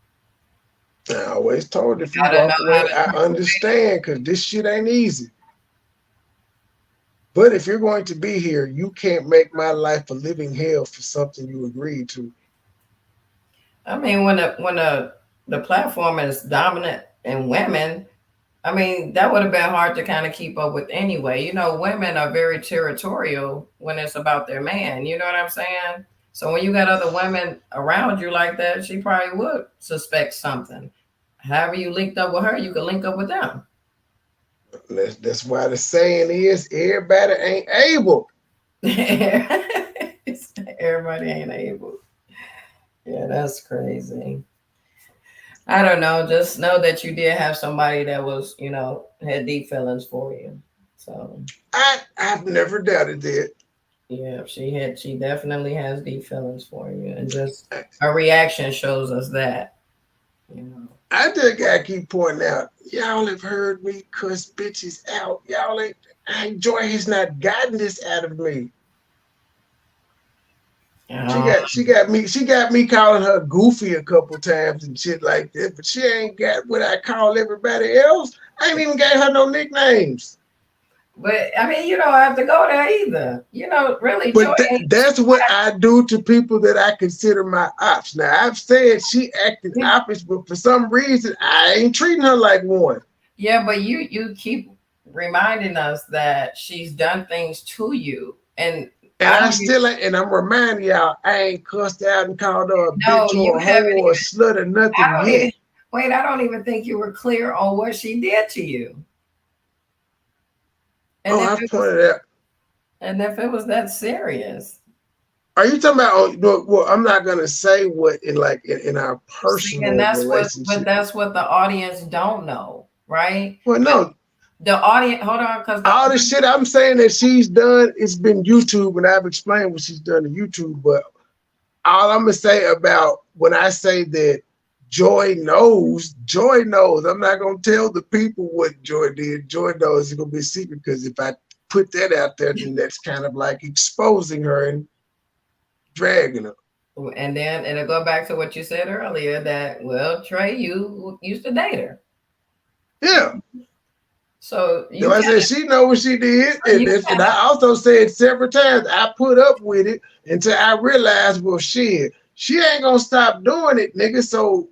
I always told her, if you Gotta know walk how away, to I understand, because this shit ain't easy. But if you're going to be here, you can't make my life a living hell for something you agreed to. I mean, when the platform is dominant in women, I mean, that would have been hard to kind of keep up with anyway. You know, women are very territorial when it's about their man. You know what I'm saying? So when you got other women around you like that, she probably would suspect something. However you linked up with her, you could link up with them. That's why the saying is, everybody ain't able. Everybody ain't able. Yeah, that's crazy. I don't know. Just know that you did have somebody that was, you know, had deep feelings for you. So I've never doubted that. yeah, she definitely has deep feelings for you. And just her reaction shows us that, you know. I just gotta keep pointing out, y'all have heard me cuss bitches out. Y'all ain't Joy has not gotten this out of me. She got me calling her goofy a couple times and shit like that, but she ain't got what I call everybody else. I ain't even gave her no nicknames. But I mean, you don't have to go there either. You know, really, but that's what I do to people that I consider my ops. Now I've said she acted opposite, but for some reason I ain't treating her like one. Yeah, but you keep reminding us that she's done things to you, and I still ain't, and I'm reminding y'all, I ain't cussed out and called her a bitch or a hoe or a slut or nothing yet. Wait, I don't even think you were clear on what she did to you. And I pointed out. And if it was that serious. Are you talking about? Well, I'm not gonna say what in our personal relationship. But that's what the audience don't know, right? Well, no. The audience, hold on, because all the shit I'm saying that she's done, it's been YouTube, and I've explained what she's done to YouTube. But all I'm gonna say about when I say that Joy knows. I'm not gonna tell the people what Joy did. Joy knows. It's gonna be a secret, because if I put that out there, then that's kind of like exposing her and dragging her. And then it'll go back to what you said earlier that, well, Trey, you used to date her. Yeah. So I said she know what she did, and I also said several times I put up with it until I realized, well, shit, she ain't gonna stop doing it, nigga. So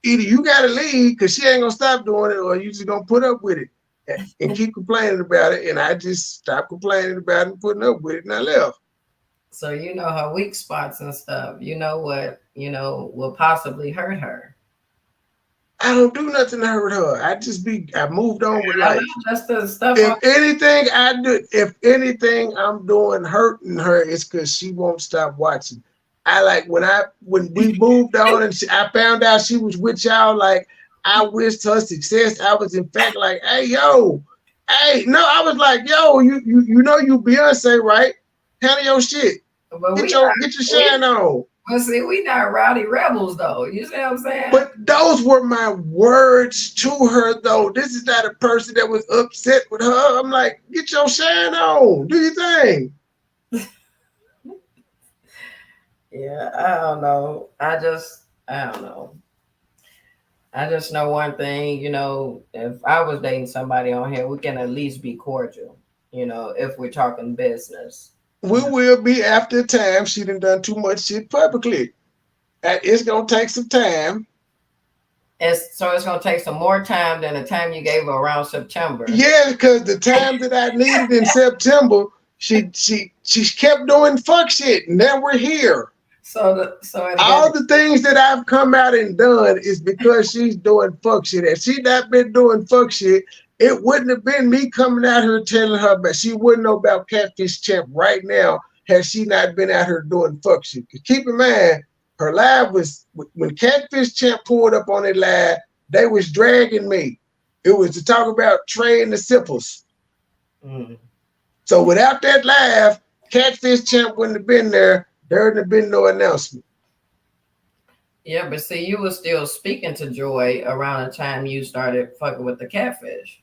either you gotta leave because she ain't gonna stop doing it, or you just gonna put up with it and keep complaining about it. And I just stopped complaining about it and putting up with it, and I left. So you know her weak spots and stuff. You know what will possibly hurt her. I don't do nothing to hurt her. I moved on with life. Just the stuff. If anything I'm doing hurting her, it's because she won't stop watching. When we moved on and I found out she was with y'all, like I wished her success. I was in fact like, I was like, yo, you know you Beyonce, right? Handle your shit. Get your shine on. Well, see, we not rowdy rebels, though. You see what I'm saying? But those were my words to her, though. This is not a person that was upset with her. I'm like, get your shine on. Do your thing. Yeah, I don't know. I don't know. I just know one thing, if I was dating somebody on here, we can at least be cordial, if we're talking business. We will be after time. She done too much shit publicly. It's gonna take some time. It's gonna take some more time than the time you gave her around September. Yeah, because the time that I needed in September, she kept doing fuck shit, and then we're here. So all the things that I've come out and done is because she's doing fuck shit. If she not been doing fuck shit, it wouldn't have been me coming out here telling her, but she wouldn't know about Catfish Champ right now had she not been out here doing fuck shit. Because keep in mind, her live was, when Catfish Champ pulled up on it live, they was dragging me. It was to talk about Trey and the Sipples. Mm. So without that live, Catfish Champ wouldn't have been there. There wouldn't have been no announcement. Yeah, but see, you were still speaking to Joy around the time you started fucking with the catfish.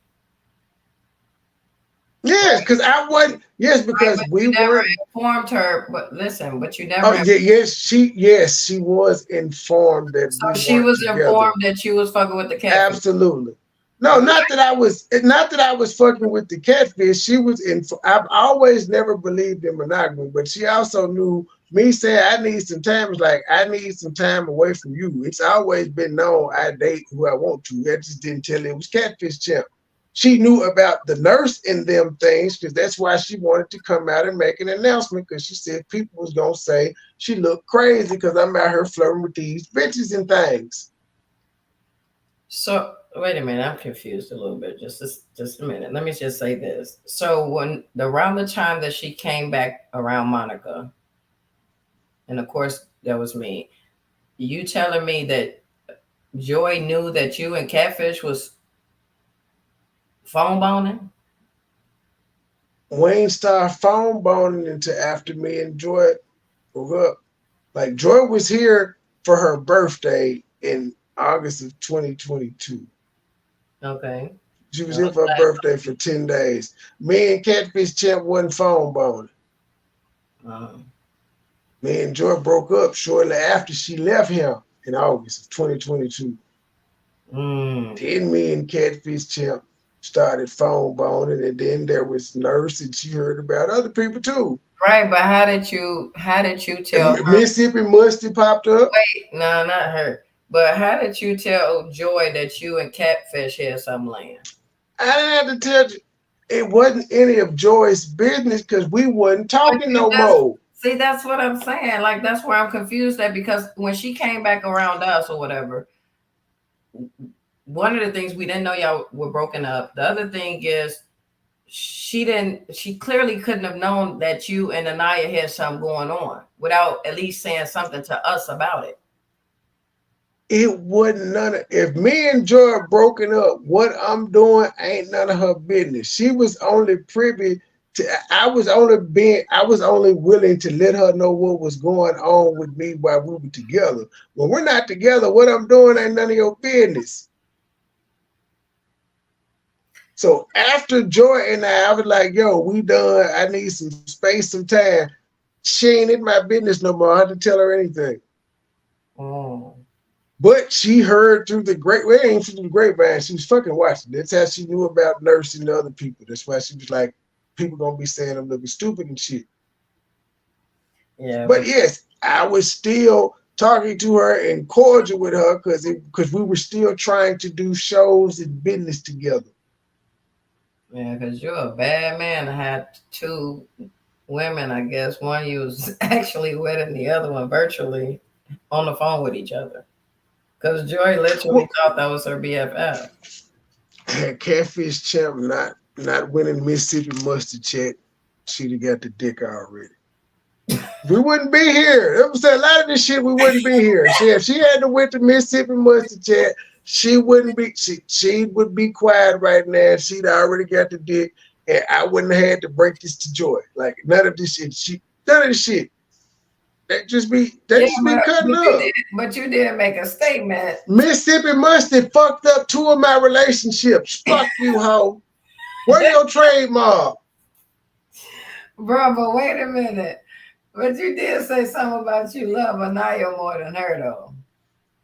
Yes, because I wasn't. Yes, because But we you never weren't. informed her. But listen, but you never. Oh yeah, yes, she was informed that So we she weren't was together. informed that you was fucking with the catfish. Absolutely. No, not that I was fucking with the catfish. She was in. I've always never believed in monogamy, but she also knew me saying I need some time was like I need some time away from you. It's always been known I date who I want to. I just didn't tell her it was catfish champ. She knew about the nurse in them things because that's why she wanted to come out and make an announcement because she said people was gonna say she looked crazy because I'm out here flirting with these bitches and things. So wait a minute, I'm confused a little bit. Just a minute. Let me just say this. So around the time that she came back around Monica, and of course that was me, you telling me that Joy knew that you and Catfish was phone boning? Wayne started phone boning until after me and Joy broke up. Like Joy was here for her birthday in August of 2022. Okay. She was here for her birthday for 10 days. Me and Catfish Champ wasn't phone boning. Me and Joy broke up shortly after she left him in August of 2022. Then me and Catfish Champ started phone boning, and then there was Nurse, and she heard about other people too. Right, but how did you tell her? Mississippi Musty popped up? Wait, no, not her. But how did you tell Joy that you and Catfish had some land? I didn't have to tell you. It wasn't any of Joy's business because we wasn't talking no more. See, that's what I'm saying. Like, that's where I'm confused at because when she came back around us or whatever, one of the things we didn't know y'all were broken up. The other thing is she clearly couldn't have known that you and Anaya had something going on without at least saying something to us about it. It wasn't none of, if me and Joy are broken up, what I'm doing ain't none of her business. She was only privy to, I was only willing to let her know what was going on with me while we were together. When we're not together, what I'm doing ain't none of your business. So after Joy and I was like, yo, we done. I need some space, some time. She ain't in my business no more. I had to tell her anything. But she heard through the grapevine. She was fucking watching. That's how she knew about nursing the other people. That's why she was like, people gonna be saying I'm looking stupid and shit. Yeah. But yes, I was still talking to her and cordial with her because we were still trying to do shows and business together. Yeah, because you're a bad man to have two women, I guess. One you was actually with and the other one virtually on the phone with each other. Because Joy literally thought that was her BFF. Had Catfish Champ not winning Mississippi Mustard check, she'd have got the dick already. We wouldn't be here. I'm saying a lot of this shit, we wouldn't be here. If she had to win the Mississippi Mustard check, she wouldn't be. She would be quiet right now. She'd already got the dick, and I wouldn't have had to break this to Joy. Like none of this shit. None of this shit. That just be cutting up. But you did make a statement. Mississippi Mustard fucked up two of my relationships. Fuck you, hoe. Where your trademark? Bro, but wait a minute. But you did say something about you love Anaya more than her, though.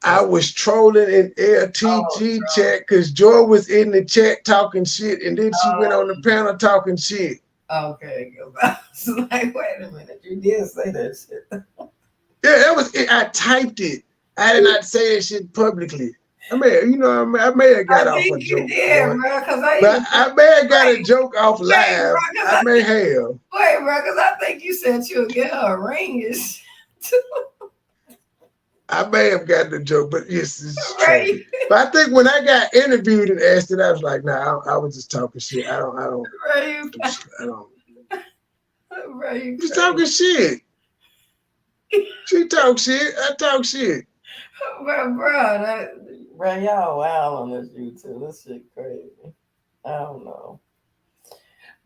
I was trolling in LTG chat because Joy was in the chat talking shit, and then she went on the panel talking shit. Okay, I was like, wait a minute, you did say that shit. Yeah, that was it. I typed it. I did not say that shit publicly. I mean, I may have got off a joke. I may have got a joke off live. I may have. Wait, bro, because I think you said you would get her a ring. I may have gotten the joke, but yes, it's true. But I think when I got interviewed and asked it, I was like, nah, I was just talking shit. I don't. Just talking shit. She talk shit. I talk shit. Bro, y'all wild on this YouTube. This shit crazy. I don't know.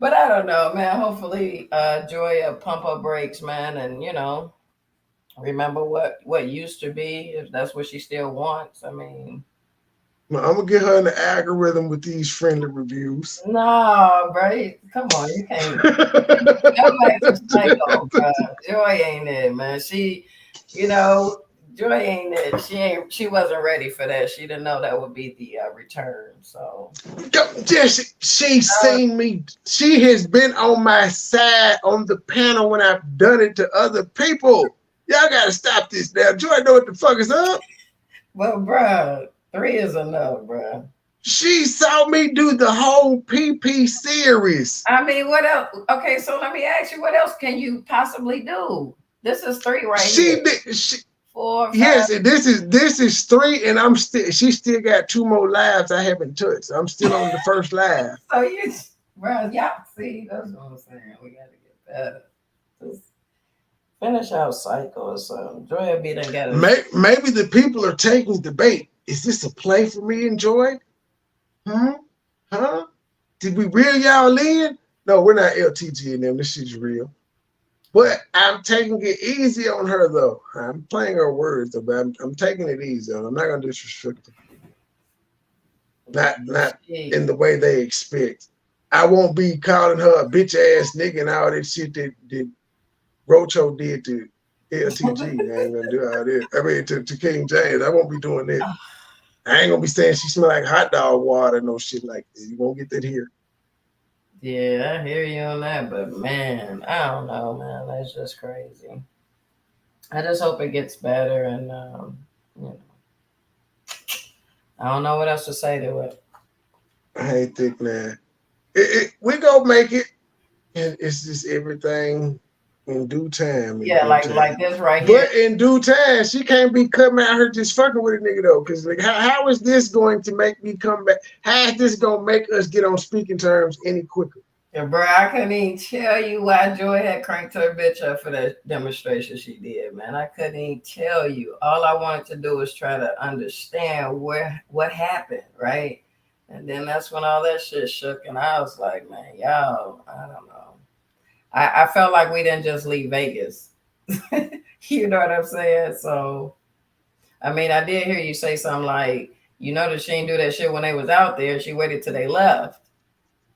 But I don't know, man. Hopefully, Joy will pump her brakes, man, and remember what used to be, if that's what she still wants. I mean, I'm gonna get her in the algorithm with these friendly reviews. No, bro. Come on, you can't. Go back to Psycho, bro. Joy ain't it, man. She, Joy ain't it. She wasn't ready for that. She didn't know that would be the return. So She's seen me. She has been on my side on the panel when I've done it to other people. Y'all gotta stop this now. Joy know what the fuck is up. Well, bro, 3 is enough, bro. She saw me do the whole PP series. I mean, what else? Okay, so let me ask you, what else can you possibly do? This is 3 right here. She 4, 5. Yes, and this is 3, and I'm still. She still got 2 more lives I haven't touched. I'm still on the first live. So bro, y'all see, that's what I'm saying. We gotta get better. Just finish out Psycho or something. Joy be done got it. Maybe the people are taking the bait. Is this a play for me and Joy? Huh? Did we reel y'all in? No, we're not LTG in them. This shit's real. But I'm taking it easy on her, though. I'm playing her words, though, but I'm taking it easy on her. I'm not going to disrespect her. Not in the way they expect. I won't be calling her a bitch-ass nigga and all that shit that Rocho did to LTG. I ain't going to do all that. I mean, to King James. I won't be doing that. I ain't going to be saying she smell like hot dog water, no shit like that. You won't get that here. Yeah, I hear you on that, but man, I don't know, man. That's just crazy. I just hope it gets better, and I don't know what else to say to it. I ain't think, man. We gonna make it, and it's just everything in due time. Yeah, like this right here. But in due time, she can't be coming out here just fucking with a nigga though. Because like, how is this going to make me come back? How is this gonna make us get on speaking terms any quicker? Yeah, bro, I couldn't even tell you why Joy had cranked her bitch up for that demonstration she did, man. I couldn't even tell you. All I wanted to do was try to understand what happened, right? And then that's when all that shit shook, and I was like, man, y'all, I don't know. I felt like we didn't just leave Vegas. You know what I'm saying? So, I mean, I did hear you say something like, that she didn't do that shit when they was out there. She waited till they left.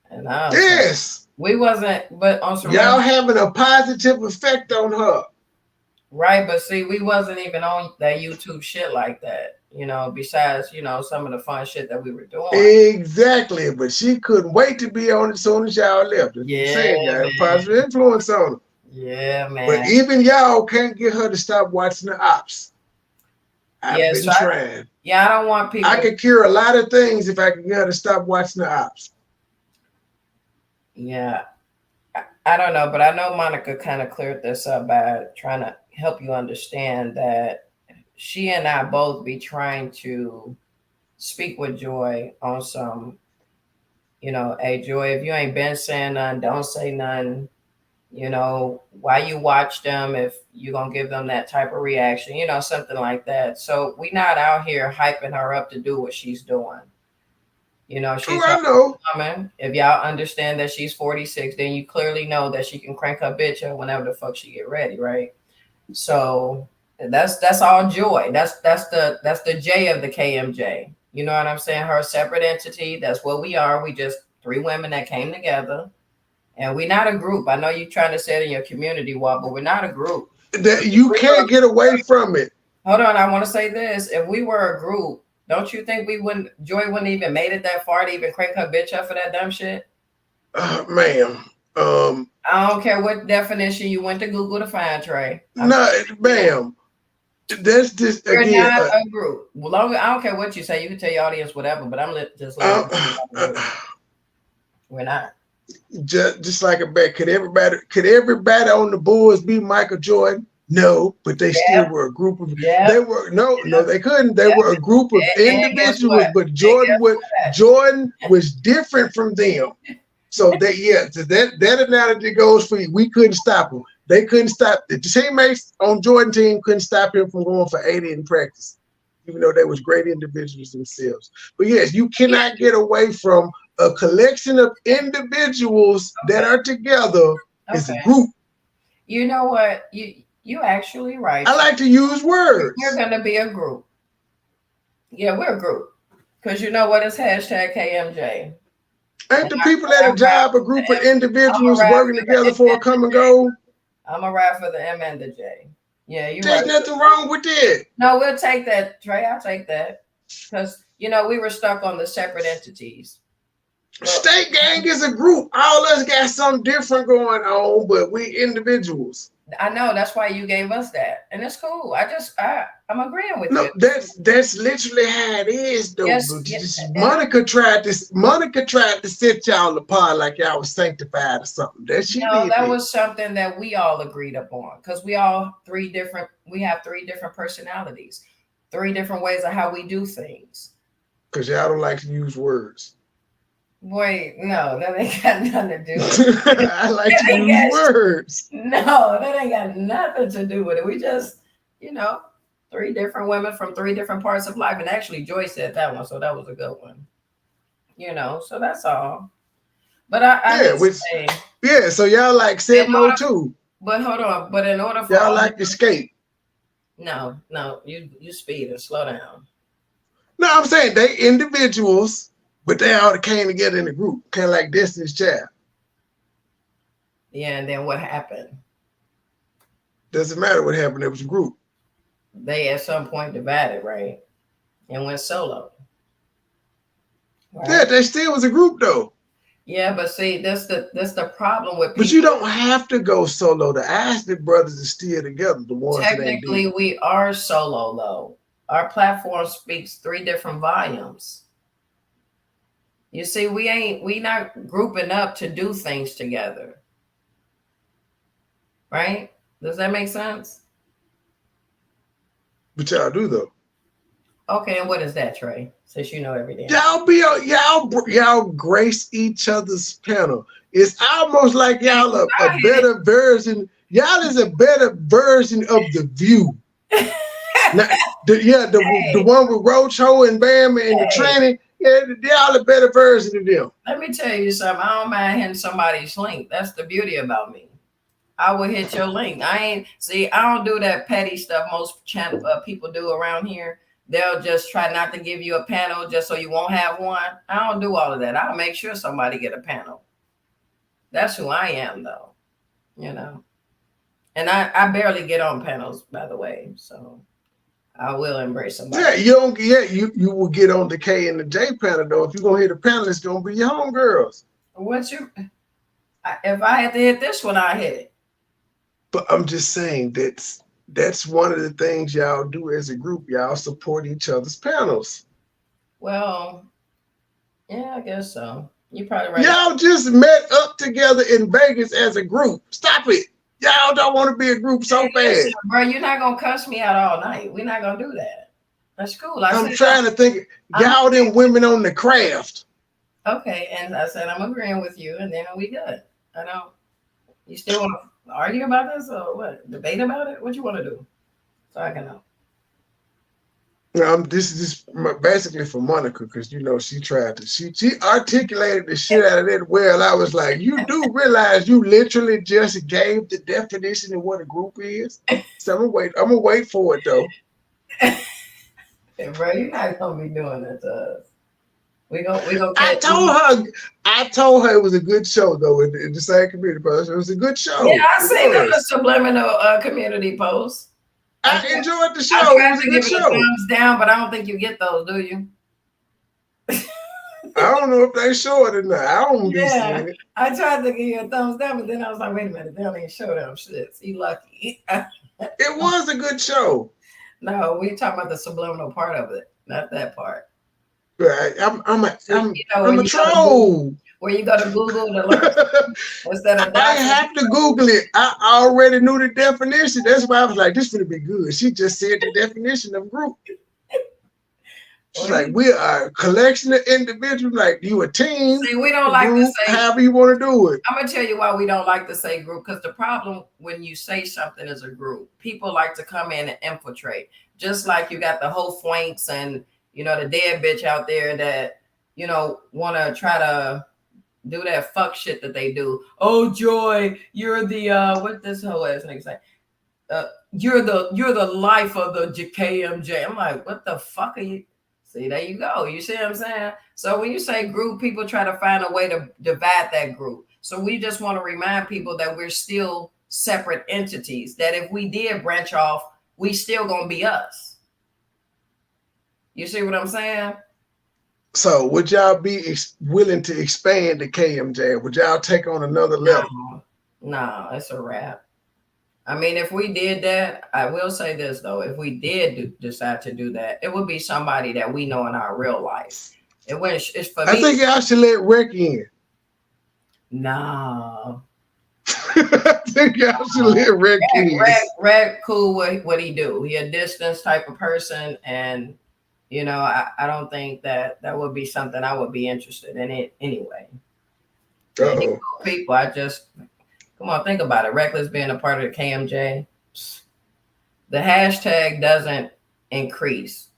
And I was yes. Like, we wasn't, but on some y'all having a positive effect on her. Right, but see, we wasn't even on that YouTube shit like that. Besides, some of the fun shit that we were doing. Exactly, but she couldn't wait to be on it as soon as y'all left. Yeah, got a positive influence on her. Yeah, man. But even y'all can't get her to stop watching the ops. I've been trying. I don't want people. I could cure a lot of things if I could get her to stop watching the ops. Yeah, I don't know, but I know Monica kind of cleared this up by trying to help you understand that she and I both be trying to speak with Joy on some, hey, Joy, if you ain't been saying nothing, don't say nothing. Why you watch them if you're going to give them that type of reaction, something like that. So we not out here hyping her up to do what she's doing. She's coming. If y'all understand that she's 46, then you clearly know that she can crank her bitch up whenever the fuck she get ready, right? So that's all Joy. That's the J of the KMJ. You know what I'm saying? Her separate entity. That's what we are. We just 3 women that came together, and we're not a group. I know you're trying to say it in your community wall, but we're not a group. That you can't get away from it. Hold on, I want to say this. If we were a group, don't you think Joy wouldn't even made it that far to even crank her bitch up for that dumb shit? Ma'am. I don't care what definition you went to Google to find, Trey. Ma'am. That's just You're again. Not a group. Well, I don't care what you say. You can tell your audience whatever, but I'm just we're not. Just like a bet. Could everybody on the Bulls be Michael Jordan? No, but they still were a group of. They were no, they couldn't. They were a group of individuals, but Jordan was different from them. So that analogy goes for you. We couldn't stop him. They couldn't stop the teammates on Jordan team couldn't stop him from going for 80 in practice, even though they was great individuals themselves. But yes, you cannot get away from a collection of individuals that are together as a group. You know what? You actually right. I like to use words. You're gonna be a group. Yeah, we're a group. Because you know what is hashtag KMJ. Ain't the people at a job a group of individuals working together for a common goal? I'm a rap for the M and the J. Yeah, you're There's right. nothing wrong with that. No, we'll take that, Trey. I'll take that. Because, you know, we were stuck on the separate entities. State gang is a group. All us got something different going on, but we individuals. I know, that's why you gave us that. And it's cool. I'm agreeing with No, you. that's literally how it is, though. Yes, Monica tried to set y'all apart like y'all was sanctified or something. That was something that we all agreed upon, because we have three different personalities, 3 different ways of how we do things. Because y'all don't like to use words. Wait, no, that ain't got nothing to do with it. I like to use words. No, that ain't got nothing to do with it. We just, 3 different women from 3 different parts of life. And actually, Joy said that one, so that was a good one. So that's all. But so y'all like 702. But hold on. But in order for y'all like escape. No, you speed and slow down. No, I'm saying they individuals, but they all came together in a group, kind of like Destiny's Child. Yeah, and then what happened? Doesn't matter what happened. It was a group. They at some point divided, right? And went solo. Right? Yeah, they still was a group though. Yeah, but see, that's the problem with people. But you don't have to go solo. The Ashley brothers are still together. The ones technically we are solo though. Our platform speaks 3 different volumes. You see, we not grouping up to do things together. Right? Does that make sense? But y'all do though. Okay, and what is that, Trey? Since you know everything. Y'all grace each other's panel. It's almost like y'all a better version. Y'all is a better version of The View. Now, the one with Roach-Ho and Bam and the training. Yeah, y'all a better version of them. Let me tell you something. I don't mind hitting somebody's link. That's the beauty about me. I will hit your link. I don't do that petty stuff most people do around here. They'll just try not to give you a panel just so you won't have one. I don't do all of that. I'll make sure somebody get a panel. That's who I am, though. And I barely get on panels, by the way. So I will embrace somebody. Yeah, you will get on the K and the J panel though. If you're gonna hit a panel, it's gonna be your homegirls. If I had to hit this one, I hit it. But I'm just saying that's one of the things y'all do as a group. Y'all support each other's panels. Well, yeah, I guess so. You probably right. Y'all just met up together in Vegas as a group. Stop it. Y'all don't want to be a group so bad. Bro, you're not going to cuss me out all night. We're not going to do that. That's cool. I'm trying to think. Y'all them women on the craft. Okay, and I said I'm agreeing with you, and then we good. I know. You still want to argue about this or what? Debate about it? What you want to do? So I can know. This is basically for Monica because she tried to she articulated the shit out of that well. I was like, you do realize you literally just gave the definition of what a group is. So I'm gonna wait for it though. Hey, bro, you're not gonna be doing that to us. We gonna I told her it was a good show though in the same community post. It was a good show. Yeah, I seen the subliminal community post. I enjoyed the show. I tried to give it a thumbs down, but I don't think you get those, do you? I don't know if they show it or not. I don't be seeing it. I tried to give you a thumbs down, but then I was like, wait a minute, they don't even show them shit. You lucky. It was a good show. No, we talking about the subliminal part of it, not that part. Right. I'm a troll. Where you go to Google to learn instead of I have to Google it. I already knew the definition. That's why I was like, this is gonna be good. She just said the definition of group. She's like, we are a collection of individuals, like you a team. See, we don't like to say however you want to do it. I'm gonna tell you why we don't like to say group, because the problem when you say something is a group, people like to come in and infiltrate. Just like you got the whole flanks and the dead bitch out there that want to try to do that fuck shit that they do. Oh, Joy, you're the what this whole ass nigga say? You're the life of the KMJ. I'm like, what the fuck are you? See, there you go. You see what I'm saying? So when you say group, people try to find a way to divide that group. So we just want to remind people that we're still separate entities, that if we did branch off, we still gonna be us. You see what I'm saying? So would y'all be willing to expand the KMJ? Would y'all take on another level? No, it's a wrap. I mean, if we did that, I will say this though, if we did decide to do that, it would be somebody that we know in our real life. It's for me. I think y'all should let Rick in. No. I think y'all should let Rick in. Rick cool what he do. He a distance type of person, and you know, I don't think that would be something I would be interested in it anyway. People, I just come on, think about it. Reckless being a part of the KMJ, the hashtag doesn't increase.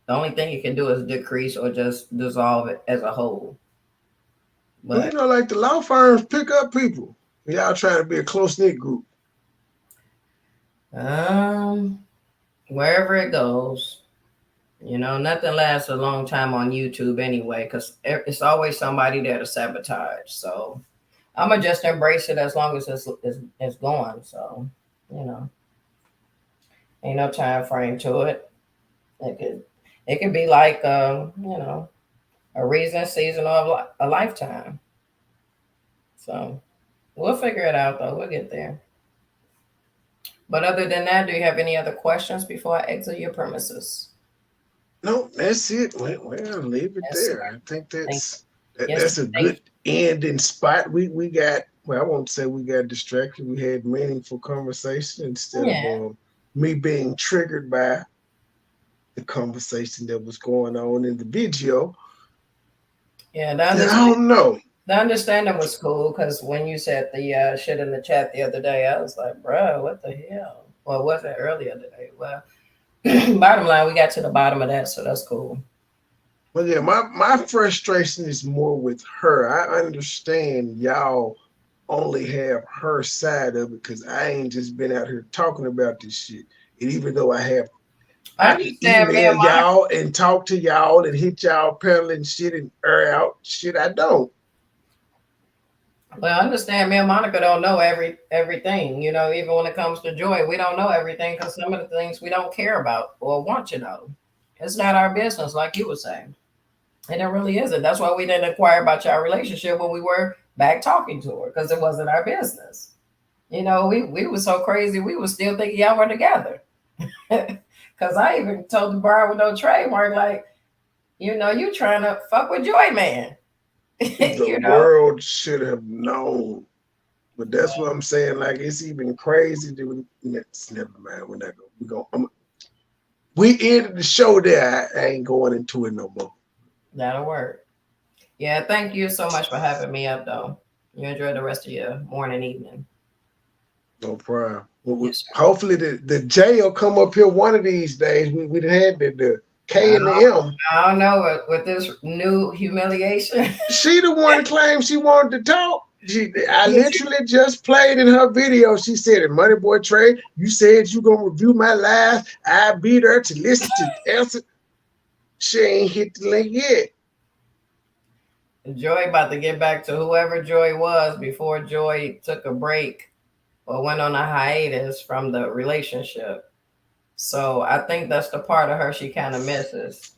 The only thing you can do is decrease or just dissolve it as a whole. But well, you know, like the law firms pick up people. Y'all trying to be a close-knit group. Wherever it goes, you know, nothing lasts a long time on YouTube anyway, because it's always somebody there to sabotage. So I'm gonna just embrace it as long as it's going. So, you know, ain't no time frame to it. It could be like you know, a season of a lifetime. So we'll figure it out though. We'll get there. But other than that, do you have any other questions before I exit your premises? No, that's it. Well, leave it there. I think that's a good ending spot. We got, well, I won't say we got distracted. We had meaningful conversation instead of me being triggered by the conversation that was going on in the video. Yeah, I don't know. The understanding was cool because when you said the shit in the chat the other day, I was like, bro, what the hell? Well, was it earlier today? Well, bottom line, we got to the bottom of that, so that's cool. Well, yeah, my frustration is more with her. I understand y'all only have her side of it because I ain't just been out here talking about this shit. And even though I email y'all and talk to y'all and hit y'all peddling shit and air out shit, I don't. Well, I understand me and Monica don't know everything. You know, even when it comes to Joy, we don't know everything because some of the things we don't care about or want to know. It's not our business, like you were saying. And it really isn't. That's why we didn't inquire about your relationship when we were back talking to her, because it wasn't our business. You know, we were so crazy, we were still thinking y'all were together. Because I even told the bar with no trademark, like, you know, you trying to fuck with Joy Man. The world should have known. But that's what I'm saying. Like, it's even crazy. Never mind. We ended the show there. I ain't going into it no more. That'll work. Yeah, thank you so much for having me up, though. You enjoy the rest of your morning, evening. No problem. Hopefully the J will come up here one of these days. We had the K and the M. I don't know with this new humiliation. She the one claimed she wanted to talk. I literally just played in her video. She said, MoneyBoy Trey, you said you gonna review my live. I beat her to listen to the answer. She ain't hit the link yet. Joy about to get back to whoever Joy was before Joy took a break or went on a hiatus from the relationship. So I think that's the part of her she kind of misses.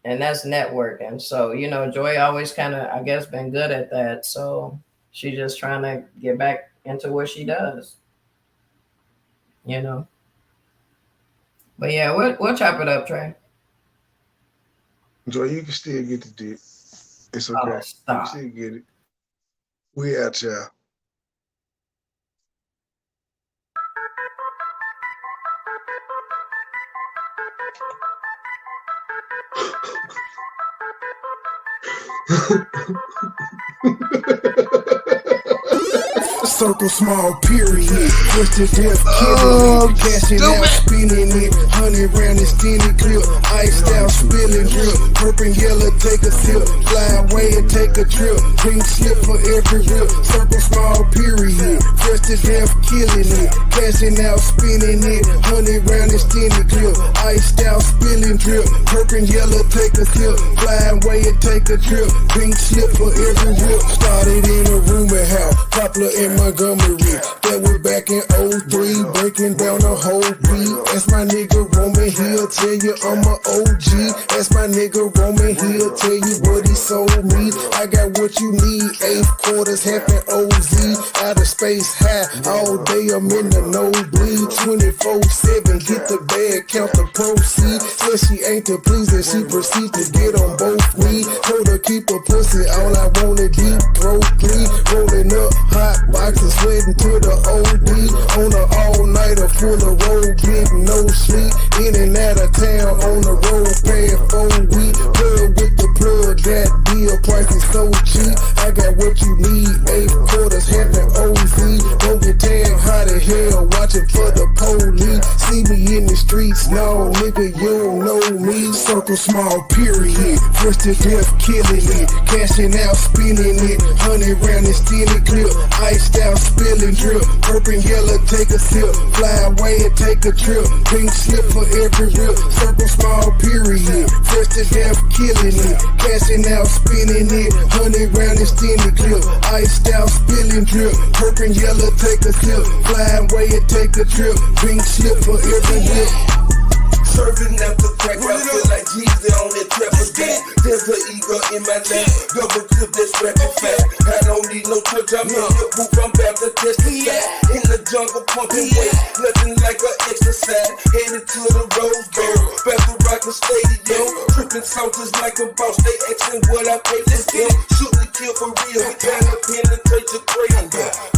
And that's networking. So, you know, Joy always kind of, I guess, been good at that. So she's just trying to get back into what she does. You know. But yeah, we'll chop it up, Trey. Joy, you can still get the dick. It's okay. Oh, stop. You still get it. We out, y'all. Circle small period. First to death killing it. Cashing out, spinning it. 100 round extended clip. Iced out, spilling drip. Purple yellow, take a sip. Fly away and take a trip. Pink slip for every rip. Circle small period. First to death killing it. Cashing out, spinning it. 100 round extended clip. Iced out, spilling drip. Purple yellow, take a sip. Fly away and take a trip. Pink slip for every rip. Started in a rooming house. Poplar in Montgomery. That was back in 03. Breaking down the whole beat. That's my nigga Roman. He'll tell you I'm a OG. That's my nigga Roman. He'll tell you what he sold me. I got what you need. 8 quarters, half an OZ. Out of space high. All day I'm in the nosebleed. 24/7. Get the bag, count the proceeds. Said she ain't to please and she proceeds to get on both knees. Told her keep her pussy. All I wanna deep throat clean. Rolling up hot boxes, sweating to the OD. On an all-nighter full of road, getting no sleep. In and out of town on the road, paying 4 weeks. Plug with the plug, that deal price is so cheap. I got what you need, 8 quarters, half an OZ. Don't get tagged hot as hell, watching for the police. See me in the streets, no nigga, you don't know me. Circle small period, first to death killing it. Cashing out, spinning it, 100 round extended clip. Iced out, spilling drip. Purple yellow, take a sip. Fly away and take a trip. Pink slip for every rip. Circle small period. First to death killing it. Cashing out, spinning it. 100 round extended clip. Iced out, spilling drip. Purple yellow, take a sip. Fly away and take a trip. Pink slip for every rip. Serving up the crack, I feel like Jesus on that trapper gas. There's an ego in my lap, double clip that's rapid fast. I don't need no touch, I'm in the booth, I'm about to testify. In the jungle, pumping weight, nothing like an exercise. Headed to the Rose Bowl, back to Rocker Stadium. Tripping soldiers like a boss, they asking what I pay this game. Shoot and kill for real, we trying to penetrate your brain.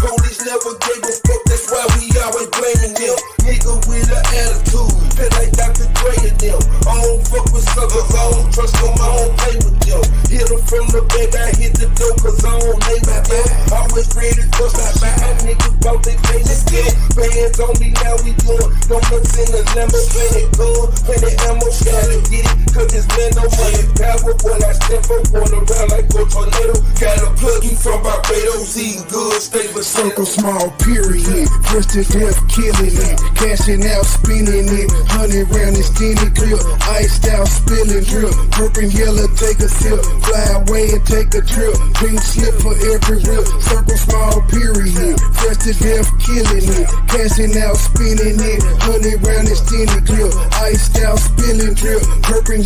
Police never gave a fuck, that's why we always blaming them. Nigga with an attitude, feel like Dr. Dre and them. I don't fuck with suckers, I don't trust them, I don't play with them. Hit them from the back, I hit the door, cause I don't lay with them. Always ready to stop by, niggas bout they pay the skill. Bands on me, now we doing donuts in the Lambo, plenty gun, plenty ammo, gotta get it, cause this man no money power. When I step up, going around like a tornado, got a plug-in from Barbados, eating good, stay with circle small period. First to death killing it, cashing out, spinning it, 100 round extended clip, iced out, spilling drip. Purple yellow, take a sip, fly away and take a trip. Pink slip for every rip, circle small period. First to death killing it, cashing out, spinning it, 100 round extended clip, iced out, spilling drip. Purple